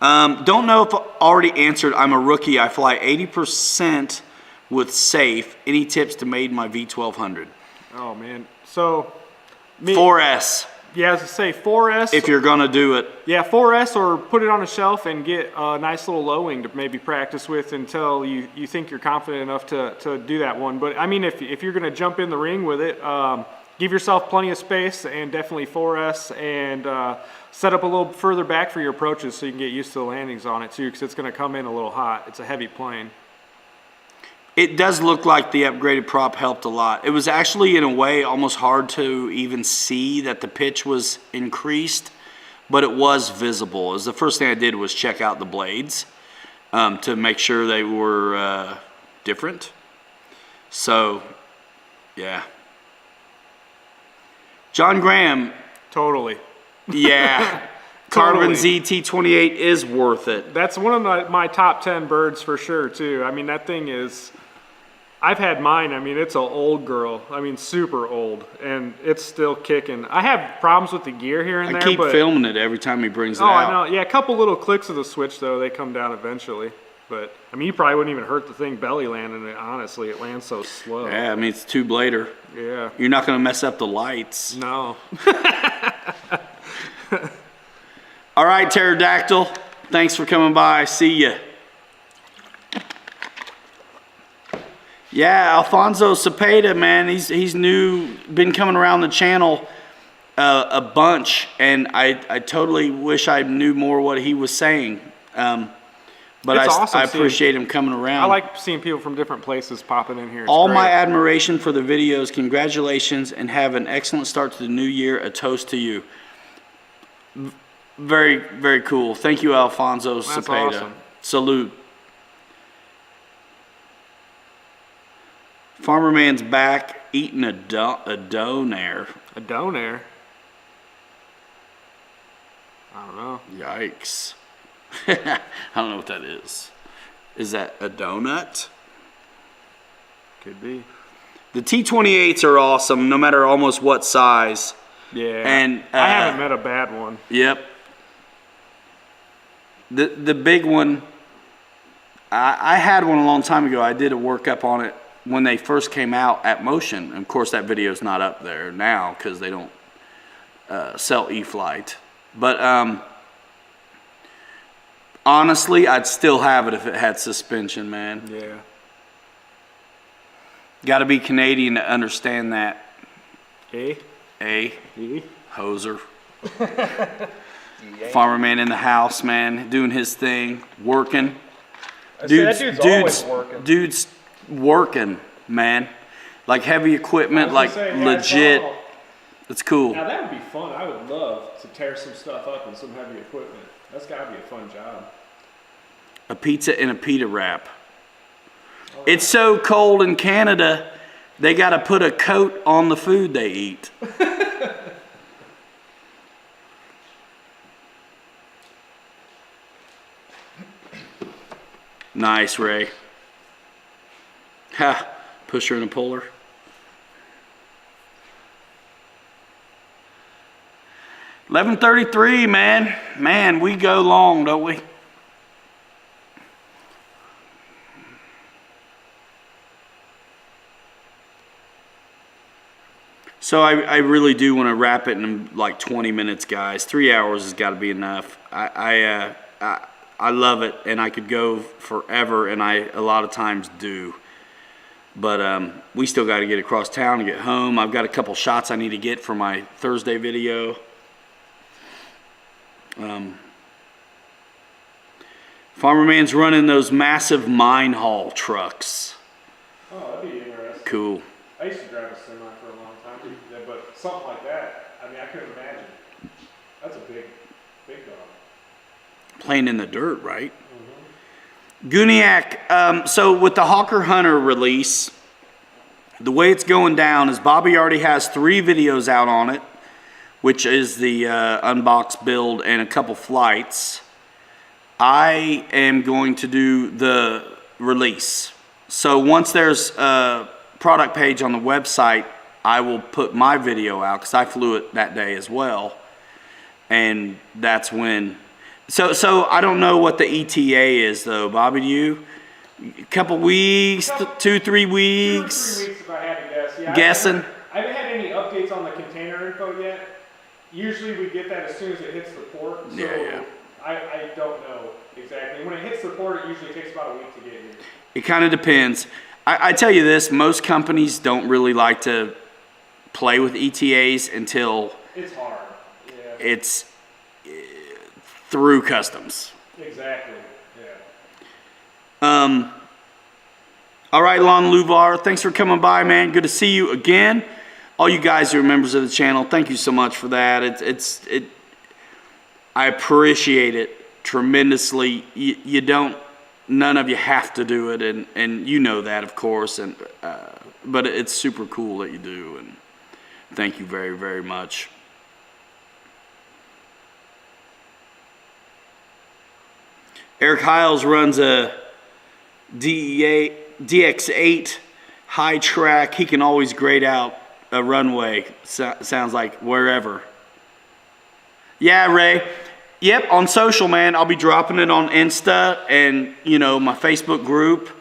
Don't know if I already answered. I'm a rookie. I fly 80% with safe. Any tips to made my V1200? Oh man. So 4S. Yeah, as I say, 4S. If you're gonna do it. Yeah, 4S, or put it on a shelf and get a nice little low wing to maybe practice with until you think you're confident enough to do that one. But I mean, if you're gonna jump in the ring with it, give yourself plenty of space and definitely 4S, and set up a little further back for your approaches so you can get used to the landings on it too, because it's gonna come in a little hot. It's a heavy plane. It does look like the upgraded prop helped a lot. It was actually, in a way, almost hard to even see that the pitch was increased, but it was visible. It was the first thing I did was check out the blades to make sure they were different. So, yeah. John Graham. Totally. Yeah. Carbon ZT28 is worth it. That's one of my top 10 birds for sure, too. I mean, that thing is... I've had mine. I mean, it's an old girl. I mean, super old, and it's still kicking. I have problems with the gear here and there. I keep filming it every time he brings it out. I know. Yeah, a couple little clicks of the switch, though, they come down eventually. But, I mean, you probably wouldn't even hurt the thing belly landing it, honestly. It lands so slow. Yeah, I mean, it's two-blader. Yeah. You're not going to mess up the lights. No. All right, Pterodactyl. Thanks for coming by. See ya. Yeah, Alfonso Cepeda, man, he's new, been coming around the channel a bunch, and I totally wish I knew more what he was saying. But I appreciate him coming around. I like seeing people from different places popping in here. It's All great. my admiration for the videos. Congratulations, and have an excellent start to the new year. A toast to you. Very, very cool. Thank you, Alfonso Cepeda. Awesome. Salute. Farmer Man's back eating a donair. A donair? I don't know. Yikes. I don't know what that is. Is that a donut? Could be. The T28s are awesome, no matter almost what size. Yeah. And I haven't met a bad one. Yep. The big one, I had one a long time ago. I did a workup on it when they first came out at Motion. Of course, that video is not up there now because they don't sell E-Flight. But honestly, I'd still have it if it had suspension, man. Yeah. Got to be Canadian to understand that. Eh? Hoser. Farmer Man in the house, man, doing his thing, working. Dude's working, man. Like heavy equipment, like legit. It's cool. Now that would be fun. I would love to tear some stuff up in some heavy equipment. That's got to be a fun job. A pizza and a pita wrap. It's so cold in Canada, they got to put a coat on the food they eat. Nice, Ray. Ha, pusher and a puller. $11:33, man. Man, we go long, don't we? So I really do want to wrap it in like 20 minutes, guys. 3 hours has got to be enough. I love it, and I could go forever, and I a lot of times do. But we still got to get across town and get home. I've got a couple shots I need to get for my Thursday video. Farmer Man's running those massive mine haul trucks. Oh, that'd be interesting. Cool. I used to drive a semi for a long time, but something like that, I mean, I couldn't imagine. That's a big dog. Playing in the dirt, right? Guniac, so with the Hawker Hunter release, the way it's going down is Bobby already has 3 videos out on it, which is the unbox build and a couple flights. I am going to do the release. So once there's a product page on the website, I will put my video out because I flew it that day as well. And that's when... So I don't know what the ETA is though, Bobby. Do you? A couple weeks, 2-3 weeks. 2 or 3 weeks, if I had to guess. Yeah, Guessing. I haven't had any updates on the container info yet. Usually we get that as soon as it hits the port. So Yeah. I don't know exactly. When it hits the port, it usually takes about a week to get here. It kind of depends. I tell you this: most companies don't really like to play with ETAs until It's hard. Yeah. it's through customs. Exactly. Yeah. All right, Lon Luvar, thanks for coming by, man. Good to see you again. All you guys who are members of the channel, thank you so much for that. I appreciate it tremendously. None of you have to do it, and you know that, of course. But it's super cool that you do, and thank you very, very much. Eric Hiles runs a DX8 high track. He can always grade out a runway, sounds like, wherever. Yeah, Ray. Yep, on social, man. I'll be dropping it on Insta and, my Facebook group.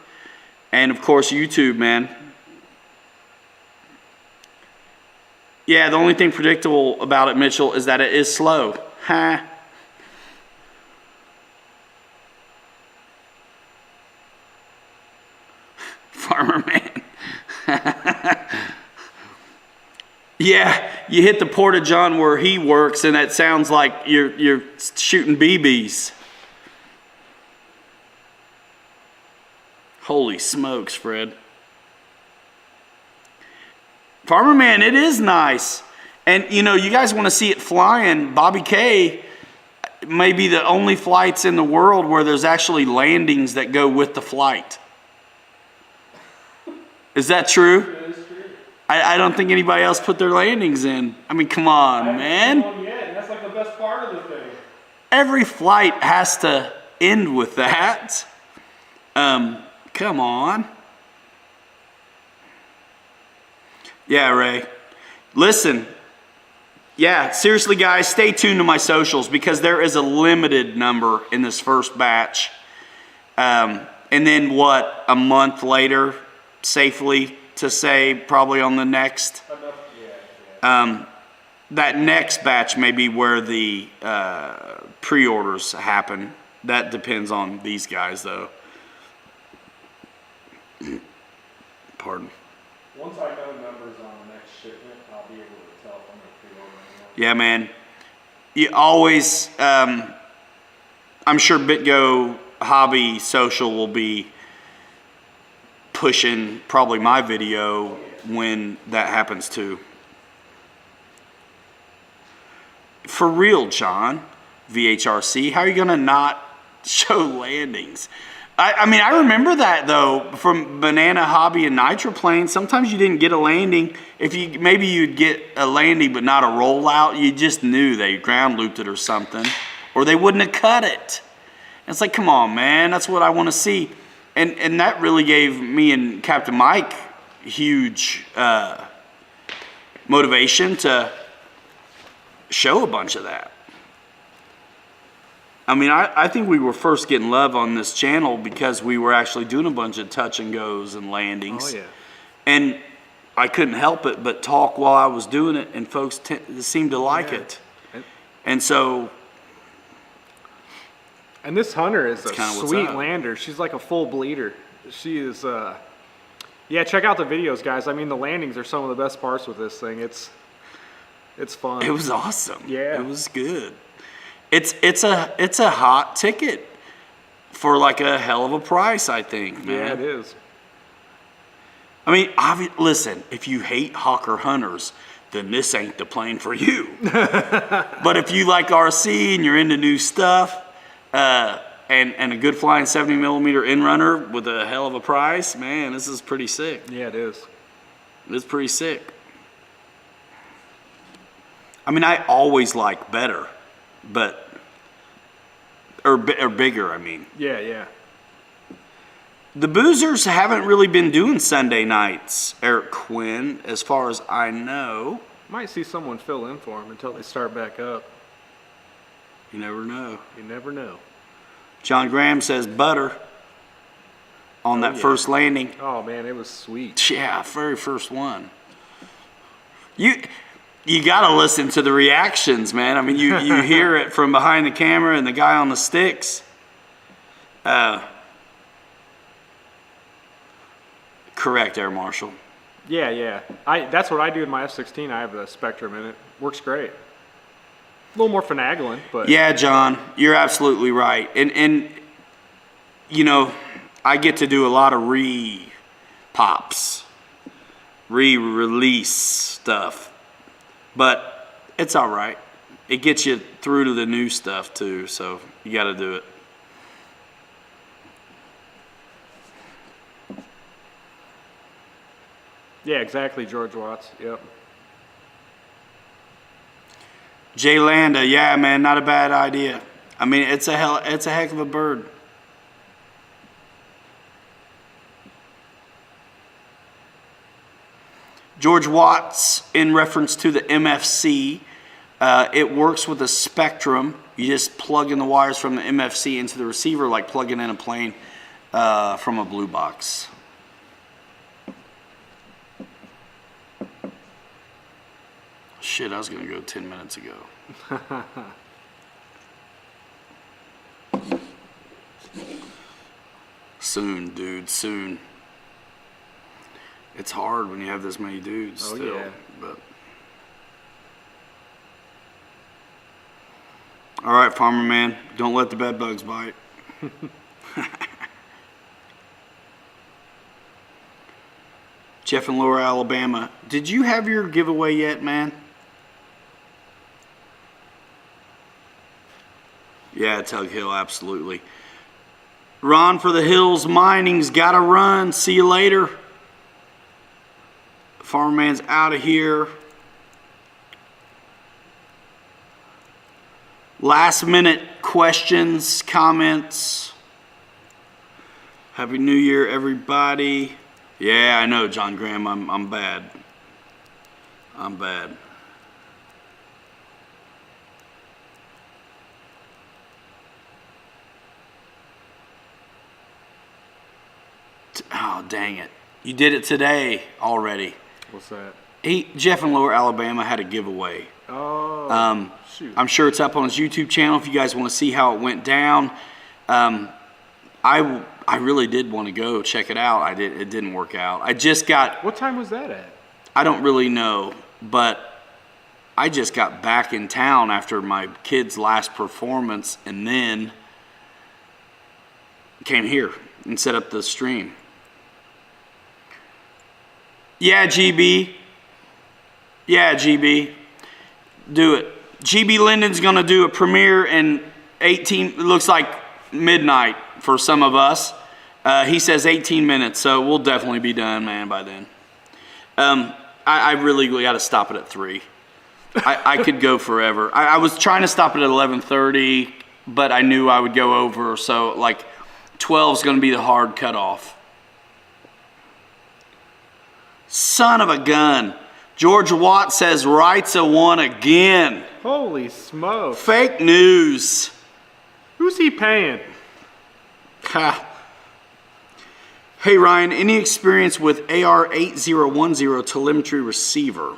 And, of course, YouTube, man. Yeah, the only thing predictable about it, Mitchell, is that it is slow. Huh? Farmer man. Yeah, you hit the Porta-John where he works, and it sounds like you're shooting BBs. Holy smokes, Fred. Farmer man, it is nice. And, you guys want to see it flying. Bobby K may be the only flights in the world where there's actually landings that go with the flight. Is that true? That is true. I don't think anybody else put their landings in. I mean, come on, man. I haven't seen one yet, and that's like the best part of the thing. Every flight has to end with that. Come on. Yeah, Ray. Listen. Yeah, seriously, guys, stay tuned to my socials because there is a limited number in this first batch. And then a month later, safely to say, probably on the next. That next batch may be where the pre-orders happen. That depends on these guys, though. Pardon. Once I know numbers on the next shipment, I'll be able to tell if I'm going to pre-order anymore. Yeah, man. You always, I'm sure BitGo Hobby Social will be pushing probably my video when that happens too. For real, John, VHRC, how are you going to not show landings? I remember that though from Banana Hobby and Nitroplane. Sometimes you didn't get a landing. Maybe you'd get a landing but not a rollout. You just knew they ground looped it or something, or they wouldn't have cut it. And it's like, come on, man, that's what I want to see. And that really gave me and Captain Mike huge motivation to show a bunch of that. I mean, I think we were first getting love on this channel because we were actually doing a bunch of touch and goes and landings. Oh, yeah. And I couldn't help it but talk while I was doing it, and folks seemed to like it. And so... And this Hunter is a kinda what's sweet up. lander. She's like a full bleeder. She is, yeah, check out the videos, guys. I mean, the landings are some of the best parts with this thing. It's fun. It was awesome. Yeah. It was good. It's a hot ticket for like a hell of a price, I think, man. Yeah, it is. I mean, listen, if you hate Hawker Hunters, then this ain't the plane for you. But if you like RC and you're into new stuff, and a good flying 70mm in runner with a hell of a price, man, this is pretty sick. Yeah, it is. It's pretty sick. I mean, I always like better, or bigger, I mean. Yeah, yeah. The Boozers haven't really been doing Sunday nights, Eric Quinn, as far as I know. Might see someone fill in for them until they start back up. You never know. You never know. John Graham says butter on that first landing. Oh, man, it was sweet. Yeah, very first one. You got to listen to the reactions, man. I mean, you hear it from behind the camera and the guy on the sticks. Correct, Air Marshal. Yeah, yeah. That's what I do in my F-16. I have the Spectrum in it. Works great. A little more finagling, but... Yeah, John, you're absolutely right. And you know, I get to do a lot of pops, re-release stuff. But it's all right. It gets you through to the new stuff too, so you got to do it. Yeah, exactly, George Watts. Yep. Jay Landa, yeah, man, not a bad idea. I mean, it's a heck of a bird. George Watts, in reference to the MFC, it works with a spectrum. You just plug in the wires from the MFC into the receiver like plugging in a plane from a blue box. Shit, I was going to go 10 minutes ago. Soon, dude, soon. It's hard when you have this many dudes still. Yeah. But. All right, farmer man, don't let the bed bugs bite. Jeff in Lower Alabama, did you have your giveaway yet, man? Yeah, Tug Hill, absolutely. Ron for the Hills Mining's got to run. See you later. Farmer man's out of here. Last minute questions, comments. Happy New Year, everybody. Yeah, I know, John Graham. I'm bad. I'm bad. Oh, dang it. You did it today already. What's that? Jeff in Lower Alabama had a giveaway. Oh, shoot. I'm sure it's up on his YouTube channel if you guys want to see how it went down. I really did want to go check it out. It didn't work out. I just got... What time was that at? I don't really know, but I just got back in town after my kid's last performance and then came here and set up the stream. Yeah, GB. Yeah, GB. Do it. GB Linden's going to do a premiere in 18, it looks like midnight for some of us. He says 18 minutes, so we'll definitely be done, man, by then. I really got to stop it at 3. I could go forever. I was trying to stop it at 11:30, but I knew I would go over, so like 12 is going to be the hard cutoff. Son of a gun. George Watt says Wright's won again. Holy smokes. Fake news. Who's he paying? Ha. Hey Ryan, any experience with AR8010 telemetry receiver?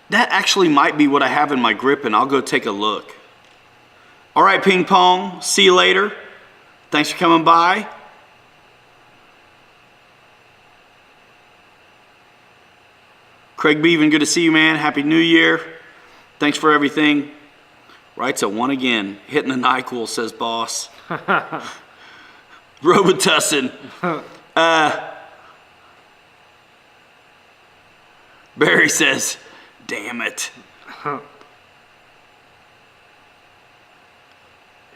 That actually might be what I have in my grip, and I'll go take a look. All right, Ping Pong, see you later. Thanks for coming by. Craig Beaven, good to see you, man. Happy New Year. Thanks for everything. Wright's a 1 again. Hitting the NyQuil, says boss. Robitussin. Barry says, damn it.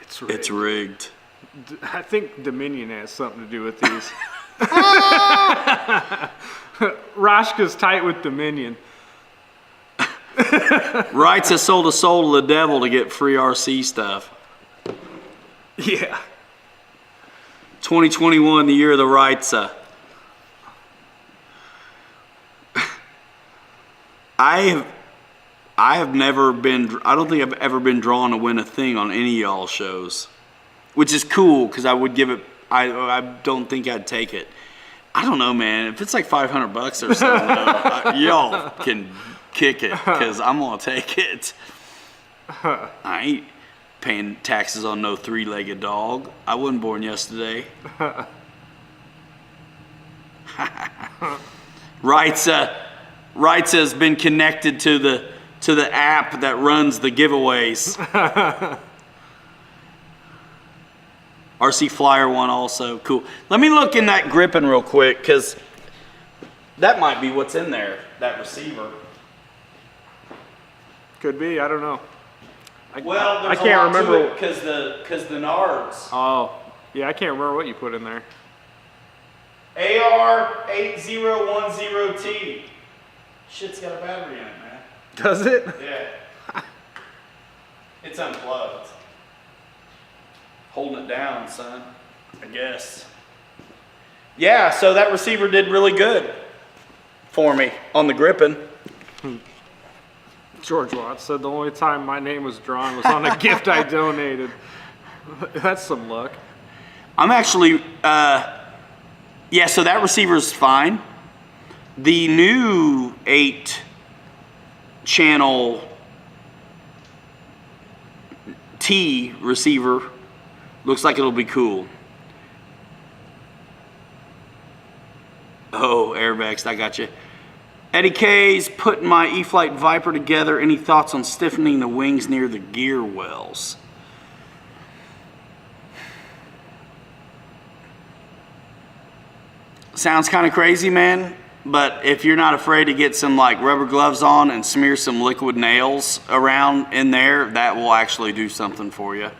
It's rigged. It's rigged. I think Dominion has something to do with these. Rashka's tight with Dominion. Wright's has sold a soul to the devil to get free RC stuff. Yeah. 2021, the year of the Wright's. I have never been, I don't think I've ever been drawn to win a thing on any of y'all shows, which is cool because I would give it, I don't think I'd take it. I don't know, man. If it's like $500 or something, y'all can kick it because I'm going to take it. I ain't paying taxes on no 3-legged dog. I wasn't born yesterday. Wright's has been connected to the app that runs the giveaways. RC Flyer one also, cool. Let me look in that gripping real quick, because that might be what's in there, that receiver. Could be, I don't know. Well, there's I can't a lot remember. to it because the Nards. Oh, yeah, I can't remember what you put in there. AR8010T. Shit's got a battery in it, man. Does it? Yeah. It's unplugged. Holding it down, son, I guess. Yeah, so that receiver did really good for me on the gripping. George Watts said the only time my name was drawn was on a gift I donated. That's some luck. I'm actually, yeah, so that receiver's fine. The new 8-channel T receiver looks like it'll be cool. Oh, airbags, I got you. Eddie K's putting my E-Flight Viper together. Any thoughts on stiffening the wings near the gear wells? Sounds kind of crazy, man, but if you're not afraid to get some like rubber gloves on and smear some liquid nails around in there, that will actually do something for you.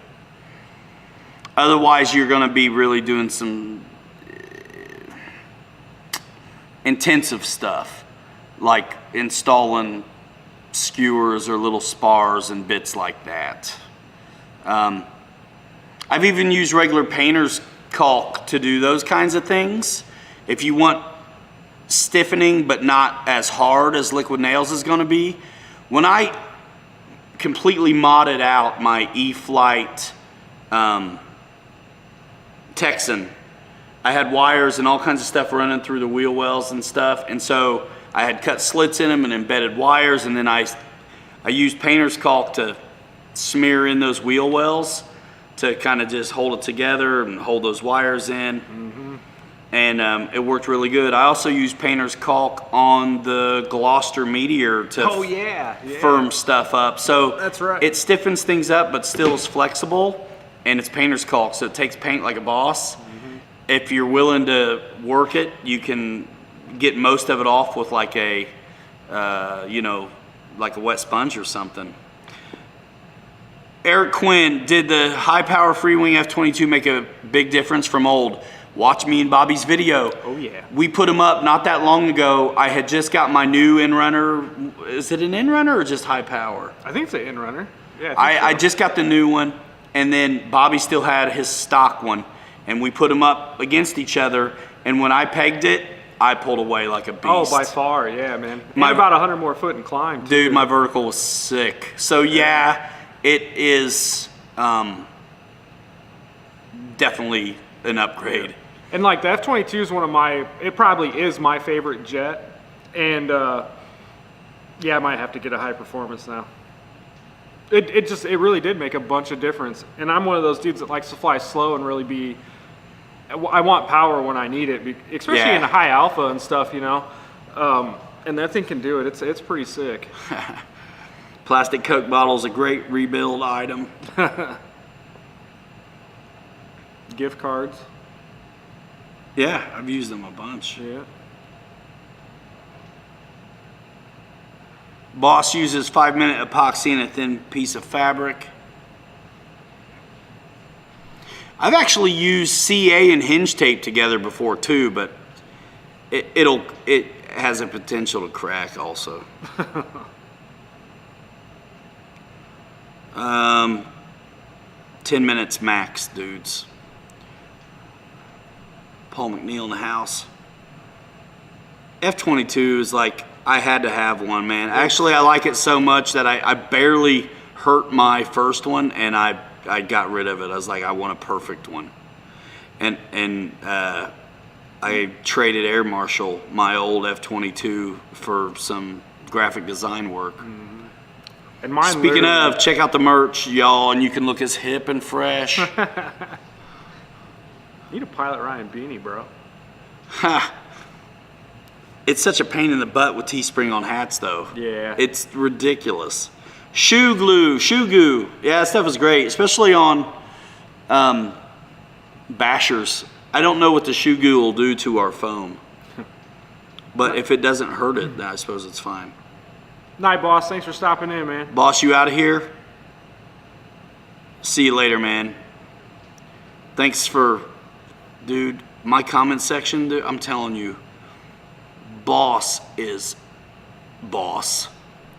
Otherwise, you're going to be really doing some intensive stuff, like installing skewers or little spars and bits like that. I've even used regular painter's caulk to do those kinds of things. If you want stiffening but not as hard as liquid nails is going to be, when I completely modded out my E-Flight Texan, I had wires and all kinds of stuff running through the wheel wells and stuff, and so I had cut slits in them and embedded wires, and then I used painter's caulk to smear in those wheel wells to kind of just hold it together and hold those wires in. Mm-hmm. And it worked really good. I also used painter's caulk on the Gloucester Meteor to firm stuff up. So that's right. It stiffens things up but still is flexible, and it's painter's caulk, so it takes paint like a boss. Mm-hmm. If you're willing to work it, you can get most of it off with like a, like a wet sponge or something. Eric Quinn, did the high power Freewing F-22 make a big difference from old? Watch me and Bobby's video. Oh yeah. We put them up not that long ago. I had just got my new in-runner. Is it an in-runner or just high power? I think it's an in-runner. Yeah. I just got the new one, and then Bobby still had his stock one, and we put them up against each other, and when I pegged it, I pulled away like a beast. Oh, by far, yeah, man. About 100 more foot in climb, too. Dude, my vertical was sick. So yeah, it is definitely an upgrade. And like the F-22 is it probably is my favorite jet. And yeah, I might have to get a high performance now. It really did make a bunch of difference. And I'm one of those dudes that likes to fly slow and really I want power when I need it, especially in high alpha and stuff, you know. And that thing can do it. It's pretty sick. Plastic Coke bottle is a great rebuild item. Gift cards. Yeah, I've used them a bunch. Yeah. Boss uses 5-minute epoxy in a thin piece of fabric. I've actually used CA and hinge tape together before too, but it has a potential to crack also. 10 minutes max, dudes. Paul McNeil in the house. F-22 is like, I had to have one, man. Actually, I like it so much that I barely hurt my first one, and I got rid of it. I was like, I want a perfect one. And I traded Air Marshal my old F-22 for some graphic design work. Mm-hmm. And mine Speaking of, check out the merch, y'all, and you can look as hip and fresh. Need a Pilot Ryan beanie, bro. Ha. It's such a pain in the butt with Teespring on hats, though. Yeah. It's ridiculous. Shoe glue, shoe goo. Yeah, that stuff is great, especially on bashers. I don't know what the shoe goo will do to our foam. But if it doesn't hurt it, then I suppose it's fine. Night, boss. Thanks for stopping in, man. Boss, you out of here? See you later, man. Thanks for, dude, my comment section, dude, I'm telling you, boss is boss.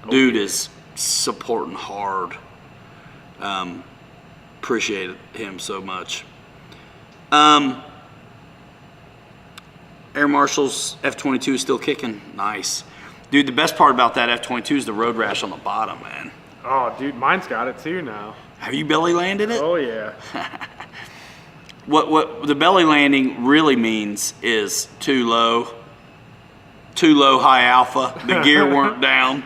Dude is supporting hard. Appreciate him so much. Air Marshal's F-22 is still kicking. Nice. Dude, the best part about that F-22 is the road rash on the bottom, man. Oh, dude, mine's got it too now. Have you belly landed it? Oh, yeah. What the belly landing really means is too low, high alpha. The gear weren't down.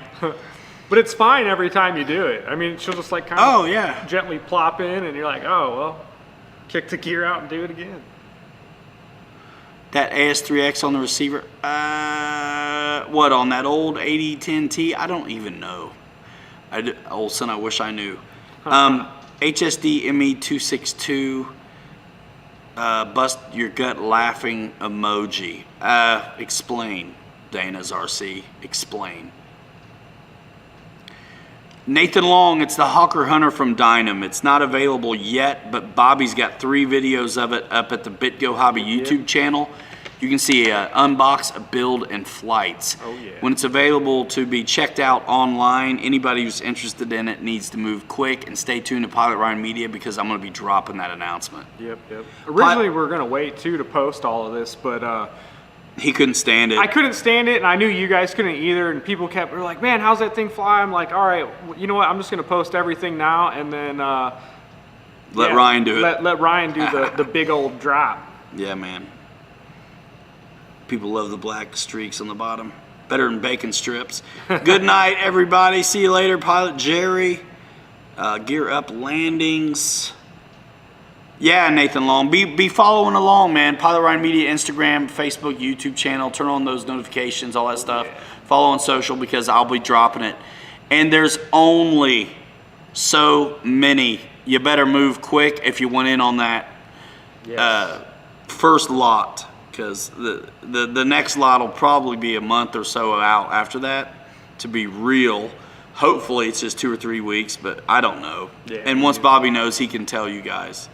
But it's fine every time you do it. I mean, she'll just like kind of gently plop in and you're like, oh, well, kick the gear out and do it again. That AS3X on the receiver, what, on that old 8010T? I don't even know. Old son, I wish I knew. HSD ME262, bust your gut laughing emoji. Explain, Dana's RC, explain. Nathan Long, it's the Hawker Hunter from Dynam. It's not available yet, but Bobby's got 3 videos of it up at the BitGo Hobby YouTube channel. You can see a unbox, a build, and flights. Oh, yeah. When it's available to be checked out online, anybody who's interested in it needs to move quick and stay tuned to Pilot Ryan Media because I'm going to be dropping that announcement. Yep. Originally, we were going to wait, too, to post all of this, but... he couldn't stand it. I couldn't stand it, and I knew you guys couldn't either, and people were like, man, how's that thing fly? I'm like, all right, you know what? I'm just going to post everything now, and then... let Ryan do it. Let Ryan do the big old drop. Yeah, man. People love the black streaks on the bottom. Better than bacon strips. Good night, everybody. See you later, Pilot Jerry. Gear Up Landings. Yeah, Nathan Long. Be following along, man. Pilot Ryan Media, Instagram, Facebook, YouTube channel. Turn on those notifications, all that stuff. Yeah. Follow on social because I'll be dropping it. And there's only so many. You better move quick if you want in on that first lot. Because the next lot will probably be a month or so out after that to be real. Hopefully it's just 2 or 3 weeks, but I don't know. Yeah, and once Bobby knows, he can tell you guys.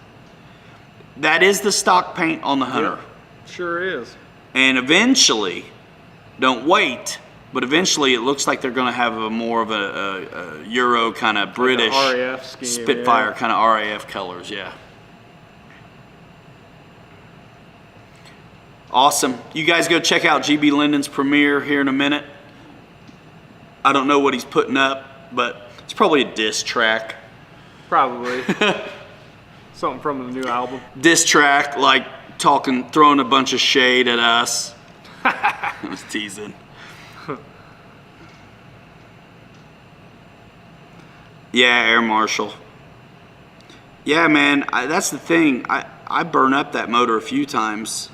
That is the stock paint on the Hunter. Yep, sure is. And eventually, don't wait, but eventually it looks like they're going to have a more of a Euro kind of British like RAF scheme, Spitfire kind of RAF colors, yeah. Awesome. You guys go check out GB Linden's premiere here in a minute. I don't know what he's putting up, but it's probably a diss track. Probably. Something from the new album. Diss track, like throwing a bunch of shade at us. I was teasing. Yeah, Air Marshal. Yeah, man, that's the thing. I burn up that motor a few times.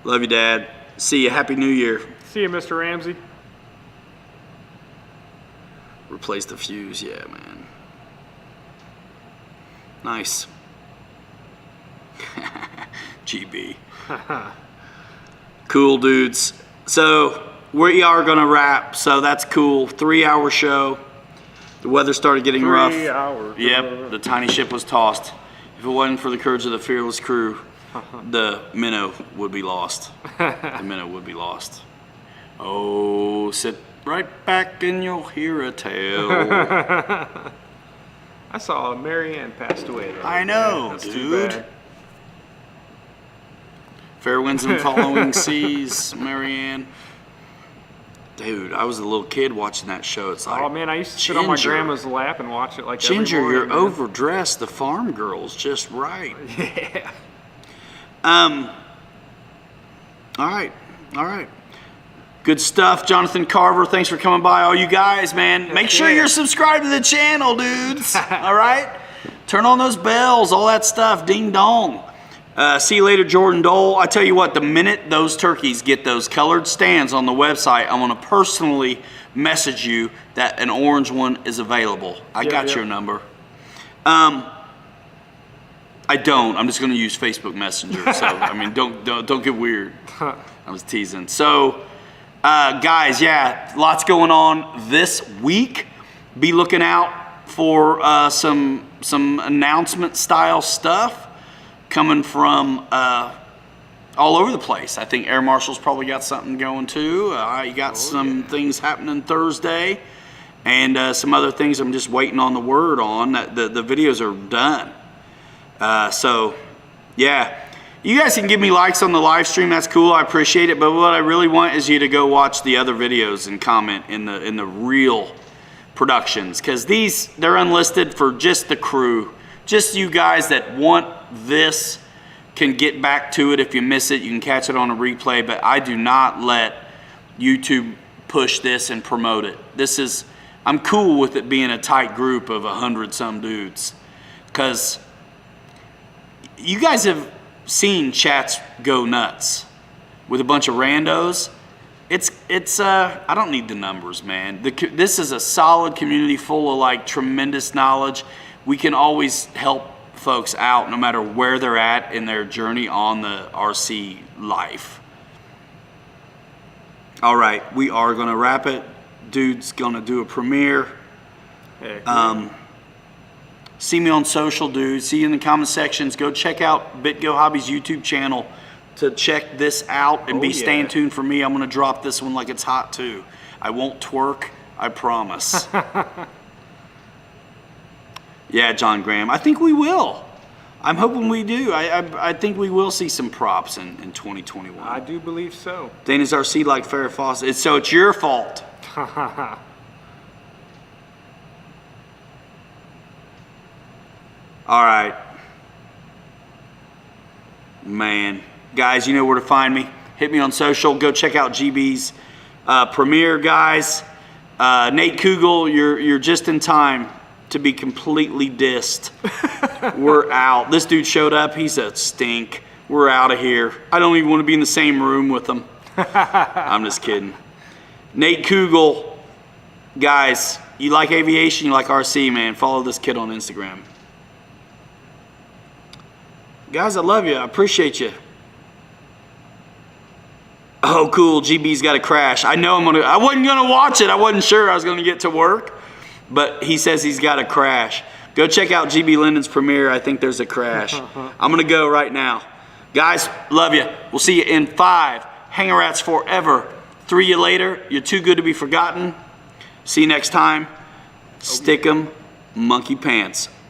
Love you, Dad. See you. Happy New Year. See you, Mr. Ramsey. Replace the fuse. Yeah, man. Nice. GB. Cool, dudes. So we are going to wrap. So that's cool. 3-hour show. The weather started getting rough. 3 hours. Yep. The tiny ship was tossed. If it wasn't for the courage of the fearless crew, the minnow would be lost. The minnow would be lost. Oh, sit right back and you'll hear a tale. I saw Marianne passed away. I know, That's dude. too bad. Fair winds and following seas, Marianne. Dude, I was a little kid watching that show. It's like, oh man, I used to sit on my grandma's lap and watch it like Ginger, every morning, you're overdressed. The farm girl's just right. Yeah. All right. Good stuff, Jonathan Carver. Thanks for coming by, all you guys, man. Make sure you're subscribed to the channel, dudes. All right? Turn on those bells, all that stuff. Ding dong. See you later, Jordan Dole. I tell you what, the minute those turkeys get those colored stands on the website, I'm going to personally message you that an orange one is available. I got your number. I I don't. I'm just going to use Facebook Messenger. So, I mean, don't get weird. I was teasing. So, guys, yeah, lots going on this week. Be looking out for some announcement style stuff coming from all over the place. I think Air Marshal's probably got something going too. You got some things happening Thursday, and some other things I'm just waiting on the word on. That the videos are done. So, yeah, you guys can give me likes on the live stream. That's cool. I appreciate it. But what I really want is you to go watch the other videos and comment in the real productions, because they're unlisted for just the crew, just you guys that want this. Can get back to it. If you miss it, you can catch it on a replay, but I do not let YouTube push this and promote it. I'm cool with it being a tight group of 100-some dudes, because you guys have seen chats go nuts with a bunch of randos. I don't need the numbers, man. This is a solid community full of like tremendous knowledge. We can always help folks out no matter where they're at in their journey on the RC life. All right, we are gonna wrap it. Dude's gonna do a premiere. See me on social, dude. See you in the comment sections. Go check out BitGo Hobbies YouTube channel to check this out, and staying tuned for me. I'm gonna drop this one like it's hot too. I won't twerk, I promise. Yeah, John Graham. I think we will. I'm hoping we do. I think we will see some props in 2021. I do believe so. Dana's RC like Farrah Fawcett. So it's your fault. All right. Man. Guys, you know where to find me. Hit me on social. Go check out GB's premiere, guys. Nate Kugel, you're just in time to be completely dissed. We're out. This dude showed up. He's a stink. We're out of here. I don't even want to be in the same room with him. I'm just kidding. Nate Kugel, guys, you like aviation, you like RC, man. Follow this kid on Instagram. Guys, I love you. I appreciate you. Oh, cool. GB's got a crash. I know I wasn't going to watch it. I wasn't sure I was going to get to work. But he says he's got a crash. Go check out GB Linden's premiere. I think there's a crash. I'm going to go right now. Guys, love you. We'll see you in 5. Hanger Rats forever. 3 you later. You're too good to be forgotten. See you next time. Stick 'em, monkey pants.